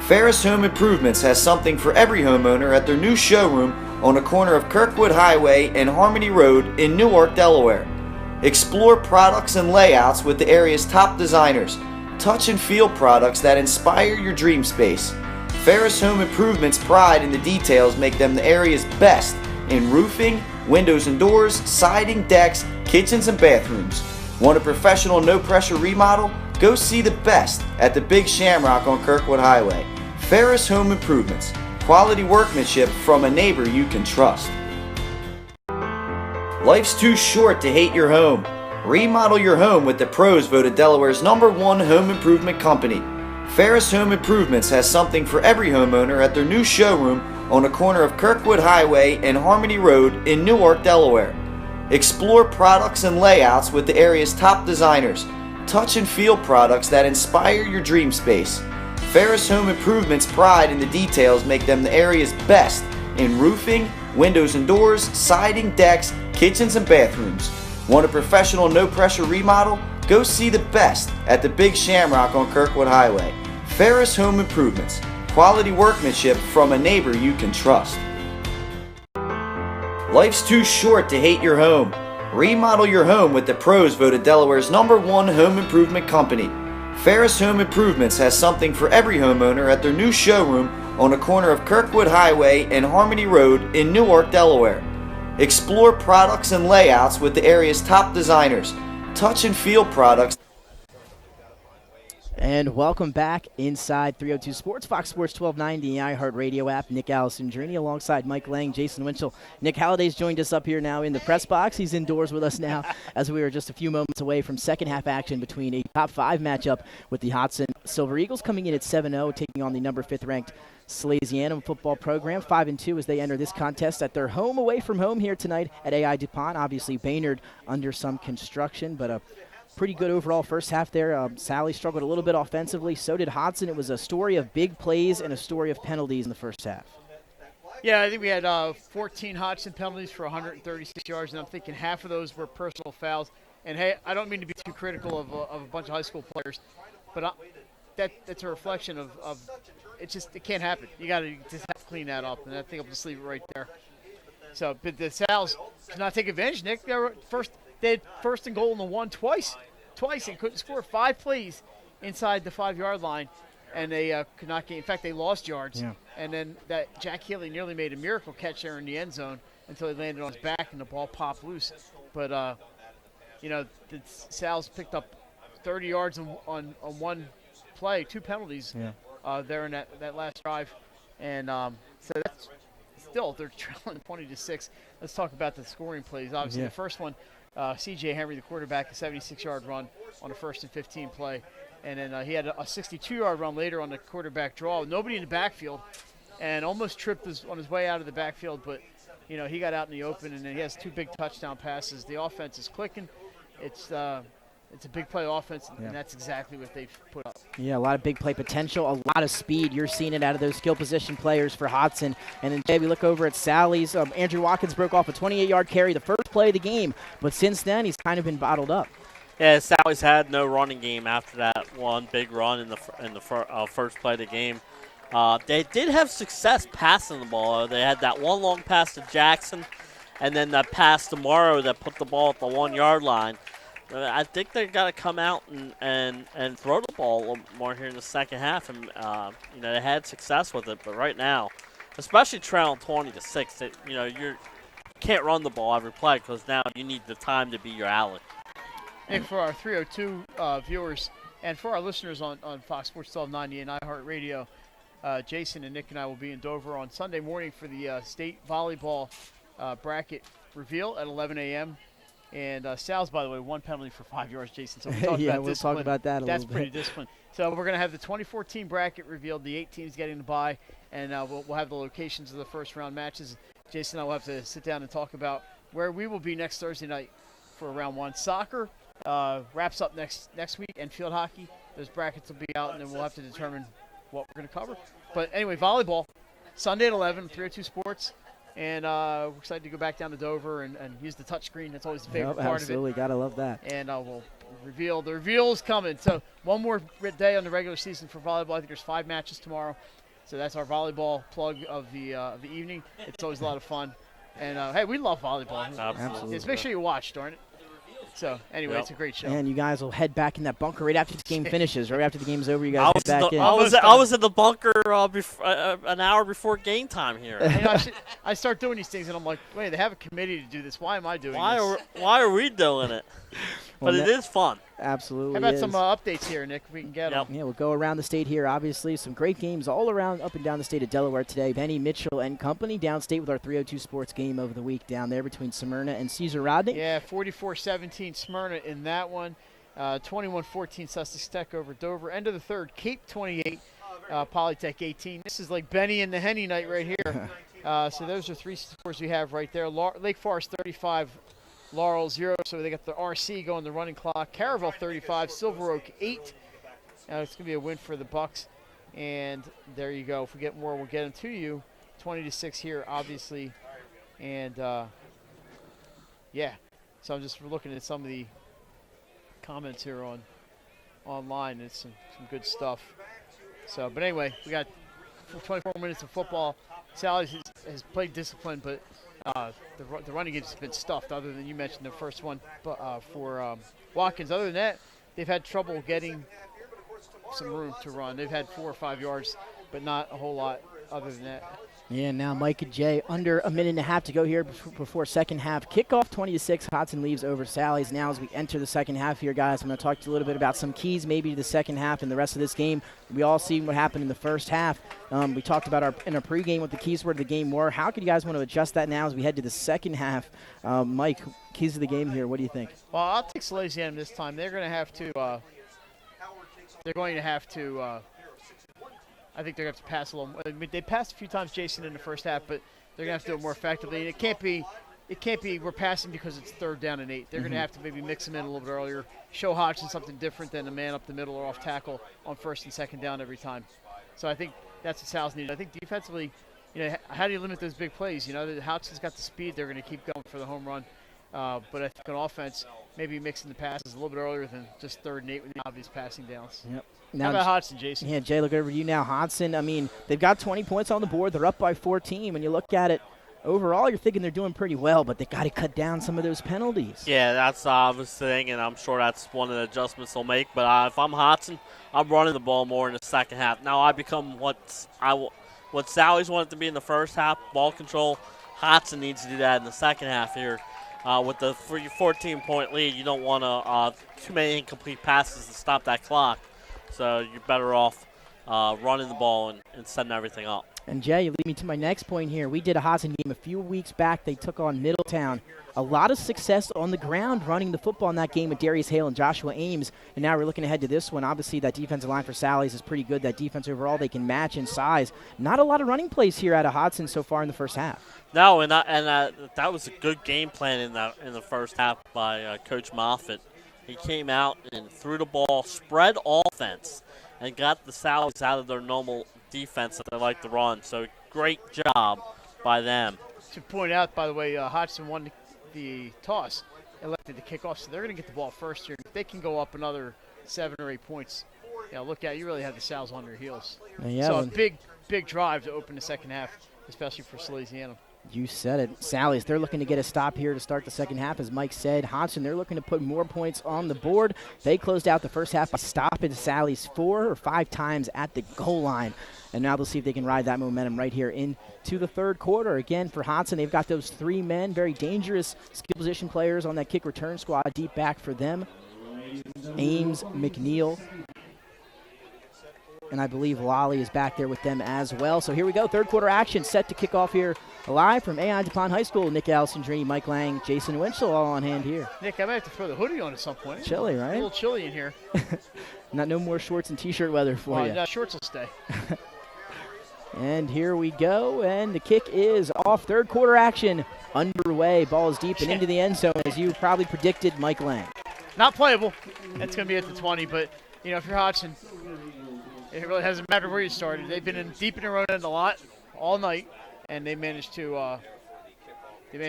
Ferris Home Improvements has something for every homeowner at their new showroom on the corner of Kirkwood Highway and Harmony Road in Newark, Delaware. Explore products and layouts with the area's top designers. Touch and feel products that inspire your dream space. Ferris Home Improvements' pride in the details make them the area's best in roofing, windows and doors, siding, decks, kitchens, and bathrooms. Want a professional, no-pressure remodel? Go see the best at the Big Shamrock on Kirkwood Highway. Ferris Home Improvements. Quality workmanship from a neighbor you can trust. Life's too short to hate your home. Remodel your home with the pros voted Delaware's #1 home improvement company. Ferris Home Improvements has something for every homeowner at their new showroom on the corner of Kirkwood Highway and Harmony Road in Newark, Delaware. Explore products and layouts with the area's top designers. Touch and feel products that inspire your dream space. Ferris Home Improvements' pride in the details make them the area's best in roofing, windows and doors, siding, decks, kitchens, and bathrooms. Want a professional, no-pressure remodel? Go see the best at the Big Shamrock on Kirkwood Highway. Ferris Home Improvements. Quality workmanship from a neighbor you can trust. Life's too short to hate your home. Remodel your home with the pros voted Delaware's #1 home improvement company. Ferris Home Improvements has something for every homeowner at their new showroom on the corner of Kirkwood Highway and Harmony Road in Newark, Delaware. Explore products and layouts with the area's top designers. Touch and feel products. And welcome back inside 302 Sports, Fox Sports 1290, the iHeartRadio app. Nick Alessandrini alongside Mike Lang, Jason Winchell. Nick Halliday's joined us up here now in the press box. He's indoors with us now as we are just a few moments away from second half action between a top 5 matchup with the Hodgson Silver Eagles coming in at 7-0, taking on the number 5th ranked Salesianum Football program, 5-2 as they enter this contest at their home away from home here tonight at AI DuPont. Obviously, Baynard under some construction, but a pretty good overall first half there. Sally struggled a little bit offensively. So did Hodgson. It was a story of big plays and a story of penalties in the first half. Yeah, I think we had 14 Hodgson penalties for 136 yards, and I'm thinking half of those were personal fouls. And, hey, I don't mean to be too critical of a bunch of high school players, but that's a reflection of it can't happen. You got to just have to clean that up, and I think I'll just leave it right there. So, but the Sals did not take advantage, Nick. They had first and goal in the 1 twice and couldn't score. 5 plays inside the 5-yard line, and they could not gain. In fact, they lost yards. Yeah. And then that Jack Healy nearly made a miracle catch there in the end zone until he landed on his back and the ball popped loose. But, the Sals picked up 30 yards on one play, 2 penalties there in that last drive. And so that's still, they're trailing 20-6. Let's talk about the scoring plays. Obviously, the first one, C.J. Henry, the quarterback, a 76-yard run on a 1st and 15 play. And then he had a 62-yard run later on the quarterback draw. Nobody in the backfield, and almost tripped on his way out of the backfield. But, he got out in the open, and then he has 2 big touchdown passes. The offense is clicking. It's a big play offense, and that's exactly what they've put up. Yeah, a lot of big play potential, a lot of speed. You're seeing it out of those skill position players for Hodgson. And then, Jay, we look over at Sally's. Andrew Watkins broke off a 28-yard carry, the first play of the game. But since then, he's kind of been bottled up. Yeah, Sally's had no running game after that one big run in the first play of the game. They did have success passing the ball. They had that one long pass to Jackson, and then that pass to Morrow that put the ball at the 1-yard line. I think they got to come out and throw the ball a little more here in the second half, and they had success with it. But right now, especially trailing 20-6, you can't run the ball every play because now you need the time to be your alley. And for our 302 viewers and for our listeners on Fox Sports 1290 and iHeartRadio, Jason and Nick and I will be in Dover on Sunday morning for the state volleyball bracket reveal at 11 a.m. And Sal's, by the way, 1 penalty for 5 yards, Jason. So we'll talk about that a little bit. That's pretty disciplined. So we're going to have the 2014 bracket revealed, the 8 teams getting the bye, and we'll have the locations of the first-round matches. Jason and I will have to sit down and talk about where we will be next Thursday night for round 1. Soccer wraps up next week, and field hockey. Those brackets will be out, and then we'll have to determine what we're going to cover. But anyway, volleyball, Sunday at 11, 302 Sports. And we're excited to go back down to Dover and use the touchscreen. That's always the favorite part of it. Absolutely, got to love that. And we'll reveal. The reveal is coming. So one more day on the regular season for volleyball. I think there's 5 matches tomorrow. So that's our volleyball plug of the evening. It's always a lot of fun. And, hey, we love volleyball. Absolutely. Just make sure you watch, darn it. So, anyway, It's a great show. And you guys will head back in that bunker right after the game finishes. Right after the game's over, you guys head back in. I was in the bunker an hour before game time here. I start doing these things, and I'm like, wait, they have a committee to do this. Why am I doing this? Why are we doing it? But it is fun. Absolutely. How about some updates here, Nick, if we can get them? Yeah, we'll go around the state here, obviously. Some great games all around, up and down the state of Delaware today. Benny Mitchell and company downstate with our 302 Sports game of the week down there between Smyrna and Cesar Rodney. Yeah, 44-17 Smyrna in that one. 21-14 Sussex Tech over Dover. End of the third, Cape 28, Polytech 18. This is like Benny and the Henny night right here. So those are 3 scores we have right there. Lake Forest 35, Laurel 0. So they got the RC going the running clock. Caravel 35, Silver Oak 8. It's going to be a win for the Bucks. And there you go. If we get more, we'll get them to you. 20-6 here, obviously. And, so I'm just looking at some of the comments here online. It's some good stuff. So, but anyway, we got 24 minutes of football. Sally has played discipline, but the running game's been stuffed, other than you mentioned the first one for Watkins. Other than that, they've had trouble getting some room to run. They've had 4 or 5 yards, but not a whole lot other than that. Yeah, now Mike and Jay under a minute and a half to go here before second half. Kickoff 20-6. Hodgson leaves over Sally's. Now as we enter the second half here, guys, I'm going to talk to you a little bit about some keys maybe to the second half and the rest of this game. We all seen what happened in the first half. We talked about in our pregame what the keys were to the game were. How could you guys want to adjust that now as we head to the second half? Mike, keys to the game here. What do you think? Well, I'll take Salesianum this time. They're going to have to I think they're going to have to pass a little. I mean, they passed a few times, Jason, in the first half, but they're going to have to do it more effectively. And it can't be we're passing because it's 3rd down and 8. They're going to have to maybe mix them in a little bit earlier, show Hodgson something different than a man up the middle or off tackle on 1st and 2nd down every time. So I think that's what Sal's needed. I think defensively, how do you limit those big plays? Hodgson's got the speed. They're going to keep going for the home run. But I think on offense, maybe mixing the passes a little bit earlier than just 3rd and 8 with the obvious passing downs. Yep. How Now, about Hodgson, Jason? Yeah, Jay, look over to you now. Hodgson, I mean, they've got 20 points on the board. They're up by 14. When you look at it overall, you're thinking they're doing pretty well, but they got to cut down some of those penalties. Yeah, that's the obvious thing, and I'm sure that's one of the adjustments they'll make. But if I'm Hodgson, I'm running the ball more in the second half. Now I become what Sally's wanted to be in the first half, ball control. Hodgson needs to do that in the second half here. With the 14-point lead, you don't want too many incomplete passes to stop that clock. So you're better off running the ball and setting everything up. And, Jay, you lead me to my next point here. We did a Hodgson game a few weeks back. They took on Middletown. A lot of success on the ground running the football in that game with Darius Hale and Joshua Ames. And now we're looking ahead to this one. Obviously, that defensive line for Sally's is pretty good. That defense overall, they can match in size. Not a lot of running plays here out of Hodgson so far in the first half. No, and that was a good game plan in the first half by Coach Moffitt. He came out and threw the ball, spread offense, and got the Sallies out of their normal defense that they like to run. So great job by them. To point out, by the way, Hodgson won the toss, elected to kick off, so they're going to get the ball first here. If they can go up another 7 or 8 points, look at, you really have the Sal's on their heels. Yeah, so a big drive to open the second half, especially for Salesianum. You said it. Sally's, they're looking to get a stop here to start the second half, as Mike said. Hodgson, they're looking to put more points on the board. They closed out the first half by stopping Sally's 4 or 5 times at the goal line. And now they'll see if they can ride that momentum right here into the third quarter. Again, for Hodgson, they've got those 3 men, very dangerous skill position players on that kick return squad deep back for them. Ames, McNeil, and I believe Lally is back there with them as well. So here we go, third quarter action set to kick off here live from AI DuPont High School. Nick Alessandrini, Mike Lang, Jason Winchell all on hand here. Nick, I might have to throw the hoodie on at some point. Chilly, right? A little chilly in here. No more shorts and T-shirt weather for you. No, shorts will stay. And here we go, and the kick is off. Third quarter action underway. Ball is deep and into the end zone, as you probably predicted, Mike Lang. Not playable. That's going to be at the 20, but, if you're Hodgson, it really hasn't mattered where you started. They've been deep in their own end a lot all night, and they managed to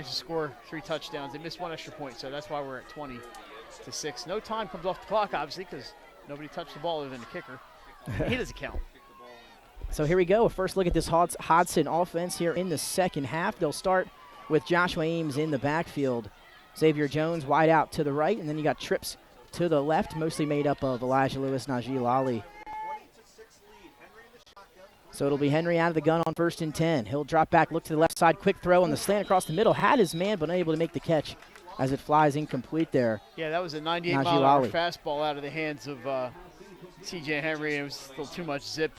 score 3 touchdowns. They missed 1 extra point, so that's why we're at 20-6. No time comes off the clock, obviously, because nobody touched the ball other than the kicker. He doesn't count. So here we go. A first look at this Hodgson offense here in the second half. They'll start with Joshua Ames in the backfield. Xavier Jones wide out to the right, and then you got trips to the left, mostly made up of Elijah Lewis, Najee Lally. So it'll be Henry out of the gun on 1st and 10. He'll drop back, look to the left side, quick throw on the slant across the middle. Had his man, but unable to make the catch as it flies incomplete there. Yeah, that was a 98-mile-an-hour fastball out of the hands of C.J. Henry. It was a little too much zip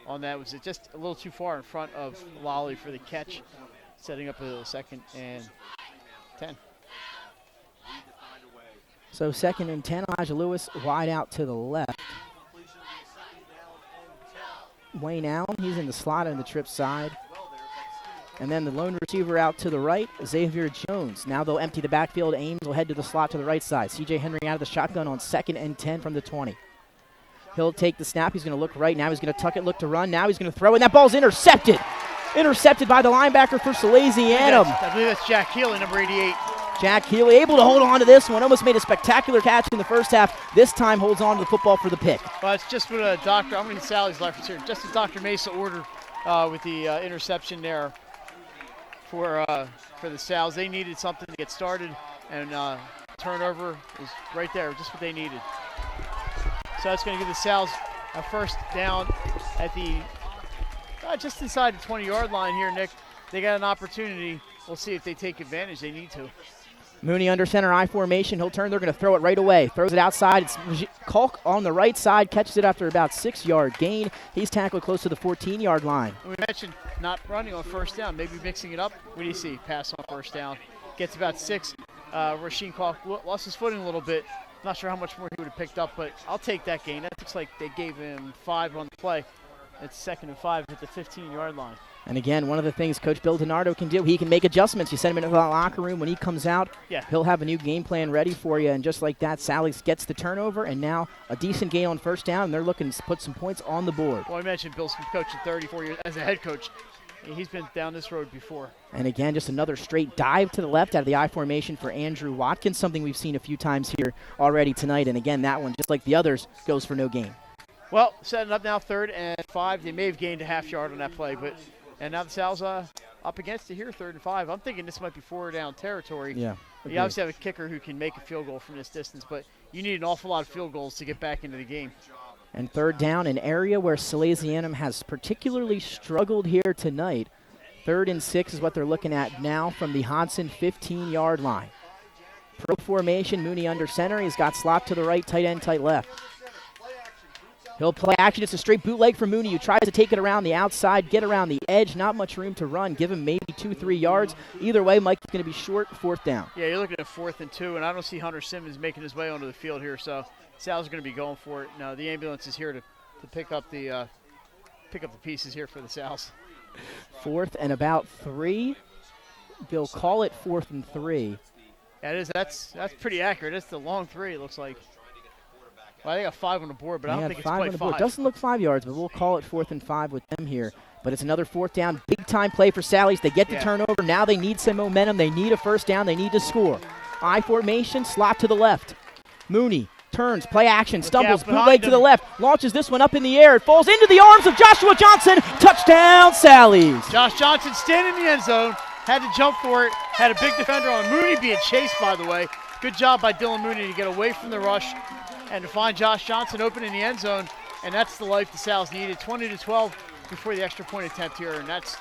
on that. It was just a little too far in front of Lally for the catch, setting up a 2nd and 10. So 2nd and 10, Elijah Lewis wide out to the left. Wayne Allen, he's in the slot on the trip side. And then the lone receiver out to the right, Xavier Jones. Now they'll empty the backfield. Ames will head to the slot to the right side. C.J. Henry out of the shotgun on 2nd and 10 from the 20. He'll take the snap. He's going to look right. Now he's going to tuck it, look to run. Now he's going to throw, and that ball's intercepted. Intercepted by the linebacker for Salesianum. I believe that's Jack Healy, number 88. Jack Healy able to hold on to this one. Almost made a spectacular catch in the first half. This time holds on to the football for the pick. Well, it's just what I'm going to Sally's reference here. Just as Dr. Mesa ordered with the interception there for the Sals. They needed something to get started, and turnover is right there, just what they needed. So that's going to give the Sals a first down at the Just inside the 20-yard line here, Nick. They got an opportunity. We'll see if they take advantage. They need to. Mooney under center, I formation. He'll turn. They're going to throw it right away. Throws it outside. It's Kalk on the right side. Catches it after about 6-yard gain. He's tackled close to the 14-yard line. We mentioned not running on first down, maybe mixing it up. What do you see? Pass on first down. Gets about 6. Rasheem Kalk lost his footing a little bit. Not sure how much more he would have picked up, but I'll take that gain. That looks like they gave him 5 on the play. It's 2nd and 5 at the 15-yard line. And again, one of the things Coach Bill DiNardo can do, he can make adjustments. You send him into the locker room. When he comes out, he'll have a new game plan ready for you. And just like that, Sally's gets the turnover, and now a decent gain on first down, and they're looking to put some points on the board. Well, I mentioned Bill's coaching 34 years as a head coach. He's been down this road before. And again, just another straight dive to the left out of the I formation for Andrew Watkins, something we've seen a few times here already tonight. And again, that one, just like the others, goes for no gain. Well, setting up now 3rd and 5. They may have gained a half yard on that play, and now the Sal's up against it here, 3rd and 5. I'm thinking this might be 4-down territory. Yeah. You obviously have a kicker who can make a field goal from this distance, but you need an awful lot of field goals to get back into the game. And 3rd down, an area where Salesianum has particularly struggled here tonight. 3rd and 6 is what they're looking at now from the Hodgson 15-yard line. Pro formation, Mooney under center. He's got slot to the right, tight end, tight left. He'll play action. It's a straight bootleg for Mooney, who tries to take it around the outside, get around the edge. Not much room to run. Give him maybe 2-3 yards. Either way, Mike's going to be short, 4th down. Yeah, you're looking at 4th and 2, and I don't see Hunter Simmons making his way onto the field here, so Sal's going to be going for it. No, the ambulance is here to pick up the pieces here for the Sals. 4th and about 3. They'll call it 4th and 3. Yeah, that's pretty accurate. It's the long 3, it looks like. Well, they got 5 on the board, but I don't think it's quite 5. Doesn't look 5 yards, but we'll call it 4th and 5 with them here. But it's another 4th down, big-time play for Sally's. They get the turnover. Now they need some momentum. They need a first down. They need to score. I formation, slot to the left. Mooney turns, play action, stumbles, bootleg to the left, launches this one up in the air. It falls into the arms of Joshua Johnson. Touchdown, Sally's. Josh Johnson standing in the end zone, had to jump for it, had a big defender on Mooney being chased, by the way. Good job by Dylan Mooney to get away from the rush and to find Josh Johnson open in the end zone, and that's the life the Sal's needed. 20-12 before the extra point attempt here, and that's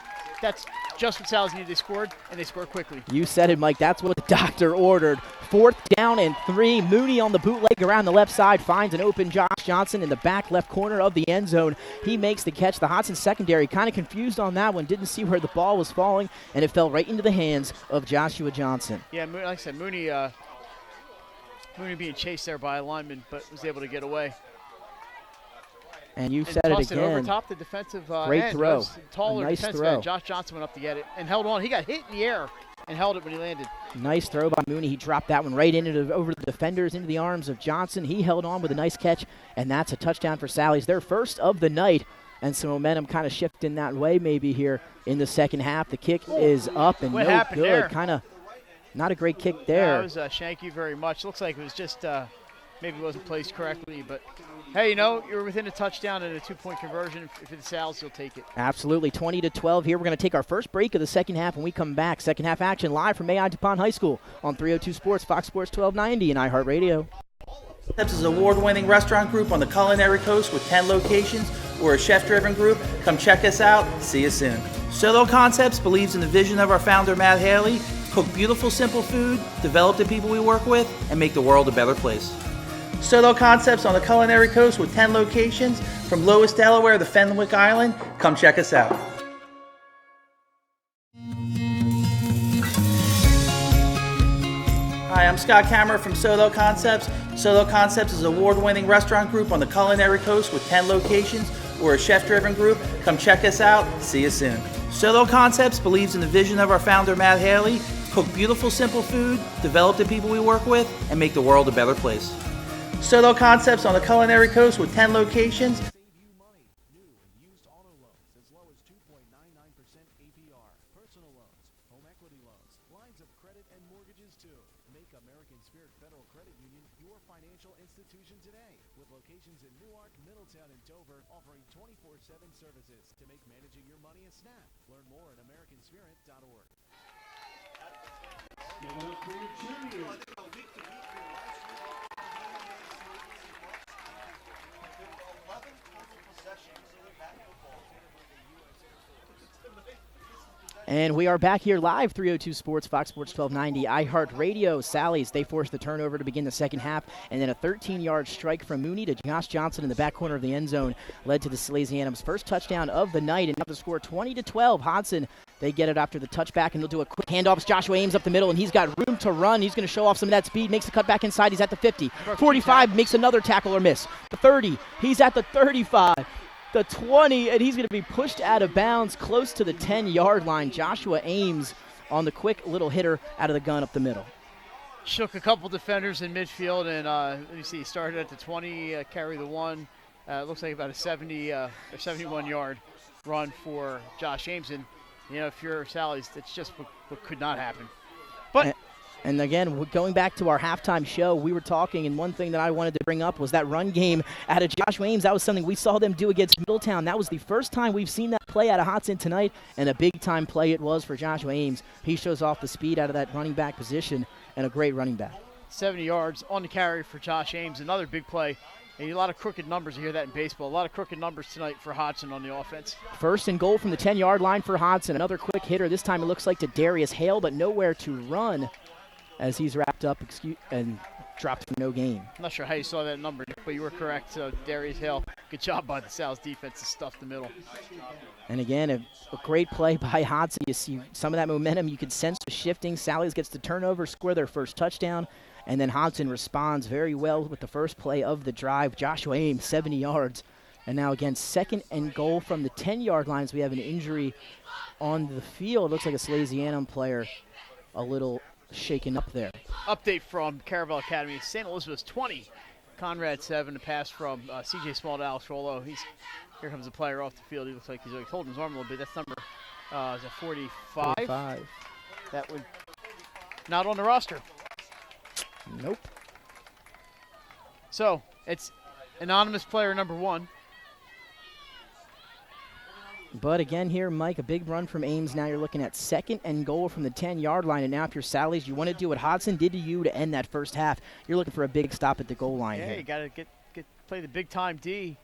just what Sal's needed. They scored, and they scored quickly. You said it, Mike. That's what the doctor ordered. 4th down and 3. Mooney on the bootleg around the left side finds an open Josh Johnson in the back left corner of the end zone. He makes the catch. The Hodgson secondary kind of confused on that one, didn't see where the ball was falling, and it fell right into the hands of Joshua Johnson. Yeah, like I said, Mooney being chased there by a lineman, but was able to get away. And you said it again. Over top the defensive Great end. throw. Taller nice defensive throw. end. Josh Johnson went up to get it and held on. He got hit in the air and held it when he landed. Nice throw by Mooney. He dropped that one right over the defenders, into the arms of Johnson. He held on with a nice catch, and that's a touchdown for Sally's. Their first of the night, and some momentum kind of shifting that way maybe here in the second half. The kick is up and no good. Kind of not a great kick there. That was thank you very much. Looks like it was just maybe it wasn't placed correctly, but hey, you're within a touchdown and a 2-point conversion. If it's Sal's, you'll take it. Absolutely. 20-12 here. We're going to take our first break of the second half when we come back. Second half action live from AI DuPont High School on 302 Sports, Fox Sports 1290, and iHeartRadio. Concepts is an award-winning restaurant group on the culinary coast with 10 locations. We're a chef-driven group. Come check us out. See you soon. Solo Concepts believes in the vision of our founder, Matt Haley. Cook beautiful, simple food, develop the people we work with, and make the world a better place. Solo Concepts on the culinary coast with 10 locations from Lois, Delaware to Fenwick Island. Come check us out. Hi, I'm Scott Kammerer from Solo Concepts. Solo Concepts is an award-winning restaurant group on the culinary coast with 10 locations. We're a chef-driven group. Come check us out. See you soon. Solo Concepts believes in the vision of our founder, Matt Haley. Cook beautiful, simple food, develop the people we work with, and make the world a better place. Solo Concepts on the culinary coast with 10 locations. Save you money. New and used auto loans as low as 2.99% APR. Personal loans, home equity loans, lines of credit, and mortgages too. Make American Spirit Federal Credit Union your financial institution today. With locations in Newark, Middletown, and Dover, offering 24/7 services to make managing your money a snap. Learn more at AmericanSpirit.org. And we are back here live, 302 Sports, Fox Sports 1290, iHeartRadio. Sallies, they forced the turnover to begin the second half, and then a 13-yard strike from Mooney to Josh Johnson in the back corner of the end zone led to the Salesianum's first touchdown of the night, and now the score 20-12. Hodgson, they get it after the touchback, and they'll do a quick handoff. It's Joshua Ames up the middle, and he's got room to run. He's going to show off some of that speed, makes a cut back inside. He's at the 50. 45, makes another tackle or miss. The 30, he's at the 35. The 20, and he's going to be pushed out of bounds close to the 10-yard line. Joshua Ames on the quick little hitter out of the gun up the middle. Shook a couple defenders in midfield, and let me see, started at the 20, carry the 1. Looks like about a 70 or 71-yard run for Josh Ames. And, if you're Sally's, that's just what could not happen. But And again, going back to our halftime show, we were talking, and one thing that I wanted to bring up was that run game out of Joshua Ames. That was something we saw them do against Middletown. That was the first time we've seen that play out of Hodgson tonight, and a big-time play it was for Joshua Ames. He shows off the speed out of that running back position, and a great running back. 70 yards on the carry for Josh Ames. Another big play. And a lot of crooked numbers. You hear that in baseball. A lot of crooked numbers tonight for Hodgson on the offense. First and goal from the 10-yard line for Hodgson. Another quick hitter. This time it looks like to Darius Hale, but nowhere to run as he's wrapped up and dropped for no gain. I'm not sure how you saw that number, but you were correct. So Darius Hale, good job by the Sal's defense to stuff the middle. And again, a great play by Hodgson. You see some of that momentum. You can sense the shifting. Sally's gets the turnover, score their first touchdown. And then Hodgson responds very well with the first play of the drive. Joshua Ames, 70 yards. And now again, second and goal from the 10-yard line as we have an injury on the field. Looks like a Salesianum player a little shaken up there. Update from Caravel Academy. St. Elizabeth's 20. Conrad 7. A pass from C.J. Small to Alex Rollo. Here comes a player off the field. He looks like he's holding his arm a little bit. That's number is that 45? 45. That would not on the roster. Nope. So it's anonymous player number 1. But again here, Mike, a big run from Ames. Now you're looking at second and goal from the 10-yard line. And now if you're Sally's, you want to do what Hodgson did to you to end that first half. You're looking for a big stop at the goal line here. You got to get play the big-time D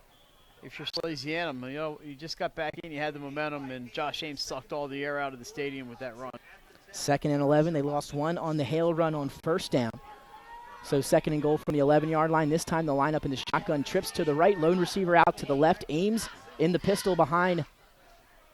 if you're Salesianum. You just got back in, you had the momentum, and Josh Ames sucked all the air out of the stadium with that run. Second and 11. They lost one on the Hale run on first down. So second and goal from the 11-yard line. This time the lineup in the shotgun trips to the right. Lone receiver out to the left. Ames in the pistol behind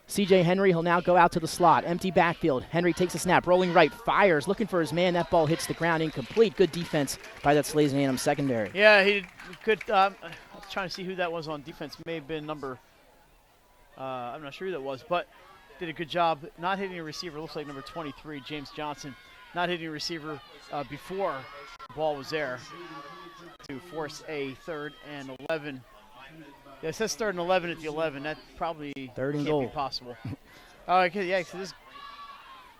C.J. Henry. He'll now go out to the slot. Empty backfield. Henry takes a snap. Rolling right. Fires. Looking for his man. That ball hits the ground. Incomplete. Good defense by that Salesianum secondary. Yeah, he could. I was trying to see who that was on defense. May have been number. I'm not sure who that was, but did a good job not hitting a receiver. Looks like number 23, James Johnson, not hitting a receiver before the ball was there to force a 3rd and 11. Yeah, it says 3rd and 11 at the 11. That probably can't be possible. Okay, yeah.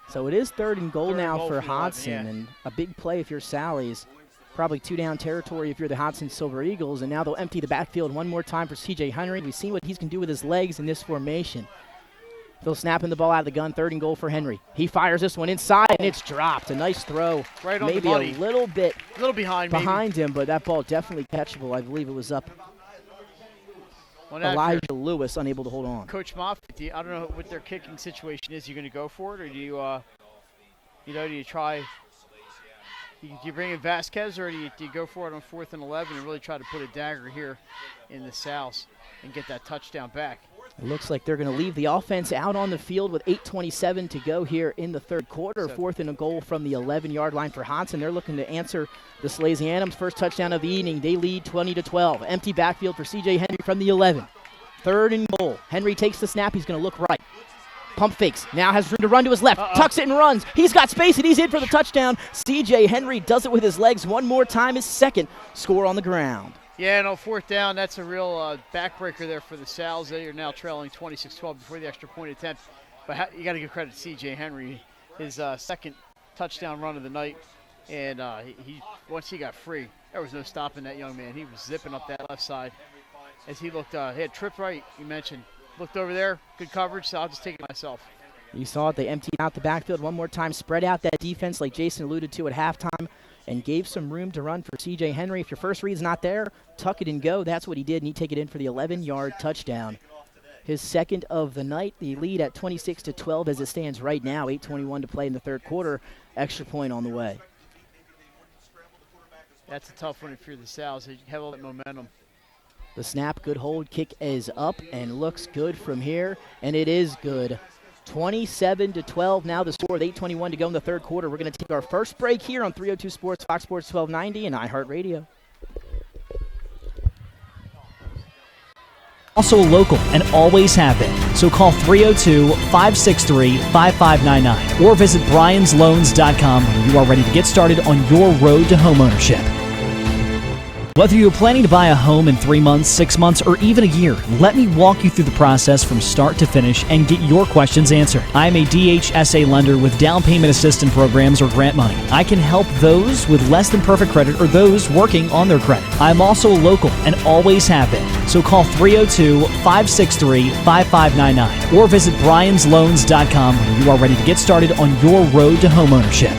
So it is 3rd and goal now for Hodgson, 11, yeah. and a big play if you're Sally's. Probably 2-down territory if you're the Hodgson Silver Eagles, and now they'll empty the backfield one more time for C.J. Henry. We've seen what he can do with his legs in this formation. They'll snapping the ball out of the gun, 3rd and goal for Henry. He fires this one inside, and it's dropped. A nice throw. Right on maybe the money. A little bit behind him, but that ball definitely catchable. I believe it was up. Elijah Lewis unable to hold on. Coach Moffitt, I don't know what their kicking situation is. You going to go for it, or do you, do you try? Do you bring in Vasquez, or do you go for it on 4th and 11 and really try to put a dagger here in the South and get that touchdown back? It looks like they're going to leave the offense out on the field with 8:27 to go here in the 3rd quarter. 4th and a goal from the 11-yard line for Hodgson. They're looking to answer the Salesianum's first touchdown of the evening. They lead 20-12. Empty backfield for C.J. Henry from the 11. 3rd and goal. Henry takes the snap. He's going to look right. Pump fakes. Now has room to run to his left. Tucks it and runs. He's got space, and he's in for the touchdown. C.J. Henry does it with his legs one more time. His second score on the ground. Yeah, no, 4th down. That's a real backbreaker there for the Sals. They are now trailing 26-12 before the extra point attempt. But you got to give credit to C.J. Henry, his second touchdown run of the night. And he once he got free, there was no stopping that young man. He was zipping up that left side as he looked. He had tripped right, you mentioned. Looked over there, good coverage, so I'll just take it myself. You saw it. They emptied out the backfield one more time, spread out that defense like Jason alluded to at halftime, and gave some room to run for C.J. Henry. If your first read's not there, tuck it and go. That's what he did, and he take it in for the 11-yard touchdown. his second of the night. The lead at 26-12 as it stands right now. 8:21 to play in the third quarter. Extra point on the way. That's a tough one if you're the Sal's. You have all that momentum. The snap, good hold, kick is up and looks good from here, and it is good. 27-12 now the score with 8:21 to go in the third quarter. We're going to take our first break here on 302 Sports, Fox Sports 1290, and iHeartRadio. Also local and always have been. So call 302-563-5599 or visit bryans.loans.com when you are ready to get started on your road to homeownership. Whether you're planning to buy a home in 3 months, 6 months, or even a year, let me walk you through the process from start to finish and get your questions answered. I'm a DHSA lender with down payment assistance programs or grant money. I can help those with less than perfect credit or those working on their credit. I'm also local and always have been. So call 302-563-5599 or visit bryans.loans.com when you are ready to get started on your road to homeownership.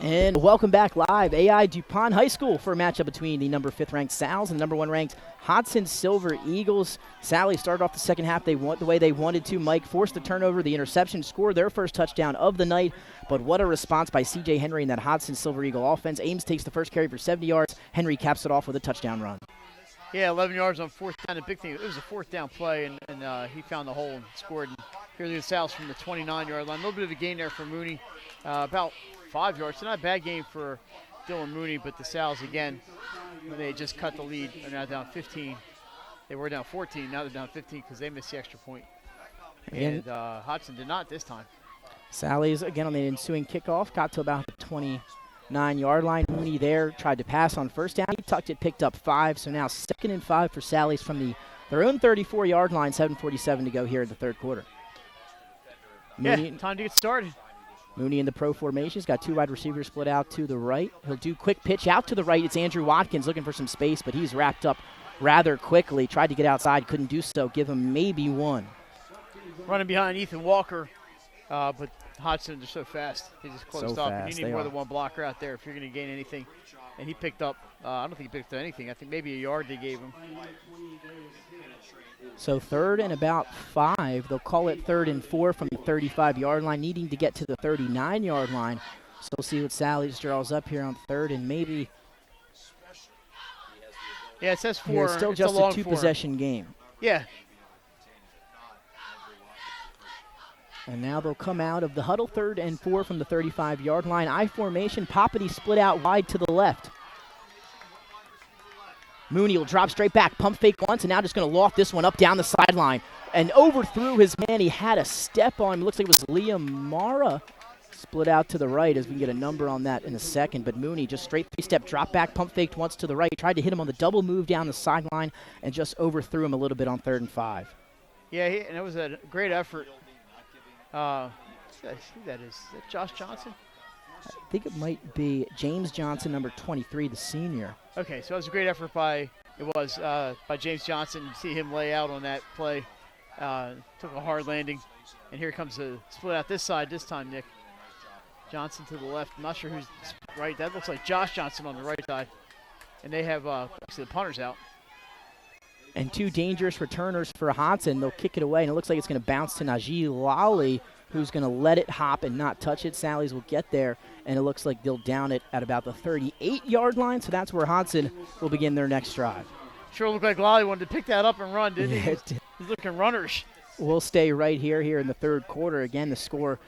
And welcome back live, AI DuPont High School for a matchup between the number 5th ranked Sal's and number 1 ranked Hodgson Silver Eagles. Sally started off the second half the way they wanted to. Mike forced the turnover, the interception, scored their first touchdown of the night. But what a response by C.J. Henry in that Hodgson Silver Eagle offense. Ames takes the first carry for 70 yards. Henry caps it off with a touchdown run. Yeah, 11 yards on fourth down. The big thing, it was a fourth down play, and he found the hole and scored. And here the Sal's from the 29-yard line. A little bit of a gain there for Mooney, about 5 yards. So not a bad game for Dylan Mooney, but the Sal's again, when they just cut the lead, are now down 15. They were down 14, now they're down 15 because they missed the extra point. And Hodgson did not this time. Sally's again on the ensuing kickoff, got to about the 29-yard line. Mooney there tried to pass on first down. He tucked it, picked up 5. So now 2nd and 5 for Sally's from their own 34-yard line. 7:47 to go here in the third quarter. Mooney, time to get started. Mooney in the pro formation. He's got 2 wide receivers split out to the right. He'll do quick pitch out to the right. It's Andrew Watkins looking for some space, but he's wrapped up rather quickly. Tried to get outside, couldn't do so. Give him maybe 1. Running behind Ethan Walker, but Hodgson is so fast. He just closed up. And you need more than one blocker out there if you're going to gain anything. And he picked up, I don't think he picked up anything. I think maybe a yard they gave him. So 3rd and about 5. They'll call it 3rd and 4 from the 35-yard line, needing to get to the 39-yard line. So we'll see what Sally's draws up here on 3rd and maybe. Yeah, it says 4. Here, it's still just a 2-possession game. Yeah. And now they'll come out of the huddle, 3rd and 4 from the 35-yard line. I formation, Poppity split out wide to the left. Mooney will drop straight back, pump fake once, and now just going to loft this one up down the sideline. And overthrew his man. He had a step on him. Looks like it was Liam Mara. Split out to the right as we can get a number on that in a second. But Mooney just straight 3-step drop back, pump faked once to the right. Tried to hit him on the double move down the sideline and just overthrew him a little bit on 3rd and 5. Yeah, and it was a great effort. Who that is? Is that Josh Johnson? I think it might be James Johnson, number 23, the senior. Okay, so it was a great effort by James Johnson. You see him lay out on that play. Took a hard landing. And here comes a split out this side this time, Nick. Johnson to the left. I'm not sure who's right. That looks like Josh Johnson on the right side. And they have actually the punters out. And 2 dangerous returners for Hodgson. They'll kick it away, and it looks like it's going to bounce to Najee Lally, who's going to let it hop and not touch it. Sally's will get there, and it looks like they'll down it at about the 38-yard line, so that's where Hodgson will begin their next drive. Sure looked like Lally wanted to pick that up and run, didn't he? He's looking runners. We'll stay right here in the third quarter. Again, the score,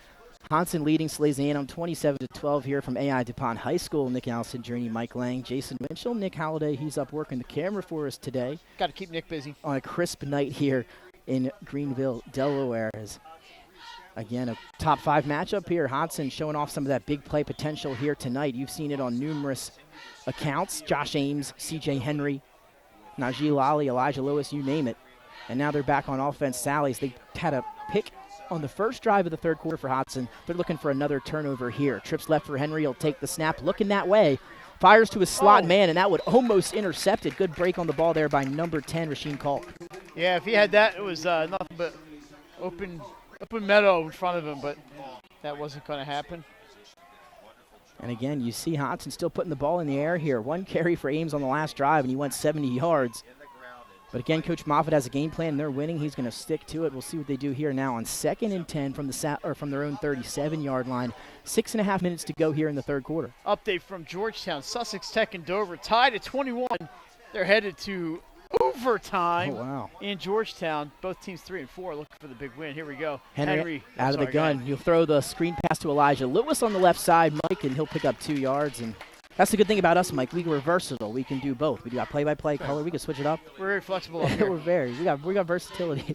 Hodgson leading Salesianum 27-12 here from AI DuPont High School. Nick Allison, Journey, Mike Lang, Jason Winchell, Nick Halliday. He's up working the camera for us today. Got to keep Nick busy. On a crisp night here in Greenville, Delaware. Again, a top 5 matchup here. Hodgson showing off some of that big play potential here tonight. You've seen it on numerous accounts. Josh Ames, C.J. Henry, Najee Lally, Elijah Lewis, you name it. And now they're back on offense. Sally's, they had a pick on the first drive of the third quarter for Hodgson. They're looking for another turnover here. Trips left for Henry. He'll take the snap, looking that way. Fires to his slot man, and that would almost intercept it. Good break on the ball there by number 10, Rasheem Culp. Yeah, if he had that, it was nothing but open meadow in front of him, but that wasn't going to happen. And again, you see Hodgson still putting the ball in the air here. 1 carry for Ames on the last drive, and he went 70 yards. But again, Coach Moffitt has a game plan. They're winning. He's going to stick to it. We'll see what they do here now on 2nd and 10 from their own 37-yard line. 6.5 minutes to go here in the third quarter. Update from Georgetown. Sussex Tech and Dover tied at 21. They're headed to overtime in Georgetown. Both teams 3 and 4 looking for the big win. Here we go. Henry out of the gun. You'll throw the screen pass to Elijah Lewis on the left side, Mike, and he'll pick up 2 yards. And that's the good thing about us, Mike. We're versatile. We can do both. We got play-by-play color. We can switch it up. We're very flexible up here. We got versatility.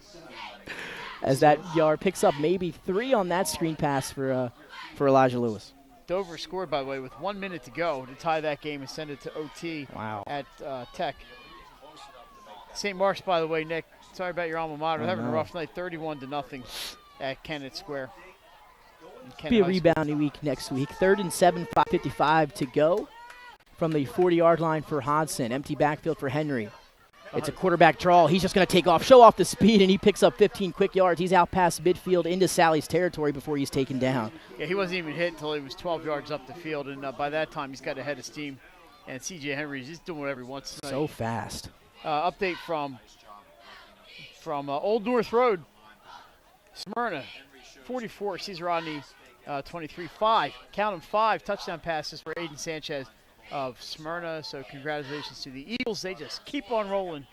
As that yard picks up maybe 3 on that screen pass for Elijah Lewis. Dover scored, by the way, with 1 minute to go to tie that game and send it to OT at Tech. St. Mark's, by the way, Nick, sorry about your alma mater. Having a rough night, 31-0 at Kennett Square. Be a rebounding week next week. 3rd and 7, 5:55 to go from the 40-yard line for Hodgson. Empty backfield for Henry. It's a quarterback draw. He's just going to take off, show off the speed, and he picks up 15 quick yards. He's out past midfield into Sally's territory before he's taken down. Yeah, he wasn't even hit until he was 12 yards up the field, and by that time he's got a head of steam. And C.J. Henry's just doing whatever he wants tonight. So fast. Update from Old North Road. Smyrna, 44. Sees Rodney, 23. 5. Count them 5 touchdown passes for Aiden Sanchez of Smyrna. So congratulations to the Eagles. They just keep on rolling.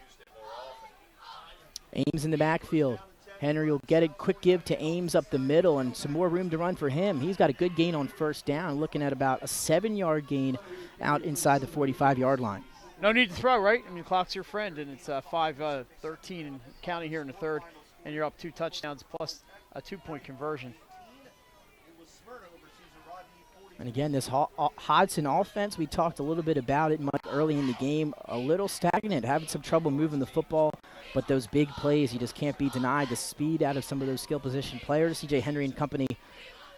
Ames in the backfield. Henry will get a quick give to Ames up the middle and some more room to run for him. He's got a good gain on first down, looking at about a 7-yard gain out inside the 45-yard line. No need to throw, right? I mean, the clock's your friend, and it's 5-13 and counting here in the third, and you're up 2 touchdowns plus a 2-point conversion. And again, this Hodgson offense, we talked a little bit about it, Mike, early in the game. A little stagnant, having some trouble moving the football, but those big plays, you just can't be denied. The speed out of some of those skill position players, C.J. Henry and company,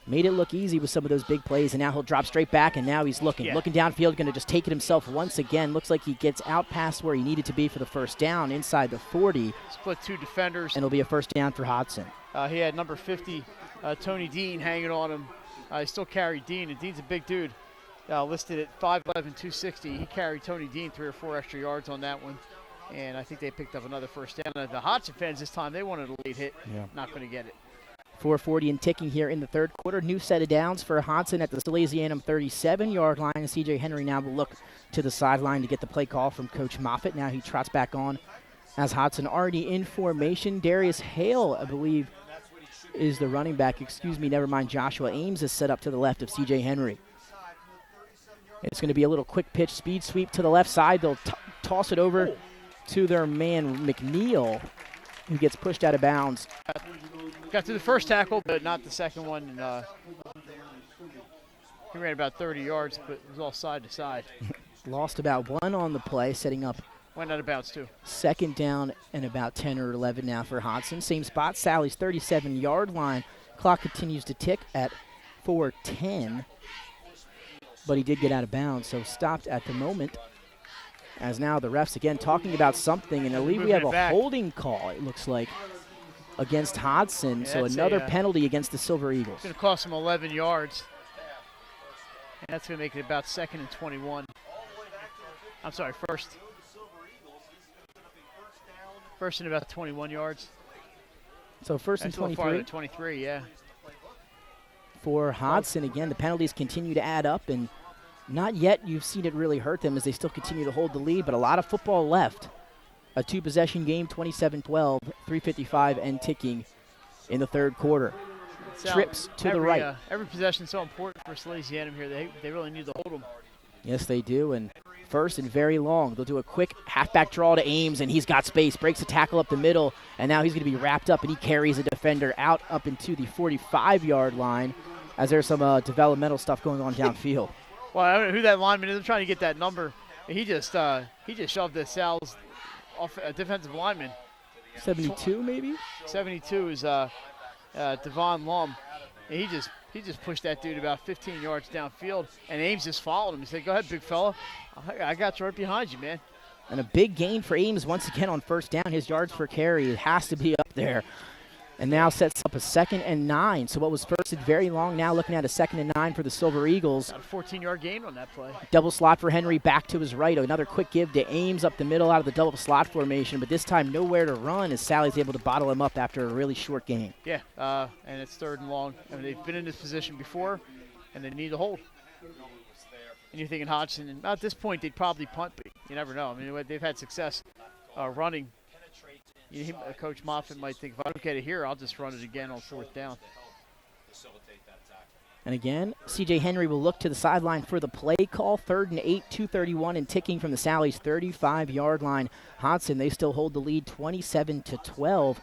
made it look easy with some of those big plays, and now he'll drop straight back, and now he's looking downfield, going to just take it himself once again. Looks like he gets out past where he needed to be for the first down inside the 40. Split 2 defenders. And it'll be a first down for Hodgson. He had number 50, Tony Dean, hanging on him. He still carried Dean, and Dean's a big dude. Listed at 5'11", 260. He carried Tony Dean 3 or 4 extra yards on that one, and I think they picked up another first down. The Hodgson fans this time, they wanted a late hit. Not going to get it. 4:40 and ticking here in the third quarter. New set of downs for Hodgson at the Salesianum 37-yard line. And C.J. Henry now will look to the sideline to get the play call from Coach Moffitt. Now he trots back on as Hodgson already in formation. Darius Hale, I believe, is the running back. Excuse me, never mind. Joshua Ames is set up to the left of C.J. Henry. It's going to be a little quick pitch speed sweep to the left side. They'll toss it over to their man McNeil, who gets pushed out of bounds. Got through the first tackle, but not the second one. And, he ran about 30 yards, but it was all side to side. Lost about 1 on the play, setting up. Went out of bounds, too. Second down and about 10 or 11 now for Hodgson. Same spot, Sally's 37-yard line. Clock continues to tick at 4:10. But he did get out of bounds, so stopped at the moment. As now the refs again talking about something, and I believe we have a holding call, it looks like, against Hodgson. So another penalty against the Silver Eagles. It's going to cost him 11 yards. And that's going to make it about 2nd and 21. I'm sorry, first. First and about 21 yards. So first and 23. 23, yeah. For Hodgson, again, the penalties continue to add up, and not yet you've seen it really hurt them as they still continue to hold the lead, but a lot of football left. A 2-possession game, 27-12, 3:55 and ticking in the third quarter. Trips to the right. Every possession is so important for Salesianum here. They really need to hold them. Yes, they do, and First and very long. They'll do a quick halfback draw to Ames, and he's got space. Breaks a tackle up the middle, and now he's going to be wrapped up, and he carries a defender out up into the 45-yard line as there's some developmental stuff going on downfield. Well, I don't know who that lineman is. I'm trying to get that number. He just shoved the Sal's defensive lineman. 72 maybe? 72 is Devon Lum. And he just pushed that dude about 15 yards downfield, and Ames just followed him. He said, "Go ahead, big fella. I got you right behind you, man." And a big gain for Ames once again on first down. His yards per carry has to be up there. And now sets up a 2nd and 9. So what was first and very long, now looking at a 2nd and 9 for the Silver Eagles. Got a 14-yard gain on that play. Double slot for Henry back to his right. Another quick give to Ames up the middle out of the double slot formation, but this time nowhere to run as Sally's able to bottle him up after a really short gain. Yeah, and it's 3rd and long. I mean, they've been in this position before, and they need to hold. And you're thinking Hodgson, and at this point they'd probably punt, but you never know. I mean, they've had success running. Coach Moffitt might think, if I don't get it here, I'll just run it again on 4th down. And again, C.J. Henry will look to the sideline for the play call. 3rd and 8, 2:31 and ticking from the Sally's 35-yard line. Hodgson, they still hold the lead 27-12.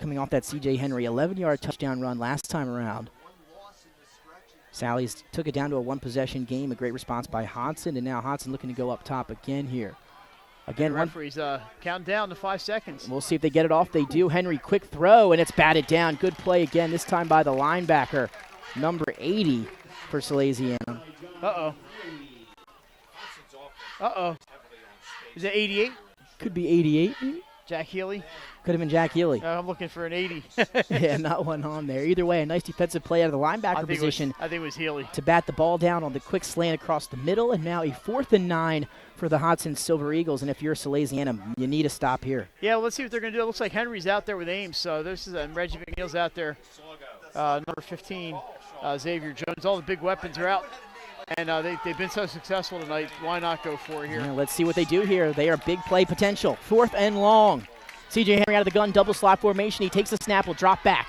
Coming off that C.J. Henry 11-yard touchdown run last time around. Sally's took it down to a one-possession game. A great response by Hodgson, and now Hodgson looking to go up top again here. Again, the referee's counting down to 5 seconds. We'll see if they get it off. They do. Henry, quick throw, and it's batted down. Good play again, this time by the linebacker, number 80 for Salesianum. Uh-oh. Uh-oh. Is it 88? Could be 88. Jack Healy? Could have been Jack Healy. I'm looking for an 80. Yeah, not one on there. Either way, a nice defensive play out of the linebacker position. I think it was Healy. To bat the ball down on the quick slant across the middle, and now a 4th and 9 for the Hodgson Silver Eagles. And if you're Salesianum, you need to stop here. Yeah, well, let's see what they're going to do. It looks like Henry's out there with Ames, so this is Reggie McNeil's out there. Number 15, Xavier Jones. All the big weapons are out. And they've been so successful tonight. Why not go for it here? Yeah, let's see what they do here. They are big play potential. 4th and long. C.J. Henry out of the gun, double slot formation. He takes the snap, will drop back.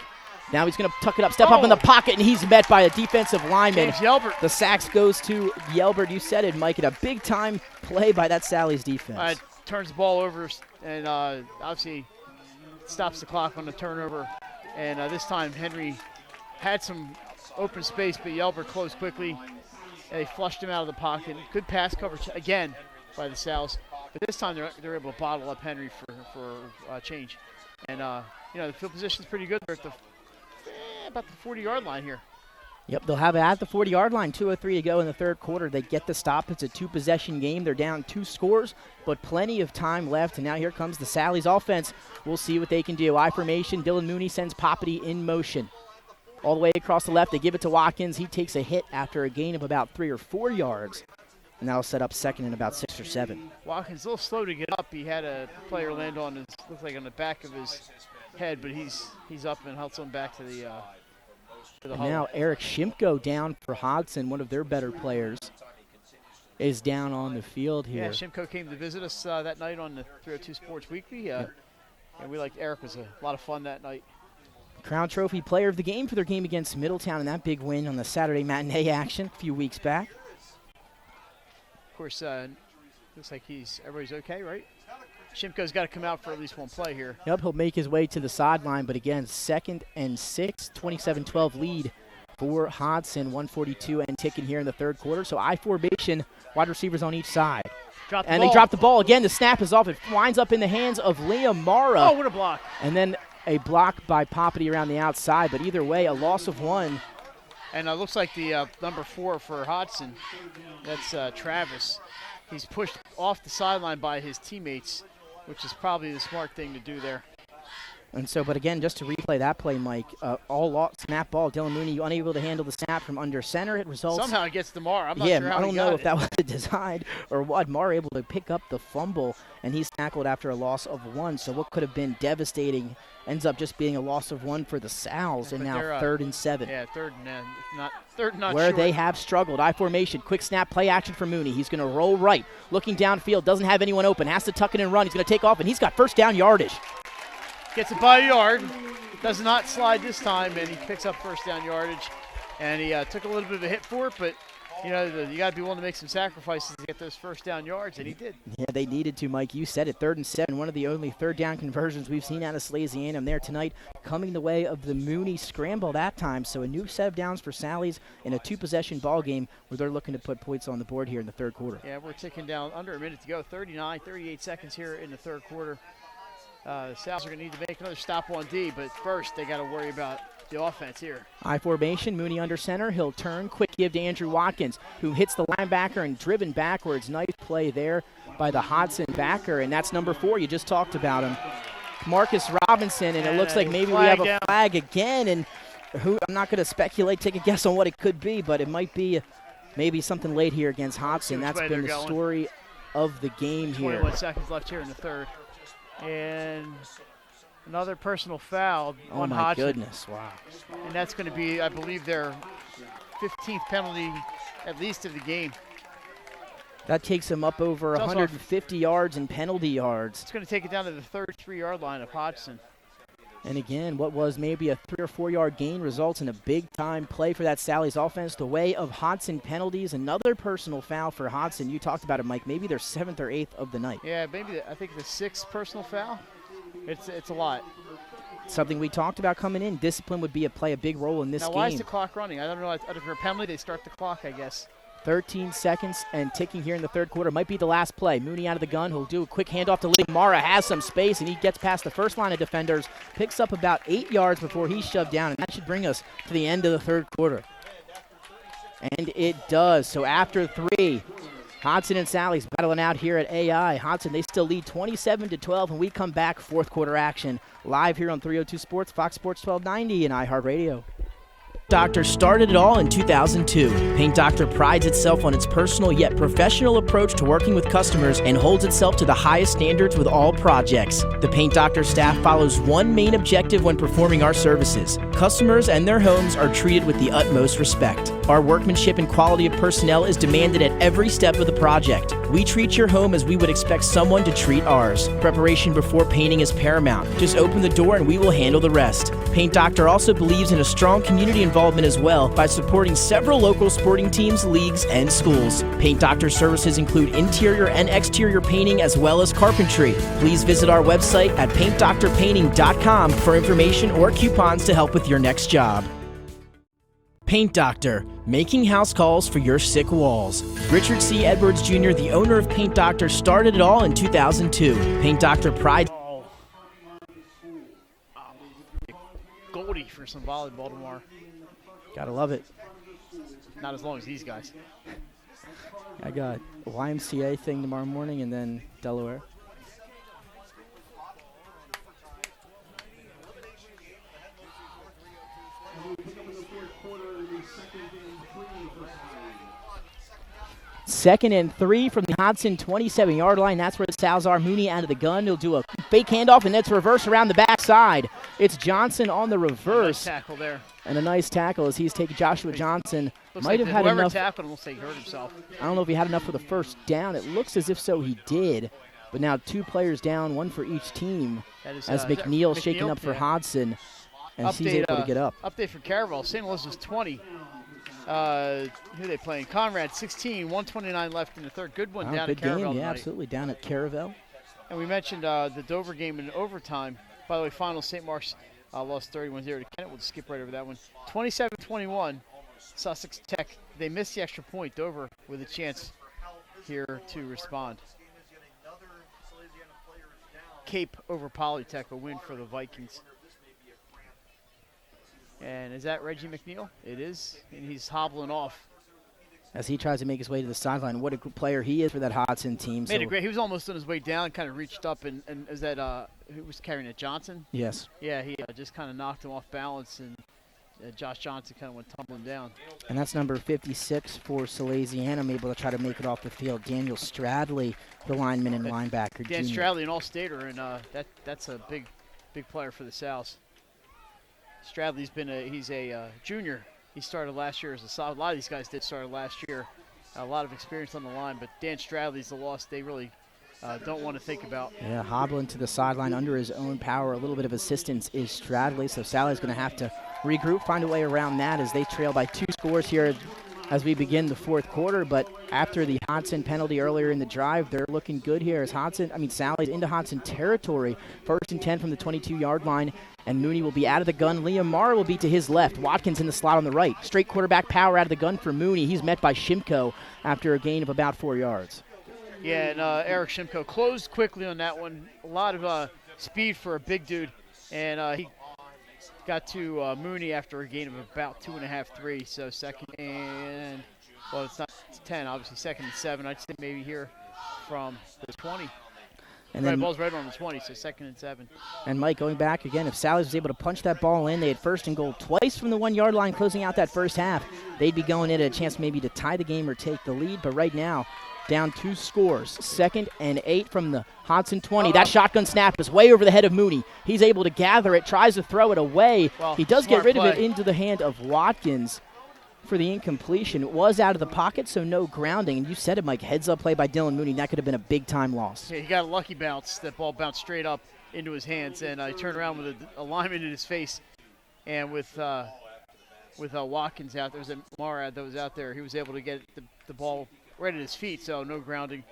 Now he's going to tuck it up, step up in the pocket, and he's met by a defensive lineman. James Yelbert. The sacks goes to Yelbert. You said it, Mike. And a big-time play by that Sally's defense. Turns the ball over and obviously stops the clock on the turnover. And this time Henry had some open space, but Yelbert closed quickly. And they flushed him out of the pocket. Good pass coverage again by the Sal's. But this time they're able to bottle up Henry for change. And, the field position's pretty good. They're at about the 40-yard line here. Yep, they'll have it at the 40-yard line. 2:03 to go in the 3rd quarter. They get the stop. It's a 2-possession game. They're down 2 scores, but plenty of time left. And now here comes the Sally's offense. We'll see what they can do. I formation. Dylan Mooney sends Poppity in motion. All the way across the left. They give it to Watkins. He takes a hit after a gain of about 3 or 4 yards. And that'll set up 2nd and about 6 or 7. Watkins a little slow to get up. He had a player land on his, looks like on the back of his head, but he's up and helps him back to the and now Eric Shimko down for Hodgson, one of their better players, is down on the field here. Yeah, Shimko came to visit us that night on the 302 Sports Weekly, and we liked Eric. It was a lot of fun that night. Crown Trophy player of the game for their game against Middletown in that big win on the Saturday matinee action a few weeks back. Of course, looks like everybody's okay, right? Shimko's got to come out for at least one play here. Yep, he'll make his way to the sideline, but again, 2nd and 6, 27-12 lead for Hodgson, 142 and ticking here in the 3rd quarter. So I formation, wide receivers on each side. They drop the ball again. The snap is off. It winds up in the hands of Liam Mara. Oh, what a block. And then a block by Poppity around the outside, but either way, a loss of 1. And it looks like the number 4 for Hodgson, that's Travis. He's pushed off the sideline by his teammates, which is probably the smart thing to do there. And so, but again, just to replay that play, Mike, snap ball, Dylan Mooney unable to handle the snap from under center. It results. Somehow it gets to Mara. I'm not sure how I don't know if that was a design or what. Mara able to pick up the fumble, and he's tackled after a loss of 1. So what could have been devastating ends up just being a loss of 1 for the Sal's, and now 3rd and 7. Yeah, third not where short. they have struggled. I formation, quick snap, play action for Mooney. He's going to roll right, looking downfield, doesn't have anyone open, has to tuck it and run. He's going to take off, and he's got 1st down yardage. Gets it by a yard, does not slide this time, and he picks up 1st down yardage. And he took a little bit of a hit for it, but You know, you got to be willing to make some sacrifices to get those first down yards, and he did. Yeah, they needed to, Mike. You said it, 3rd and 7, one of the only third down conversions we've seen out of Salesianum there tonight, coming the way of the Mooney scramble that time. So a new set of downs for Sally's in a 2-possession ball game where they're looking to put points on the board here in the 3rd quarter. Yeah, we're ticking down under a minute to go, 38 seconds here in the 3rd quarter. Sal's are going to need to make another stop on D, but first they got to worry about the offense here. I formation, Mooney under center. He'll turn, quick give to Andrew Watkins, who hits the linebacker and driven backwards. Nice play there by the Hodgson backer, and that's number 4. You just talked about him, Marcus Robinson, and it looks like maybe we have a flag again. And I'm not going to speculate, take a guess on what it could be, but it might be maybe something late here against Hodgson. That's been the story of the game here. 21 seconds left here in the 3rd. And another personal foul on Hodgson. Oh, my goodness, wow. And that's going to be, I believe, their 15th penalty at least of the game. That takes him up over 150 yards in penalty yards. It's going to take it down to the 33-yard line of Hodgson. And again, what was maybe a 3 or 4 yard gain results in a big-time play for that Sally's offense. The way of Hodgson penalties, another personal foul for Hodgson. You talked about it, Mike. Maybe their 7th or 8th of the night. Yeah, maybe I think the 6th personal foul. It's a lot. Something we talked about coming in. Discipline would play a big role in this game. Now, why is the clock running? I don't know. For a penalty, they start the clock, I guess. 13 seconds and ticking here in the 3rd quarter. Might be the last play. Mooney out of the gun. He'll do a quick handoff to Lee. Mara has some space, and he gets past the first line of defenders. Picks up about 8 yards before he's shoved down, and that should bring us to the end of the 3rd quarter. And it does. So after 3, Hodgson and Sally's battling out here at AI. Hodgson, they still lead 27-12, and we come back 4th quarter action live here on 302 Sports, Fox Sports 1290, and iHeartRadio. Doctor started it all in 2002. Paint Doctor prides itself on its personal yet professional approach to working with customers and holds itself to the highest standards with all projects. The Paint Doctor staff follows one main objective when performing our services. Customers and their homes are treated with the utmost respect. Our workmanship and quality of personnel is demanded at every step of the project. We treat your home as we would expect someone to treat ours. Preparation before painting is paramount. Just open the door and we will handle the rest. Paint Doctor also believes in a strong community involvement as well by supporting several local sporting teams, leagues, and schools. Paint Doctor services include interior and exterior painting as well as carpentry. Please visit our website at paintdoctorpainting.com for information or coupons to help with your next job. Paint Doctor, making house calls for your sick walls. Richard C. Edwards Jr., the owner of Paint Doctor, started it all in 2002. Paint Doctor prides... Goldie for some volleyball tomorrow. Gotta love it. Not as long as these guys. I got a YMCA thing tomorrow morning and then Delaware. Second and 3 from the Hodgson 27-yard line. That's where the Sal's are. Mooney out of the gun. He'll do a fake handoff, and that's reverse around the backside. It's Johnson on the reverse. Nice tackle there. And a nice tackle as he's taking Joshua Johnson. Looks Might like have had whoever enough. Tackled him looks like he hurt himself. I don't know if he had enough for the first down. It looks as if so he did. But now 2 players down, 1 for each team. As McNeil shaking up for Hodgson. And he's able to get up. Update for Caravel. St. Louis 20. Who are they playing? Conrad 16, 129 left in the 3rd. Good one down good at Caravel game, yeah, tonight. absolutely, down at Caravel. And we mentioned the Dover game in overtime. By the way, final St. Mark's lost 31-0 to Kent. We'll just skip right over that one. 27-21, Sussex Tech. They missed the extra point. Dover with a chance here to respond. Cape over Polytech, a win for the Vikings. And is that Reggie McNeil? It is, and he's hobbling off. As he tries to make his way to the sideline. What a good player he is for that Hodgson team. Made it great. He was almost on his way down, kind of reached up, and is that who was carrying it? Johnson? Yes. Yeah, he just kind of knocked him off balance, and Josh Johnson kind of went tumbling down. And that's number 56 for Salesianum, able to try to make it off the field. Daniel Stradley, the lineman and linebacker. Dan junior. Stradley, an all-stater, and that's a big player for the South. Stradley's he's a junior. He started last year as a solid. A lot of these guys did start last year. A lot of experience on the line, but Dan Stradley's the loss they really don't want to think about. Yeah, hobbling to the sideline under his own power. A little bit of assistance is Stradley, so Sally's going to have to regroup, find a way around that as they trail by 2 scores here as we begin the fourth quarter, but after the Hodgson penalty earlier in the drive, they're looking good here as Sally's into Hodgson territory. 1st and 10 from the 22-yard line, and Mooney will be out of the gun. Liam Mara will be to his left. Watkins in the slot on the right. Straight quarterback power out of the gun for Mooney. He's met by Shimko after a gain of about 4 yards. Yeah, and Eric Shimko closed quickly on that one. A lot of speed for a big dude, and he got to Mooney after a gain of about 2.5, 3. So second and, well, it's 10, obviously. 2nd and 7. I'd say maybe here from the 20. And then the ball's right on the 20, so 2nd and 7. And Mike, going back again, if Sally's was able to punch that ball in, they had 1st and goal twice from the 1-yard line, closing out that first half. They'd be going in at a chance maybe to tie the game or take the lead. But right now, down 2 scores. 2nd and 8 from the Hodgson 20. That shotgun snap is way over the head of Mooney. He's able to gather it, tries to throw it away. Well, he does get rid play. of it into the hand of Watkins for the incompletion. It was out of the pocket, so no grounding. And you said it, Mike, heads-up play by Dylan Mooney. That could have been a big-time loss. Yeah, he got a lucky bounce. That ball bounced straight up into his hands, and he turned around with a lineman in his face. And with Watkins out there, Marad that was out there, he was able to get the ball right at his feet, so no grounding.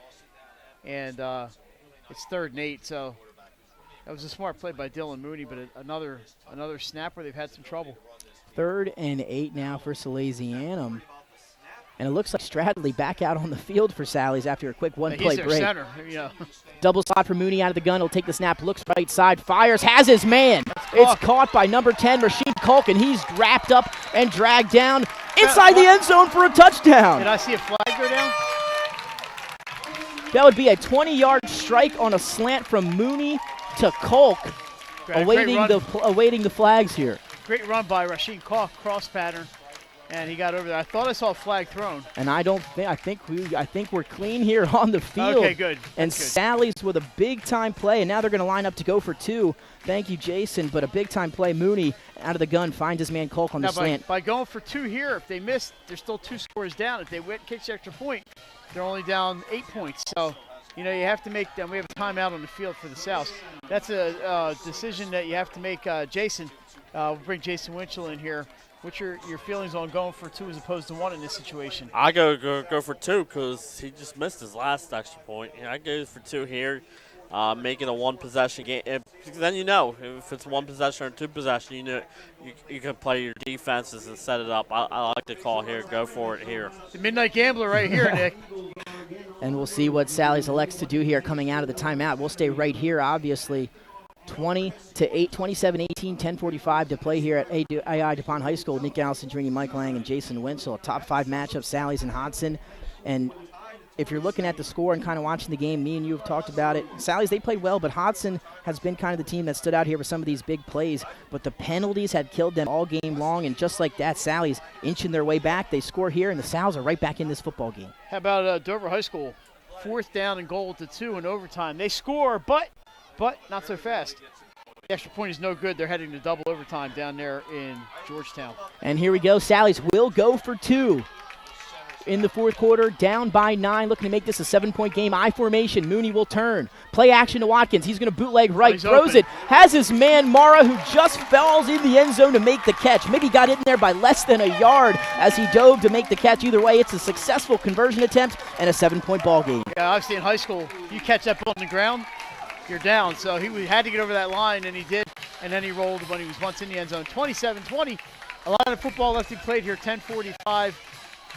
And it's 3rd and 8, so that was a smart play by Dylan Mooney, but another snap where they've had some trouble. 3rd and 8 now for Salesianum. And it looks like Stradley back out on the field for Sally's after a quick one-play break. break. Center, yeah. Double slot for Mooney out of the gun. He'll take the snap, looks right side, fires, has his man. It's caught by number 10, Rasheed Culkin. He's wrapped up and dragged down inside the end zone for a touchdown. Did I see a flag go down? That would be a 20-yard strike on a slant from Mooney to Culk, awaiting the flags here. Great run by Rasheed Culk, cross pattern, and he got over there. I thought I saw a flag thrown. And I think we're clean here on the field. Okay, good. And Sally's with a big-time play, and now they're going to line up to go for 2. Thank you, Jason, but a big-time play. Mooney out of the gun finds his man Culk on the slant. By going for 2 here, if they miss, they're still 2 scores down. If they kick the extra point, they're only down 8 points. So, you have to make them. We have a timeout on the field for the South. That's a decision that you have to make, Jason. We'll bring Jason Winchell in here. What's your feelings on going for 2 as opposed to 1 in this situation? I go for 2 because he just missed his last extra point. I go for 2 here, make it a 1-possession game. Then if it's 1 possession or 2 possession, you can play your defenses and set it up. I like the call here. Go for it here. The Midnight Gambler right here, Nick. And we'll see what Sally's elects to do here coming out of the timeout. We'll stay right here, obviously. 20-8, 27-18, 10:45 to play here at AI DuPont High School. Nick Allison joining Mike Lang and Jason Wenzel. A top 5 matchup, Sally's and Hodgson. And if you're looking at the score and kind of watching the game, me and you have talked about it. Sally's, they played well, but Hodgson has been kind of the team that stood out here with some of these big plays. But the penalties had killed them all game long, and just like that, Sally's inching their way back. They score here, and the Sows are right back in this football game. How about Dover High School? 4th down and goal to 2 in overtime. They score, but not so fast. The extra point is no good. They're heading to double overtime down there in Georgetown. And here we go. Sally's will go for 2 in the fourth quarter, down by 9, looking to make this a 7-point game. I formation. Mooney will turn. Play action to Watkins. He's going to bootleg right, throws it, has his man Mara, who just falls in the end zone to make the catch. Maybe got in there by less than a yard as he dove to make the catch. Either way, it's a successful conversion attempt and a 7-point ball game. Yeah, obviously in high school, you catch that ball on the ground, you're down. So he had to get over that line, and he did, and then he rolled when he was once in the end zone. 27-20. A lot of football left to be played here. 10:45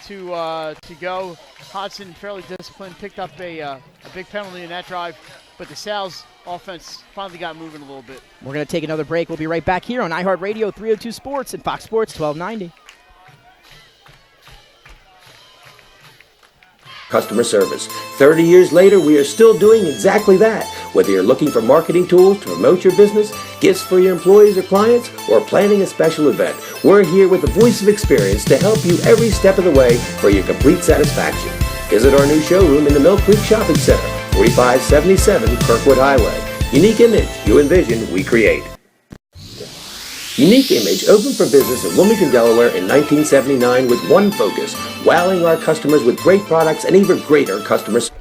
to go. Hodgson, fairly disciplined, picked up a big penalty in that drive, but the Sal's offense finally got moving a little bit. We're going to take another break. We'll be right back here on iHeartRadio 302 Sports and Fox Sports 1290. Customer service. 30 years later, we are still doing exactly that. Whether you're looking for marketing tools to promote your business, gifts for your employees or clients, or planning a special event, we're here with the voice of experience to help you every step of the way for your complete satisfaction. Visit our new showroom in the Mill Creek Shopping Center, 4577 Kirkwood Highway. Unique image you envision, we create. Unique Image opened for business in Wilmington, Delaware in 1979 with one focus, wowing our customers with great products and even greater customer service.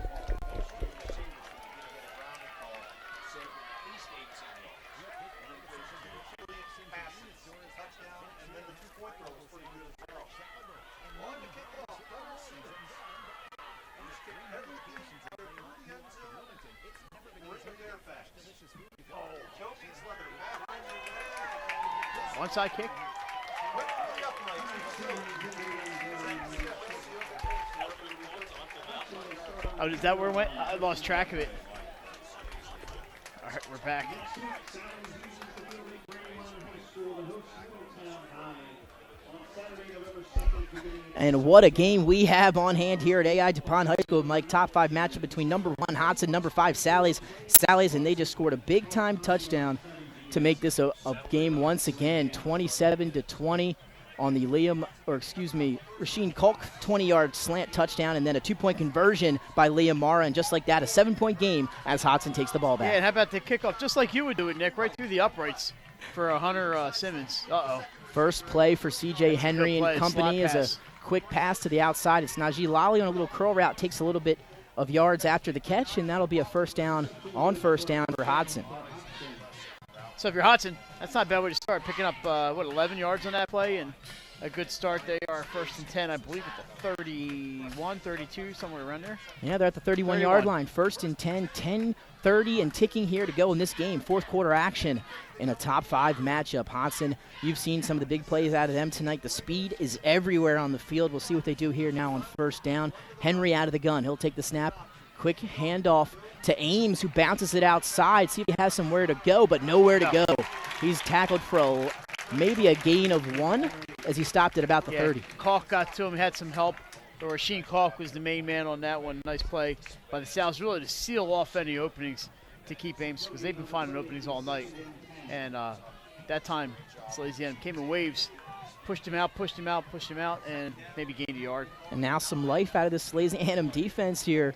Onside kick. Oh, is that where it went? I lost track of it. All right, we're back. And what a game we have on hand here at AI DuPont High School, Mike. Top 5 matchup between number 1 Hodgson, number 5 Sallies, and they just scored a big-time touchdown to make this a game once again, 27-20 on the Rasheen Kolk 20-yard slant touchdown, and then a 2-point conversion by Liam Mara, and just like that, a 7-point game as Hodgson takes the ball back. Yeah, and how about the kickoff? Just like you would do it, Nick, right through the uprights for Hunter Simmons. Uh-oh. First play for C.J. Henry and company is a quick pass to the outside. It's Najee Lally on a little curl route, takes a little bit of yards after the catch, and that'll be a first down for Hodgson. So if you're Hodgson, that's not a bad way to start. Picking up, 11 yards on that play, and a good start. They are 1st and 10, I believe, at the 31, 32, somewhere around there. Yeah, they're at the 31-yard line. 1st and 10, 10-30, and ticking here to go in this game. Fourth quarter action in a top 5 matchup. Hodgson, you've seen some of the big plays out of them tonight. The speed is everywhere on the field. We'll see what they do here now on first down. Henry out of the gun. He'll take the snap. Quick handoff to Ames, who bounces it outside. See if he has somewhere to go, but nowhere to go. He's tackled for maybe a gain of 1 as he stopped at about the 30. Kalk got to him, had some help. Rasheen Kalk was the main man on that one. Nice play by the Sows, really to seal off any openings to keep Ames, because they've been finding openings all night. And that time, Salesianum came in waves, pushed him out, and maybe gained a yard. And now some life out of the Salesianum defense here.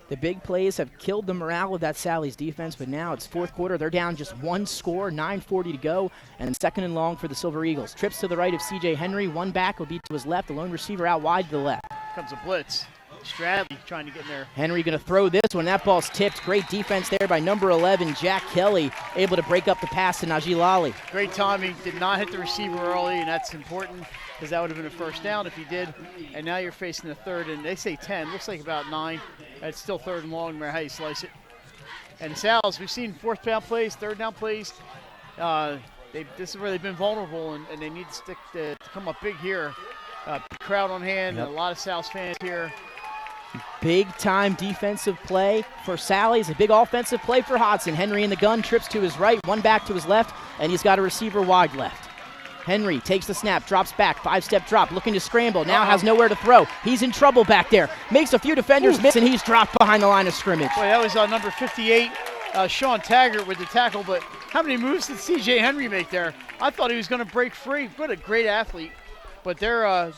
The big plays have killed the morale of that Sally's defense, but now it's fourth quarter. They're down just 1 score, 9:40 to go, and 2nd and long for the Silver Eagles. Trips to the right of C.J. Henry. One back will be to his left. The lone receiver out wide to the left. Comes a blitz. Stradley trying to get in there. Henry going to throw this one. That ball's tipped. Great defense there by number 11, Jack Kelly, able to break up the pass to Najee Lally. Great timing. Did not hit the receiver early, and that's important because that would have been a first down if he did. And now you're facing the 3rd, and they say 10. Looks like about 9. It's still 3rd and long, no matter how you slice it. And Sal's, we've seen 4th down plays, 3rd down plays. This is where they've been vulnerable, and they need to come up big here. Big crowd on hand, and a lot of Sal's fans here. Big-time defensive play for Sally's, a big offensive play for Hodgson. Henry in the gun, trips to his right, one back to his left, and he's got a receiver wide left. Henry takes the snap, drops back, 5-step drop, looking to scramble, now has nowhere to throw. He's in trouble back there, makes a few defenders miss, and he's dropped behind the line of scrimmage. Boy, that was number 58, Sean Taggart with the tackle, but how many moves did C.J. Henry make there? I thought he was going to break free. What a great athlete. But they're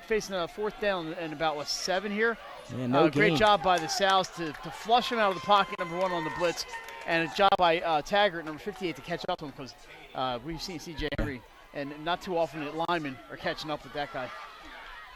facing a 4th down and about, 7 here? Yeah, great job by the Sows to flush him out of the pocket, number 1 on the blitz, and a job by Taggart, number 58, to catch up to him, because we've seen C.J. Henry, and not too often that linemen are catching up with that guy.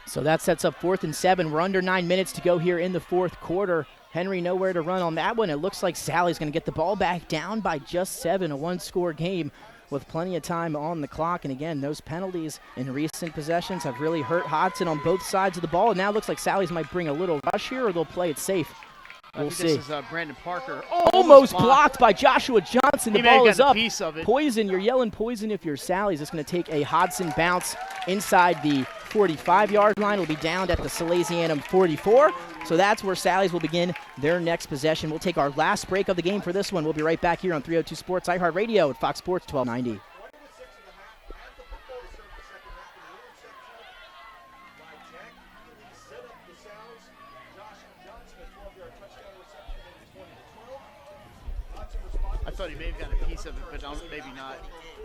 So that sets up 4th and 7. We're under 9 minutes to go here in the fourth quarter. Henry nowhere to run on that one. It looks like Sally's going to get the ball back down by just 7, a 1-score game with plenty of time on the clock. And again, those penalties in recent possessions have really hurt Hodgson on both sides of the ball. And now it looks like Sally's might bring a little rush here, or they'll play it safe. We'll see. This is Brandon Parker. Almost blocked by Joshua Johnson. The ball is up. Piece of it. Poison. You're yelling poison if you're Sally's. It's going to take a Hodgson bounce inside the 45-yard line. It'll be downed at the Salesianum 44. So that's where Sally's will begin their next possession. We'll take our last break of the game for this one. We'll be right back here on 302 Sports iHeartRadio at Fox Sports 1290. I thought he may have got a piece of it, but maybe not.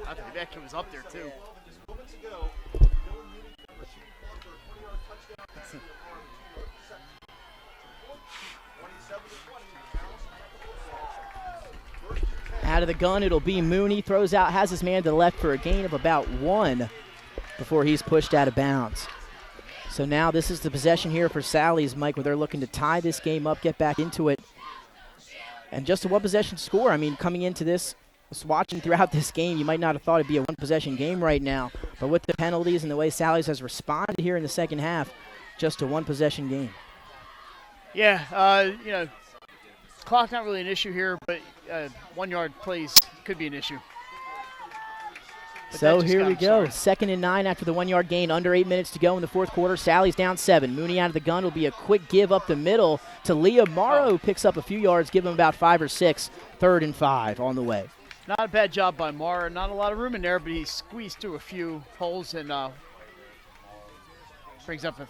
I think the actually was up there, too. Out of the gun, it'll be Mooney. Throws out, has his man to the left for a gain of about 1 before he's pushed out of bounds. So now this is the possession here for Sally's, Mike, where they're looking to tie this game up, get back into it. And just a one-possession score. I mean, coming into this, watching throughout this game, you might not have thought it'd be a one-possession game right now. But with the penalties and the way Sally's has responded here in the second half, just a one-possession game. Yeah, clock not really an issue here, but 1-yard plays could be an issue. So here we go. 2nd and 9 after the 1-yard gain. Under 8 minutes to go in the fourth quarter. Sally's down 7. Mooney out of the gun. Will be a quick give up the middle to Leah Morrow. Picks up a few yards. Give him about 5 or 6. 3rd and 5 on the way. Not a bad job by Morrow. Not a lot of room in there, but he squeezed through a few holes and brings up a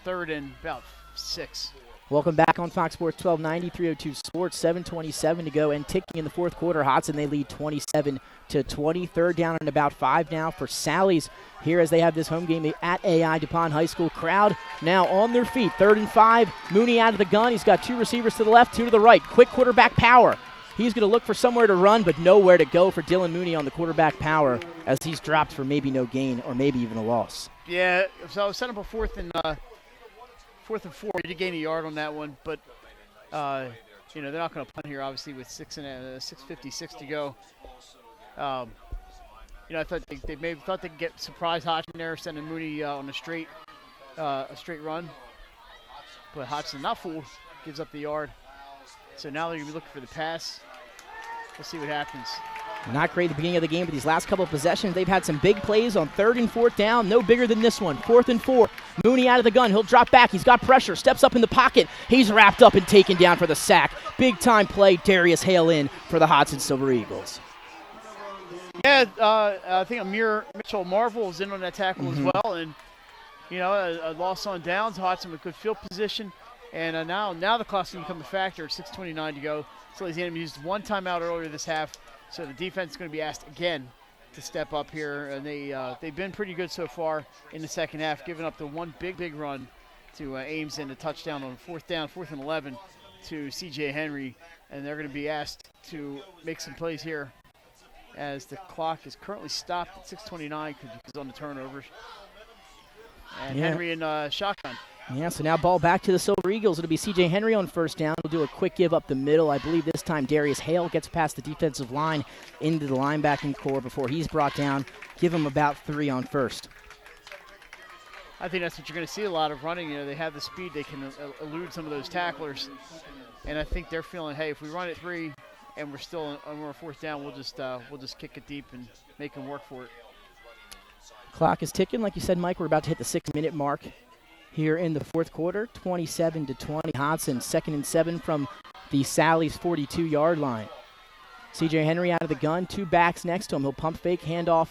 3rd and about 6. Welcome back on Fox Sports 1290, 302 Sports, 7:27 to go, and ticking in the fourth quarter. Hodgson, they lead 27-20. 3rd down and about 5 now for Sally's here as they have this home game at AI DuPont High School. Crowd now on their feet. 3rd and 5. Mooney out of the gun. He's got 2 receivers to the left, 2 to the right. Quick quarterback power. He's going to look for somewhere to run, but nowhere to go for Dylan Mooney on the quarterback power as he's dropped for maybe no gain or maybe even a loss. Yeah, so I was set up a 4th and 4. He did gain a yard on that one, but they're not going to punt here. Obviously, with 6:56 to go. I thought they maybe thought they could get surprise Hodgson there, sending Mooney on a straight run, but Hodgson not fooled, gives up the yard. So now they're going to be looking for the pass. We'll see what happens. Not great at the beginning of the game, but these last couple of possessions, they've had some big plays on 3rd and 4th down. No bigger than this one. 4th and 4. Mooney out of the gun. He'll drop back. He's got pressure. Steps up in the pocket. He's wrapped up and taken down for the sack. Big time play. Darius Hale in for the Hodgson Silver Eagles. Yeah, I think Amir Mitchell Marvel was in on that tackle as well, and a loss on downs. Hodgson with good field position, and now the clock's going to become a factor. 6:29 to go. Salesianum used 1 timeout earlier this half, so the defense is going to be asked again to step up here, and they've been pretty good so far in the second half, giving up the one big run to Ames and a touchdown on 4th down, 4th and 11 to C.J. Henry, and they're going to be asked to make some plays here as the clock is currently stopped at 6:29 because on the turnovers. And Henry in shotgun. Yeah, so now ball back to the Silver Eagles. It'll be C.J. Henry on 1st down. He'll do a quick give up the middle. I believe this time Darius Hale gets past the defensive line into the linebacking core before he's brought down. Give him about 3 on 1st. I think that's what you're going to see, a lot of running. They have the speed. They can elude some of those tacklers. And I think they're feeling, hey, if we run at 3 and we're still on 4th down, we'll just kick it deep and make them work for it. Clock is ticking. Like you said, Mike, we're about to hit the 6-minute mark here in the fourth quarter. 27-20. Hodgson, 2nd and 7 from the Sally's 42-yard line. C.J. Henry out of the gun. 2 backs next to him. He'll pump fake, handoff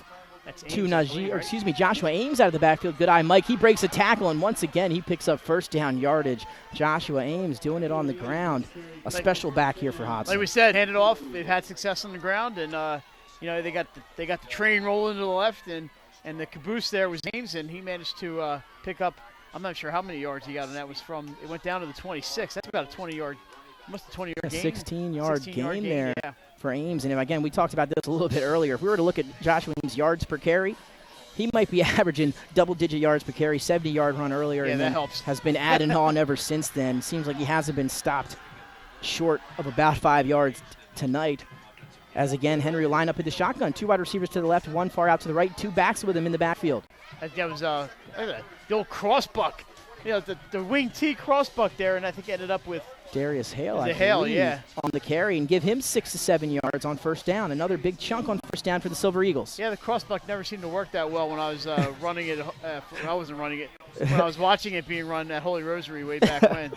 to Joshua Ames out of the backfield. Good eye, Mike. He breaks a tackle, and once again, he picks up 1st down yardage. Joshua Ames doing it on the ground. A special back here for Hodgson. Like we said, hand it off. They've had success on the ground, and they got the train rolling to the left, and the caboose there was Ames, and he managed to pick up. I'm not sure how many yards he got, and that was it went down to the 26. That's about a 20-yard, almost a 20-yard gain. 16-yard gain there for Ames. And again, we talked about this a little bit earlier. If we were to look at Joshua Ames' yards per carry, he might be averaging double-digit yards per carry, 70-yard run earlier, and that then helps. Has been adding on ever since then. Seems like he hasn't been stopped short of about 5 yards tonight. As again, Henry will line up in the shotgun. 2 wide receivers to the left, 1 far out to the right, 2 backs with him in the backfield. That was the old crossbuck. The wing T crossbuck there, and I think ended up with Darius Hale, on the carry, and give him 6 to 7 yards on 1st down. Another big chunk on 1st down for the Silver Eagles. Yeah, the crossbuck never seemed to work that well when I was running it. I wasn't running it. When I was watching it being run at Holy Rosary way back when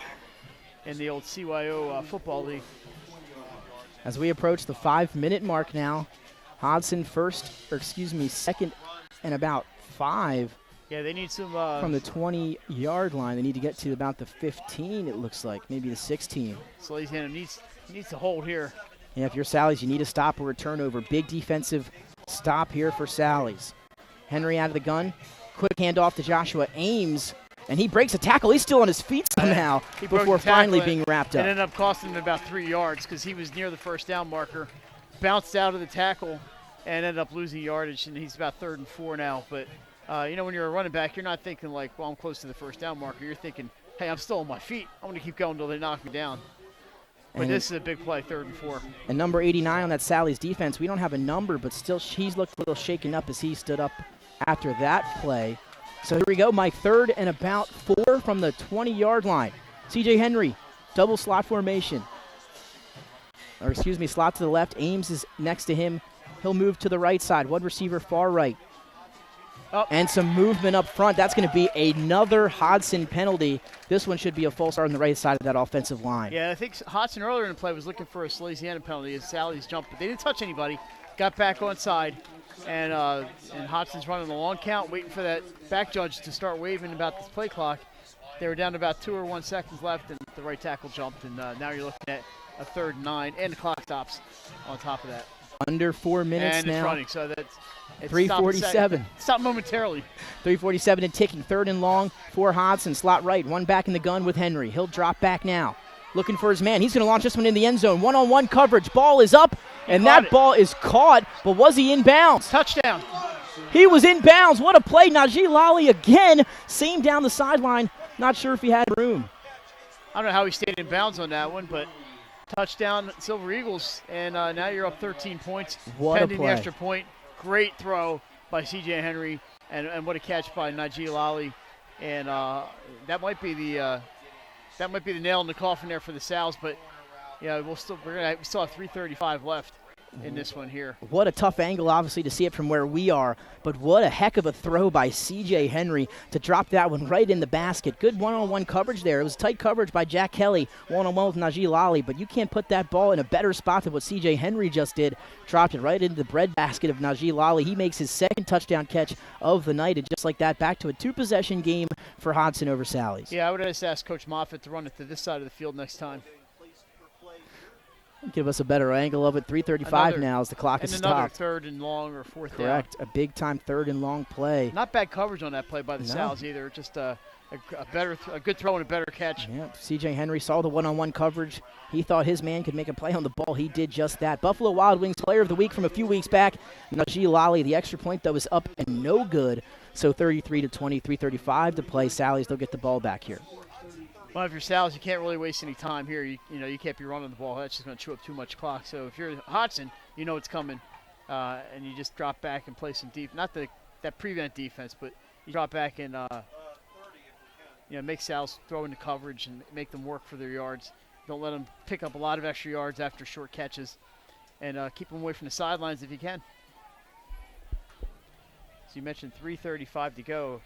in the old CYO football league. As we approach the 5-minute mark now, Hodgson 2nd and about 5. Yeah, they need some from the 20-yard line. They need to get to about the 15, it looks like, maybe the 16. Salesianum needs to hold here. Yeah, if you're Sally's, you need a stop or a turnover. Big defensive stop here for Sally's. Henry out of the gun. Quick handoff to Joshua Ames, and he breaks a tackle. He's still on his feet somehow before finally being wrapped up. It ended up costing him about 3 yards because he was near the 1st down marker, bounced out of the tackle, and ended up losing yardage, and he's about 3rd and 4 now. But when you're a running back, you're not thinking like, well, I'm close to the 1st down marker. You're thinking, hey, I'm still on my feet. I'm going to keep going until they knock me down. But this is a big play, 3rd and 4. And number 89 on that Sally's defense, we don't have a number, but still he's looked a little shaken up as he stood up after that play. So here we go, Mike. 3rd and about 4 from the 20-yard line. C.J. Henry, double slot formation. Slot to the left. Ames is next to him He'll move to the right side. One receiver far right. And some movement up front. That's going to be another Hodgson penalty. This one should be a false start on the right side of that offensive line. Yeah, I think Hodgson earlier in the play was looking for a Salesianum penalty as Sally's jumped, but they didn't touch anybody. Got back on side, and Hodgson's running the long count, waiting for that back judge to start waving about this play clock. They were down to about 2 or 1 seconds left, and the right tackle jumped, and now you're looking at a 3rd and 9, and the clock stops on top of that. Under 4 minutes and now. And it's running, so that's 3:47. Stop momentarily. 3:47 and ticking. 3rd and long for Hodgson. Slot right. One back in the gun with Henry. He'll drop back now. Looking for his man. He's going to launch this one in the end zone. One-on-one coverage. Ball is up, and that ball is caught, but was he in bounds? Touchdown. He was in bounds. What a play. Najee Lally again. Same down the sideline. Not sure if he had room. I don't know how he stayed in bounds on that one, but touchdown, Silver Eagles, and now you're up 13 points. What pending a play. The extra point. Great throw by C.J. Henry, and what a catch by Najee Lally. And that might be the nail in the coffin there for the Sals, but yeah, we still have 3:35 left in this one here. What a tough angle, obviously, to see it from where we are, but what a heck of a throw by C.J. Henry to drop that one right in the basket. Good one-on-one coverage there. It was tight coverage by Jack Kelly, one-on-one with Najee Lally, but you can't put that ball in a better spot than what C.J. Henry just did. Dropped it right into the breadbasket of Najee Lally. He makes his 2nd touchdown catch of the night, and just like that, back to a 2-possession game for Hodgson over Sally's. Yeah, I would just ask Coach Moffitt to run it to this side of the field next time. Give us a better angle of it. 3:35 now as the clock is stopped. Another 3rd and long or 4th down. Correct. A big-time 3rd and long play. Not bad coverage on that play by the Sals either. Just a good throw and a better catch. Yeah, C.J. Henry saw the one-on-one coverage. He thought his man could make a play on the ball. He did just that. Buffalo Wild Wings Player of the Week from a few weeks back. Najee Lally, the extra point, though, is up and no good. So 33-20, 3:35 to play. Sally's, they'll get the ball back here. Well, if you're Sal's, you can't really waste any time here. You can't be running the ball. That's just going to chew up too much clock. So if you're Hodgson, you know it's coming, and you just drop back and play some deep. Not that prevent defense, but you drop back and make Sal's throw into coverage and make them work for their yards. Don't let them pick up a lot of extra yards after short catches, and keep them away from the sidelines if you can. So you mentioned 3:35 to go.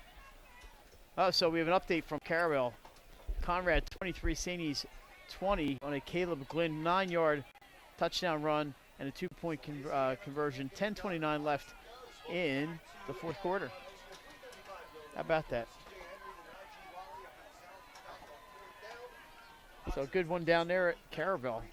Oh, so we have an update from Carabel. Conrad 23, Saney's 20 on a Caleb Glynn 9-yard touchdown run and a 2-point conversion. 10:29 left in the 4th quarter. How about that? So a good one down there at Carabel.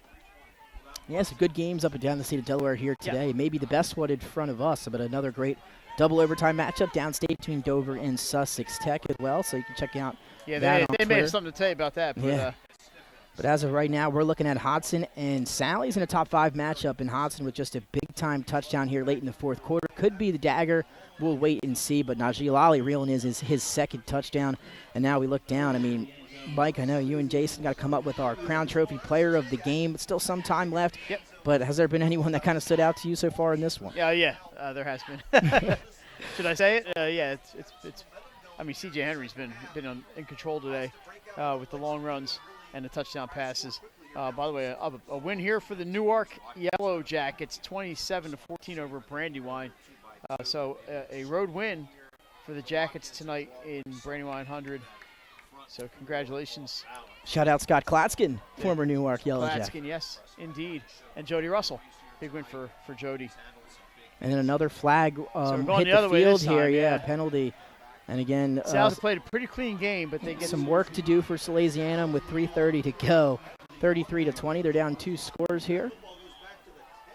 Yeah, some good games up and down the state of Delaware here today. Yeah. Maybe the best one in front of us, but another great double overtime matchup downstate between Dover and Sussex Tech as well. So you can check out that they may have something to tell you about that. But, but as of right now, we're looking at Hodgson and Sally's in a top 5 matchup, and Hodgson with just a big-time touchdown here late in the 4th quarter. Could be the dagger. We'll wait and see, but Najee Lally reeling is his 2nd touchdown. And now we look down. I mean, Mike, I know you and Jason got to come up with our Crown Trophy player of the game. Still some time left. Yep. But has there been anyone that kind of stood out to you so far in this one? Yeah, there has been. Should I say it? Yeah, it's. I mean, C.J. Henry's been in control today with the long runs and the touchdown passes. By the way, a win here for the Newark Yellow Jackets, 27-14 over Brandywine. So a road win for the Jackets tonight in Brandywine 100. So congratulations. Shout out Scott Klatskin, former Newark Yellow Jacket. Klatskin, yes, indeed. And Jody Russell. Big win for Jody. And then another flag so we're hit going the other way field this time, here. Yeah, penalty. And again, Sal's played a pretty clean game, but they get some work to do for Salesianum with 3:30 to go. 33-20. They're down 2 scores here.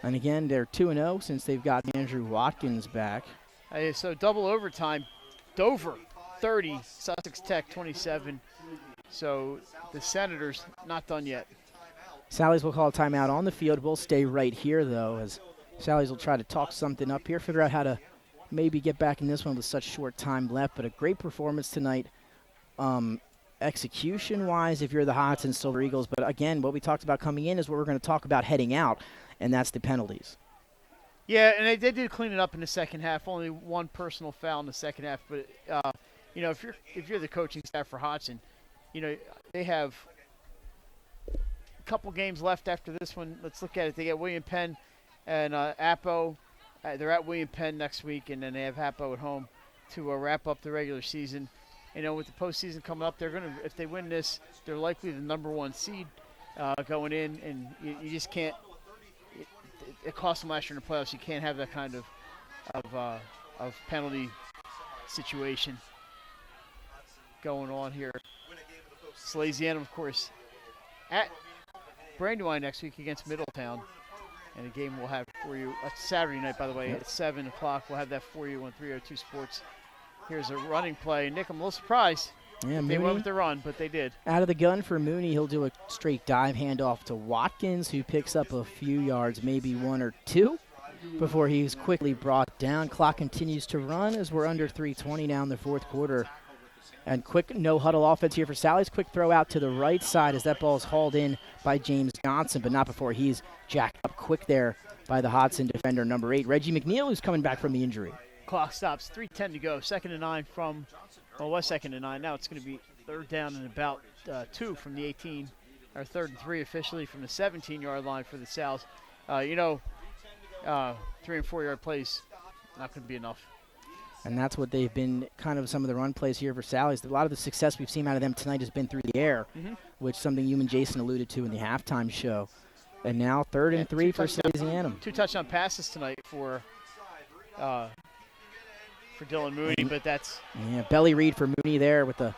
And again, they're 2-0 since they've got Andrew Watkins back. So double overtime. Dover 30, Sussex Tech 27. So the Senators not done yet. Sally's will call a timeout on the field. We'll stay right here, though, as Sally's will try to talk something up here, figure out how to maybe get back in this one with such short time left. But a great performance tonight, execution-wise, if you're the Hodgson Silver Eagles. But again, what we talked about coming in is what we're going to talk about heading out, and that's the penalties. Yeah, and they did clean it up in the second half. Only one personal foul in the second half. But if you're the coaching staff for Hodgson, they have a couple games left after this one. Let's look at it. They get William Penn and Appo they're at William Penn next week, and then they have Hapo at home to wrap up the regular season. You know, with the postseason coming up, they're gonna, if they win this, they're likely the #1 seed going in, and you just can't. It cost them last year in the playoffs. You can't have that kind of penalty situation going on here. Salesianum, of course, at Brandywine next week against Middletown. And a game we'll have for you. That's Saturday night, by the way, at 7 o'clock. We'll have that for you on 302 Sports. Here's a running play. Nick, I'm a little surprised. Yeah, they Mooney, went with the run, but they did. Out of the gun for Mooney, he'll do a straight dive handoff to Watkins, who picks up a few yards, maybe 1 or 2, before he's quickly brought down. Clock continues to run as we're under 3:20 now in the fourth quarter. And quick no-huddle offense here for Sally's. Quick throw out to the right side as that ball is hauled in by James Johnson, but not before he's jacked up quick there by the Hodgson defender, number 8, Reggie McNeil, who's coming back from the injury. Clock stops, 3:10 to go. 2nd and 9 from, well, it was 2nd and 9. Now it's going to be 3rd down and about 2 from the 18, or 3rd and 3 officially from the 17-yard line for the Sals. 3 and 4 yard plays, not going to be enough. And that's what they've been kind of some of the run plays here for Sally's. A lot of the success we've seen out of them tonight has been through the air, which something you and Jason alluded to in the halftime show. And now 3rd and 3 for Salesianum. 2 touchdown passes tonight for Dylan Mooney, but that's... Yeah, belly read for Mooney there with the...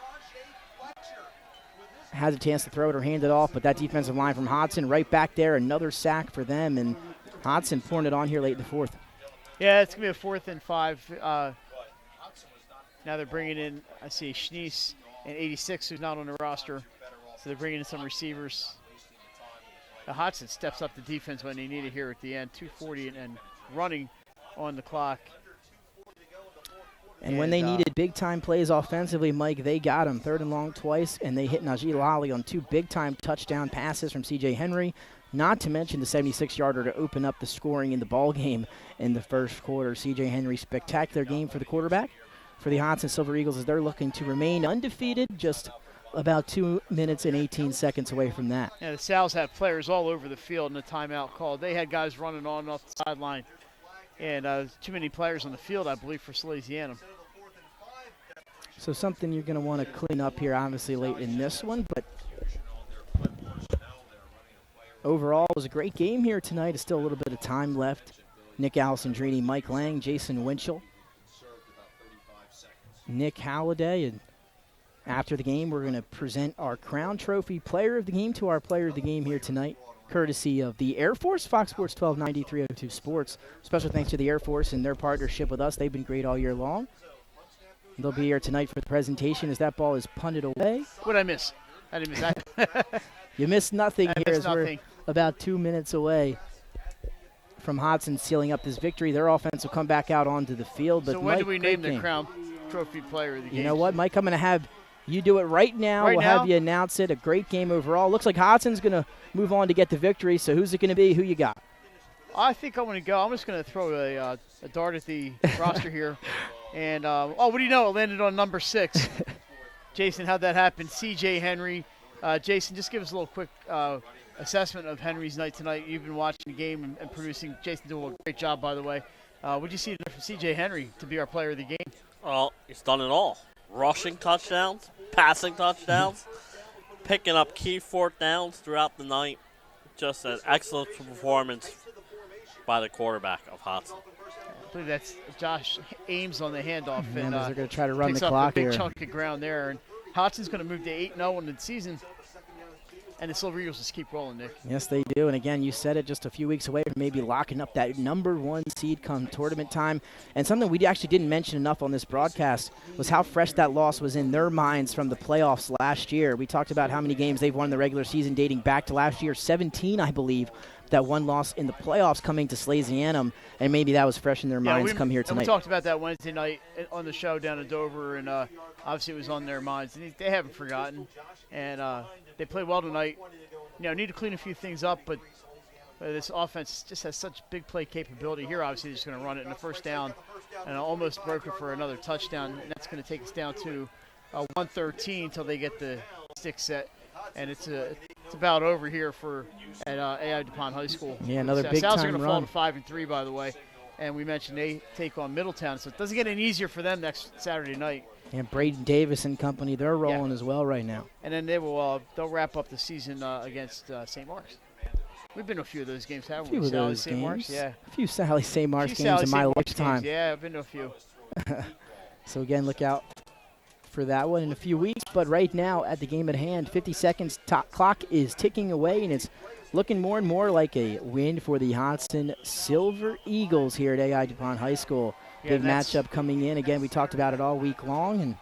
Has a chance to throw it or hand it off, but that defensive line from Hodgson right back there, another sack for them, and Hodgson pouring it on here late in the fourth. Yeah, it's going to be a 4th and 5. Now they're bringing in, I see, Schneese and 86, who's not on the roster. So they're bringing in some receivers. Hodgson steps up the defense when they need it here at the end. 2:40 and running on the clock. And when they needed big-time plays offensively, Mike, they got him. 3rd and long twice, and they hit Najee Lally on 2 big-time touchdown passes from C.J. Henry, not to mention the 76-yarder to open up the scoring in the ball game in the first quarter. C.J. Henry, spectacular game for the quarterback for the Hodgson Silver Eagles as they're looking to remain undefeated, just about 2 minutes and 18 seconds away from that. Yeah, the Sals had players all over the field in the timeout called. They had guys running on and off the sideline. And too many players on the field, I believe, for Salesianum. So something you're going to want to clean up here, obviously, late in this one. But overall, it was a great game here tonight. There's still a little bit of time left. Nick Alessandrini, Mike Lang, Jason Winchell, Nick Halliday. And after the game, we're going to present our Crown Trophy Player of the Game to our Player of the Game here tonight, courtesy of the Air Force, Fox Sports 1290, 302 Sports. Special thanks to the Air Force and their partnership with us. They've been great all year long. They'll be here tonight for the presentation as that ball is punted away. What did I miss? I didn't miss that. You missed nothing here as nothing. We're about 2 minutes away from Hodgson sealing up this victory. Their offense will come back out onto the field. But so when Mike, do we name the Crown Trophy Player of the Game? You know what, Mike? I'm going to have you do it right now. We'll have you announce it. A great game overall. Looks like Hodgson's going to move on to get the victory. So who's it going to be? Who you got? I think I'm going to go. I'm just going to throw a dart at the roster here. And, what do you know? It landed on number 6. Jason, how'd that happen? C.J. Henry. Jason, just give us a little quick assessment of Henry's night tonight. You've been watching the game and producing. Jason doing a great job, by the way. What did you see from C.J. Henry to be our player of the game? Well, he's done it all. Rushing touchdowns, passing touchdowns, picking up key 4th downs throughout the night. Just an excellent performance by the quarterback of Hodgson. I believe that's Josh Ames on the handoff. And they're going to try to run the picks clock up a big here. chunk of ground there. And Hodgson's going to move to 8-0 in the season. And the Silver Eagles just keep rolling, Nick. Yes, they do. And again, you said it, just a few weeks away from maybe locking up that #1 seed come tournament time. And something we actually didn't mention enough on this broadcast was how fresh that loss was in their minds from the playoffs last year. We talked about how many games they've won in the regular season dating back to last year, 17, I believe. That one loss in the playoffs coming to Salesianum, and maybe that was fresh in their minds come here tonight. And we talked about that Wednesday night on the show down in Dover, and obviously it was on their minds. And they haven't forgotten, and they played well tonight. Need to clean a few things up, but this offense just has such big play capability here. Obviously, they're just going to run it in the first down, and almost broke it for another touchdown, and that's going to take us down to 113 until they get the stick set. And it's about over here at AI DuPont High School. Yeah, another big Sal's time are going to run. fall to 5-3, by the way. And we mentioned they take on Middletown, so it doesn't get any easier for them next Saturday night. And Braden Davis and company, they're rolling as well right now. And then they'll wrap up the season against St. Mark's. We've been to a few of those games, haven't we? A few of Sally those St. games. Mark's, yeah. A few Sally St. Mark's games Sally in my St. Mark's lifetime. games. Yeah, I've been to a few. So again, look out for that one in a few weeks. But right now, at the game at hand, 50 seconds clock is ticking away, and it's looking more and more like a win for the Hodgson Silver Eagles here at AI DuPont High School. Yeah, Big matchup coming in. Again, we talked about it all week long, and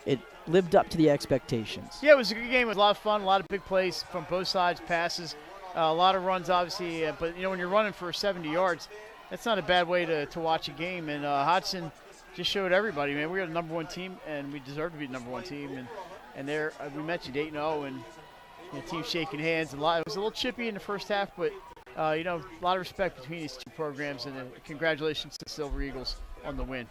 it lived up to the expectations. Yeah, it was a good game. It was a lot of fun, a lot of big plays from both sides, passes, a lot of runs, obviously. But, when you're running for 70 yards, that's not a bad way to watch a game. And Hodgson just showed everybody, man, we are the number one team, and we deserve to be the number one team. And there, we mentioned 8-0, and the team shaking hands. It was a little chippy in the first half, but, a lot of respect between these two programs, and congratulations to the Silver Eagles on the win.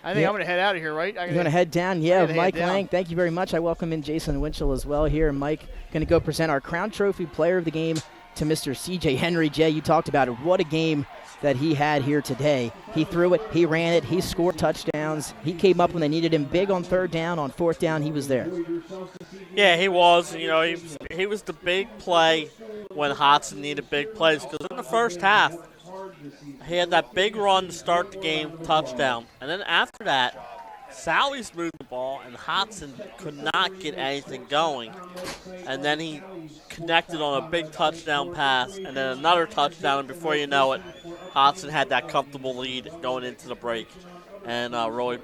I think I'm going to head out of here, right? You're going to head down? Yeah, Mike Lang, thank you very much. I welcome in Jason Winchell as well here. Mike going to go present our Crown Trophy Player of the Game to Mr. C.J. Henry. Jay, you talked about it. What a game that he had here today. He threw it, he ran it, he scored touchdowns. He came up when they needed him big on third down, on fourth down, he was there. Yeah, he was. He was the big play when Hodgson needed big plays, because in the first half, he had that big run to start the game, touchdown. And then after that, Sally's moved the ball, and Hodgson could not get anything going. And then he connected on a big touchdown pass, and then another touchdown, and before you know it, Hodgson had that comfortable lead going into the break. And really,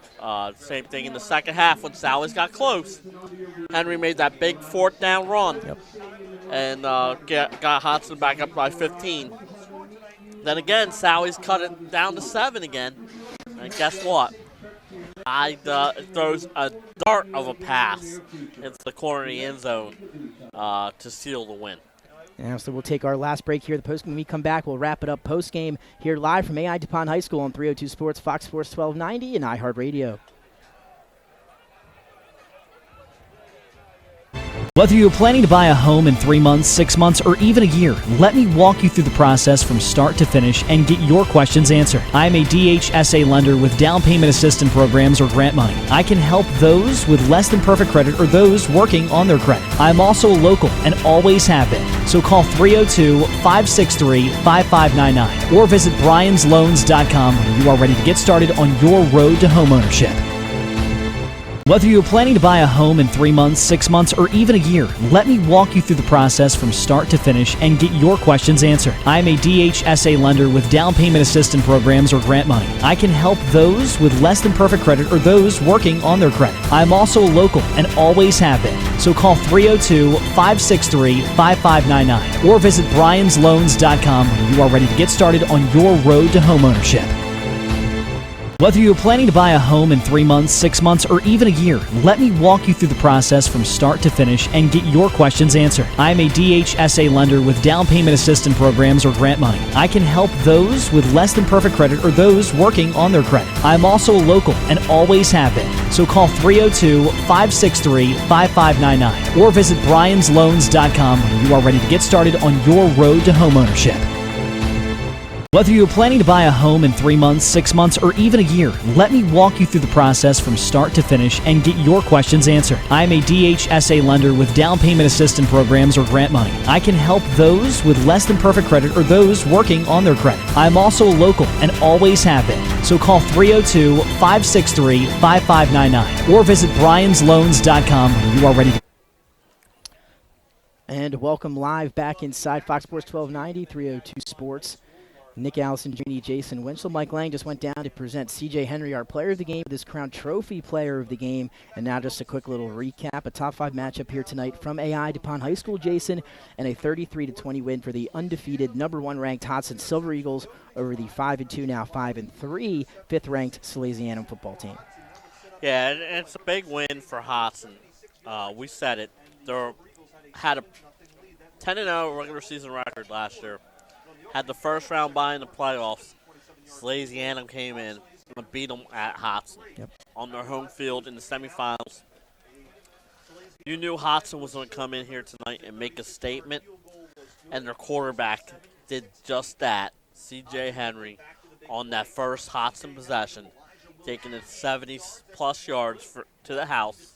same thing in the second half when Sally's got close. Henry made that big fourth down run, and got Hodgson back up by 15. Then again, Sally's cut it down to 7 again. And guess what? Throws a dart of a pass into the corner of the end zone to seal the win. Yeah, so we'll take our last break here. The postgame, when we come back, we'll wrap it up postgame here live from AI DuPont High School on 302 Sports, Fox Sports 1290, and iHeartRadio. Whether you're planning to buy a home in 3 months, 6 months, or even a year, let me walk you through the process from start to finish and get your questions answered. I'm a DHSA lender with down payment assistance programs or grant money. I can help those with less than perfect credit or those working on their credit. I'm also local and always have been. So call 302-563-5599 or visit bryans.loans.com when you are ready to get started on your road to homeownership. Whether you're planning to buy a home in 3 months, 6 months, or even a year, let me walk you through the process from start to finish and get your questions answered. I'm a DHSA lender with down payment assistance programs or grant money. I can help those with less than perfect credit or those working on their credit. I'm also local and always have been. So call 302-563-5599 or visit bryans.loans.com when you are ready to get started on your road to homeownership. Whether you're planning to buy a home in 3 months, 6 months, or even a year, let me walk you through the process from start to finish and get your questions answered. I'm a DHSA lender with down payment assistance programs or grant money. I can help those with less than perfect credit or those working on their credit. I'm also local and always have been. So call 302-563-5599 or visit bryans.loans.com when you are ready to get started on your road to homeownership. Whether you're planning to buy a home in 3 months, 6 months, or even a year, let me walk you through the process from start to finish and get your questions answered. I'm a DHSA lender with down payment assistance programs or grant money. I can help those with less than perfect credit or those working on their credit. I'm also local and always have been. So call 302-563-5599 or visit bryans.loans.com when you are ready to. And welcome live back inside Fox Sports 1290, 302 Sports. Nick Allison, Jr., Jason Winchell. Mike Lang just went down to present C.J. Henry, our player of the game, this Crown Trophy Player of the Game. And now just a quick little recap. A top 5 matchup here tonight from AI DuPont High School, Jason, and a 33-20 win for the undefeated number 1 ranked Hodgson Silver Eagles over the 5-2, now 5-3, 5th ranked Salesianum football team. Yeah, and it's a big win for Hodgson. We said it. They had a 10-0 regular season record last year. Had the first round bye in the playoffs. Salesianum came in and beat them at Hodgson on their home field in the semifinals. You knew Hodgson was going to come in here tonight and make a statement, and their quarterback did just that. C.J. Henry, on that first Hodgson possession, taking it 70-plus yards to the house.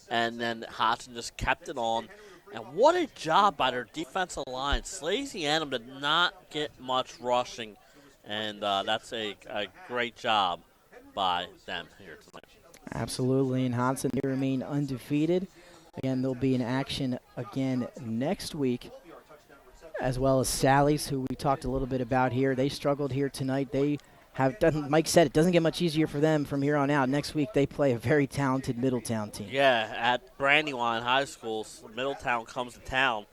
And then Hodgson just kept it on. And what a job by their defensive line. Salesianum did not get much rushing, and that's a great job by them here tonight. Absolutely, and Hodgson, they remain undefeated. Again, they'll be in action again next week, as well as Sally's, who we talked a little bit about here. They struggled here tonight. They have done, Mike said, it doesn't get much easier for them from here on out. Next week, they play a very talented Middletown team. Yeah, at Brandywine High School, Middletown comes to town.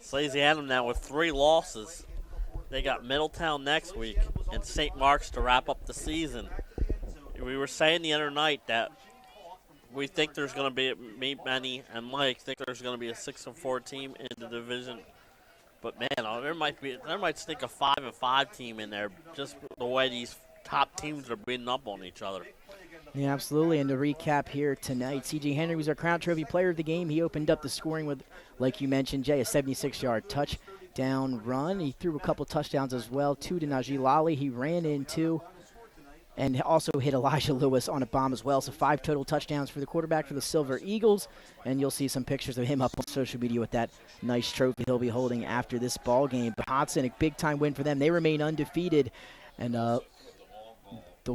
Salesianum now with 3 losses. They got Middletown next week and St. Mark's to wrap up the season. We were saying the other night that we think there's going to be, me, Benny, and Mike think there's going to be a 6-4 team in the division. But man, there might sneak a 5-5 team in there, just the way these top teams are beating up on each other. Yeah, absolutely. And to recap here tonight, C.J. Henry was our Crown Trophy player of the game. He opened up the scoring with, like you mentioned, Jay, a 76-yard touchdown run. He threw a couple touchdowns as well, 2 to Najee Lally. He ran in 2. And also hit Elijah Lewis on a bomb as well. So 5 total touchdowns for the quarterback for the Silver Eagles. And you'll see some pictures of him up on social media with that nice trophy he'll be holding after this ball game. But Hodgson, a big-time win for them. They remain undefeated, and they'll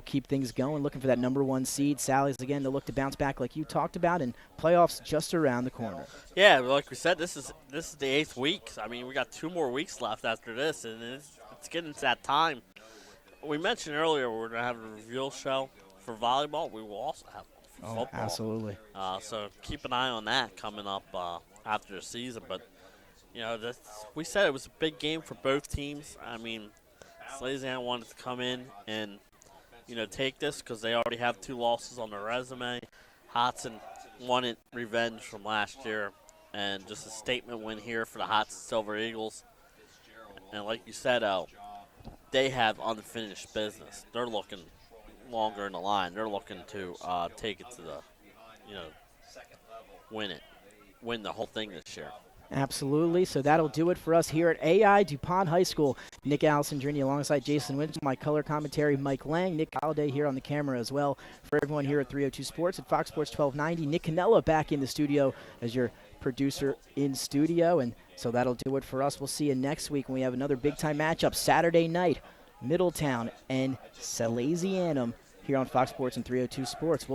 keep things going, looking for that number 1 seed. Sally's, again, they'll look to bounce back like you talked about, and playoffs just around the corner. Yeah, like we said, this is the 8th week. I mean, we got 2 more weeks left after this, and it's getting to that time. We mentioned earlier we're going to have a reveal show for volleyball. We will also have for football. Absolutely. So keep an eye on that coming up after the season. But, you know, we said it was a big game for both teams. I mean, Salesianum wanted to come in and, you know, take this because they already have 2 losses on their resume. Hodgson wanted revenge from last year, and just a statement win here for the Hodgson Silver Eagles. And like you said, they have unfinished business. They're looking longer in the line. They're looking to take it to the, you know, win the whole thing this year. Absolutely. So that'll do it for us here at AI DuPont High School. Nick Allison-Drini alongside Jason Winters, my color commentary, Mike Lang, Nick Holliday here on the camera as well. For everyone here at 302 Sports at Fox Sports 1290, Nick Cannella back in the studio as your producer in studio. And so that'll do it for us. We'll see you next week when we have another big-time matchup Saturday night, Middletown and Salesianum here on Fox Sports and 302 Sports. We'll